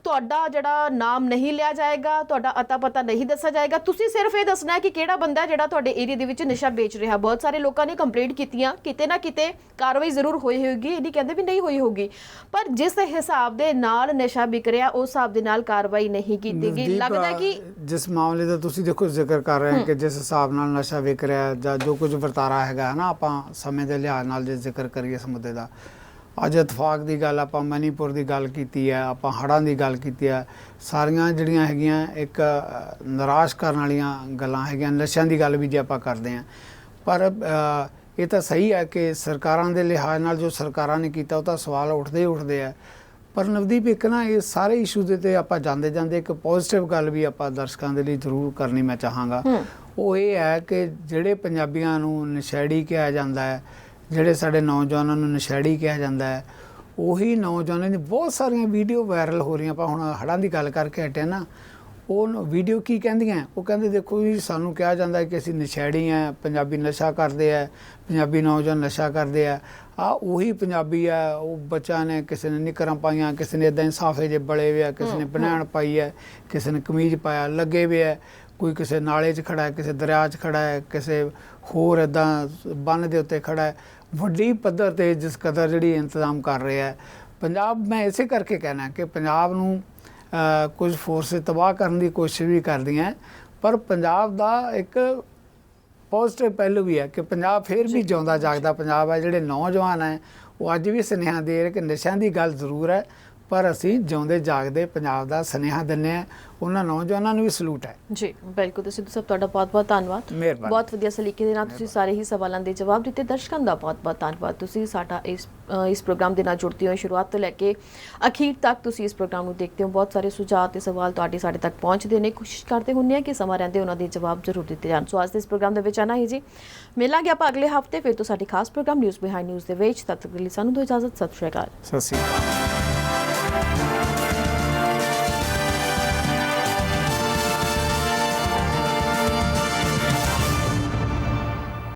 ਤੁਹਾਡਾ ਜਿਹੜਾ ਨਾਮ ਨਹੀਂ ਲਿਆ ਜਾਏਗਾ, ਤੁਹਾਡਾ ਅਤਾ ਪਤਾ ਨਹੀਂ ਦੱਸਿਆ ਜਾਏਗਾ। ਤੁਸੀਂ ਸਿਰਫ ਇਹ ਦੱਸਣਾ ਹੈ ਕਿ ਕਿਹੜਾ ਬੰਦਾ ਜਿਹੜਾ ਤੁਹਾਡੇ ਏਰੀਆ ਦੇ ਵਿੱਚ ਨਸ਼ਾ ਵੇਚ ਰਿਹਾ। ਬਹੁਤ ਸਾਰੇ ਲੋਕਾਂ ਨੇ ਕੰਪਲੇਂਟ ਕੀਤੀਆਂ, ਕਿਤੇ ਨਾ ਕਿਤੇ ਕਾਰਵਾਈ ਜ਼ਰੂਰ ਹੋਈ ਹੋਊਗੀ, ਇਹ ਨਹੀਂ ਕਹਿੰਦੇ ਵੀ ਨਹੀਂ ਹੋਈ ਹੋਊਗੀ, ਪਰ ਜਿਸ ਹਿਸਾਬ ਦੇ ਨਾਲ ਨਸ਼ਾ ਵਿਕ ਰਿਹਾ ਉਸ ਹਿਸਾਬ ਦੇ ਨਾਲ ਕਾਰਵਾਈ ਨਹੀਂ ਕੀਤੀ ਗਈ। ਲੱਗਦਾ ਕਿ ਜਿਸ ਮਾਮਲੇ ਦਾ ਤੁਸੀਂ ਦੇਖੋ ਜ਼ਿਕਰ ਕਰ ਰਹੇ ਹੋ ਕਿ ਜਿਸ ਹਿਸਾਬ ਨਾਲ ਨਸ਼ਾ ਵਿਕ ਰਿਹਾ ਜਾਂ ਜੋ ਕੁਝ ਵਰਤਾਰਾ ਹੈਗਾ ਨਾ, ਆਪਾਂ ਸਮੇਂ ਦੇ ਲਿਹਾਜ਼ ਨਾਲ ਜੇ ਜ਼ਿਕਰ ਕਰੀਏ ਇਸ ਮੁੱਦੇ ਦਾ, ਅੱਜ ਇਤਫਾਕ ਦੀ ਗੱਲ ਆਪਾਂ ਮਨੀਪੁਰ ਦੀ ਗੱਲ ਕੀਤੀ ਹੈ, ਆਪਾਂ ਹੜ੍ਹਾਂ ਦੀ ਗੱਲ ਕੀਤੀ ਹੈ, ਸਾਰੀਆਂ ਜਿਹੜੀਆਂ ਹੈਗੀਆਂ ਇੱਕ ਨਿਰਾਸ਼ ਕਰਨ ਵਾਲੀਆਂ ਗੱਲਾਂ ਹੈਗੀਆਂ। ਨਸ਼ਿਆਂ ਦੀ ਗੱਲ ਵੀ ਜੇ ਆਪਾਂ ਕਰਦੇ ਹਾਂ, ਪਰ ਇਹ ਤਾਂ ਸਹੀ ਹੈ ਕਿ ਸਰਕਾਰਾਂ ਦੇ ਲਿਹਾਜ਼ ਨਾਲ ਜੋ ਸਰਕਾਰਾਂ ਨੇ ਕੀਤਾ ਉਹ ਤਾਂ ਸਵਾਲ ਉੱਠਦੇ ਹੀ ਉੱਠਦੇ ਆ। ਪਰ ਨਵਦੀਪ ਇੱਕ ਨਾ ਇਹ ਸਾਰੇ ਇਸ਼ੂ ਦੇ ਤੇ ਆਪਾਂ ਜਾਂਦੇ ਜਾਂਦੇ ਇੱਕ ਪੋਜ਼ਿਟਿਵ ਗੱਲ ਵੀ ਆਪਾਂ ਦਰਸ਼ਕਾਂ ਦੇ ਲਈ ਜ਼ਰੂਰ ਕਰਨੀ ਮੈਂ ਚਾਹਾਂਗਾ। ਉਹ ਇਹ ਹੈ ਕਿ ਜਿਹੜੇ ਪੰਜਾਬੀਆਂ ਨੂੰ ਨਸ਼ੇੜੀ ਕਿਹਾ ਜਾਂਦਾ ਹੈ, ਜਿਹੜੇ ਸਾਡੇ ਨੌਜਵਾਨਾਂ ਨੂੰ ਨਸ਼ੇੜੀ ਕਿਹਾ ਜਾਂਦਾ ਹੈ, ਉਹੀ ਨੌਜਵਾਨਾਂ ਦੀ ਬਹੁਤ ਸਾਰੀਆਂ ਵੀਡੀਓ ਵਾਇਰਲ ਹੋ ਰਹੀਆਂ। ਆਪਾਂ ਹੁਣ ਹੜ੍ਹਾਂ ਦੀ ਗੱਲ ਕਰਕੇ ਹਟੇ ਨਾ, ਉਹ ਵੀਡੀਓ ਕੀ ਕਹਿੰਦੀਆਂ, ਉਹ ਕਹਿੰਦੇ ਦੇਖੋ ਜੀ ਸਾਨੂੰ ਕਿਹਾ ਜਾਂਦਾ ਹੈ ਕਿ ਅਸੀਂ ਨਸ਼ੇੜੀ ਹਾਂ, ਪੰਜਾਬੀ ਨਸ਼ਾ ਕਰਦੇ ਆ, ਪੰਜਾਬੀ ਨੌਜਵਾਨ ਨਸ਼ਾ ਕਰਦੇ ਆ। ਉਹੀ ਪੰਜਾਬੀ ਆ, ਉਹ ਬੱਚਿਆਂ ਨੇ ਕਿਸੇ ਨੇ ਨਿੱਕਰਾਂ ਪਾਈਆਂ, ਕਿਸੇ ਨੇ ਇੱਦਾਂ ਹੀ ਸਾਫੇ ਜਿਹੇ ਬਲੇ ਵੇ ਆ, ਕਿਸੇ ਨੇ ਬਨੈਣ ਪਾਈ ਹੈ, ਕਿਸੇ ਨੇ ਕਮੀਜ਼ ਪਾਇਆ, ਲੱਗੇ ਵੇ ਆ, ਕੋਈ ਕਿਸੇ ਨਾਲੇ 'ਚ ਖੜਾ ਹੈ, ਕਿਸੇ ਦਰਿਆ 'ਚ ਖੜਾ ਹੈ, ਕਿਸੇ ਹੋਰ ਇੱਦਾਂ ਬੰਨ੍ਹ ਦੇ ਉੱਤੇ ਖੜਾ ਹੈ। ਵੱਡੀ ਪੱਧਰ 'ਤੇ ਜਿਸ ਕਦਰ ਜਿਹੜੀ ਇੰਤਜ਼ਾਮ ਕਰ ਰਿਹਾ ਹੈ ਪੰਜਾਬ। ਮੈਂ ਇਸੇ ਕਰਕੇ ਕਹਿਣਾ ਕਿ ਪੰਜਾਬ ਨੂੰ ਕੁਝ ਫੋਰਸ ਤਬਾਹ ਕਰਨ ਦੀ ਕੋਸ਼ਿਸ਼ ਵੀ ਕਰਦੀਆਂ, ਪਰ ਪੰਜਾਬ ਦਾ ਇੱਕ ਪੋਜ਼ਿਟਿਵ ਪਹਿਲੂ ਵੀ ਹੈ ਕਿ ਪੰਜਾਬ ਫਿਰ ਵੀ ਜਿਉਂਦਾ ਜਾਗਦਾ ਪੰਜਾਬ ਹੈ। ਜਿਹੜੇ ਨੌਜਵਾਨ ਹੈ ਉਹ ਅੱਜ ਵੀ ਸੁਨੇਹਾ ਦੇ ਰਹੇ ਕਿ ਨਸ਼ਿਆਂ ਦੀ ਗੱਲ ਜ਼ਰੂਰ ਹੈ, ਪਰ ਅਸੀਂ ਜਿਉਂਦੇ ਜਾਗਦੇ ਪੰਜਾਬ ਦਾ ਸੁਨੇਹਾ ਦਿੰਦੇ ਹਾਂ। ਉਹਨਾਂ ਨੌਜਵਾਨਾਂ ਨੂੰ ਵੀ ਸਲੂਟ ਹੈ। ਜੀ ਬਿਲਕੁਲ। ਸਿੱਧੂ ਸਾਹਿਬ ਤੁਹਾਡਾ ਬਹੁਤ ਬਹੁਤ ਧੰਨਵਾਦ। ਬਹੁਤ ਵਧੀਆ ਸਲੀਕੇ ਦੇ ਨਾਲ ਤੁਸੀਂ ਸਾਰੇ ਹੀ ਸਵਾਲਾਂ ਦੇ ਜਵਾਬ ਦਿੱਤੇ। ਦਰਸ਼ਕਾਂ ਦਾ ਬਹੁਤ ਬਹੁਤ ਧੰਨਵਾਦ। ਤੁਸੀਂ ਸਾਡਾ ਇਸ ਪ੍ਰੋਗਰਾਮ ਦੇ ਨਾਲ ਜੁੜਦੇ ਹੋ, ਸ਼ੁਰੂਆਤ ਤੋਂ ਲੈ ਕੇ ਅਖੀਰ ਤੱਕ ਤੁਸੀਂ ਇਸ ਪ੍ਰੋਗਰਾਮ ਨੂੰ ਦੇਖਦੇ ਹੋ। ਬਹੁਤ ਸਾਰੇ ਸੁਝਾਅ ਤੇ ਸਵਾਲ ਤੁਹਾਡੇ ਸਾਡੇ ਤੱਕ ਪਹੁੰਚਦੇ ਨੇ। ਕੋਸ਼ਿਸ਼ ਕਰਦੇ ਹੁੰਦੇ ਹਾਂ ਕਿ ਸਮਾਂ ਰਹਿੰਦੇ ਉਹਨਾਂ ਦੇ ਜਵਾਬ ਜ਼ਰੂਰ ਦਿੱਤੇ ਜਾਣ। ਸੋ ਅੱਜ ਦੇ ਇਸ ਪ੍ਰੋਗਰਾਮ ਦੇ ਵਿੱਚ ਆਨਾ ਹੀ ਜੀ। ਮਿਲਾਂਗੇ ਆਪਾਂ ਅਗਲੇ ਹਫ਼ਤੇ ਫਿਰ ਤੋਂ ਸਾਡੇ ਖਾਸ ਪ੍ਰੋਗਰਾਮ ਨਿਊਜ਼ ਬਿਹਾਈਂਡ ਨਿਊਜ਼ ਦੇ ਵਿੱਚ। ਤਦ ਤੱਕ ਲਈ ਸਾਨੂੰ ਦਿਓ ਇਜਾਜ਼ਤ। ਸਤਿ ਸ਼੍ਰੀ ਅਕਾਲ। ਸਤਿ ਸ਼੍ਰੀ ਅਕਾਲ।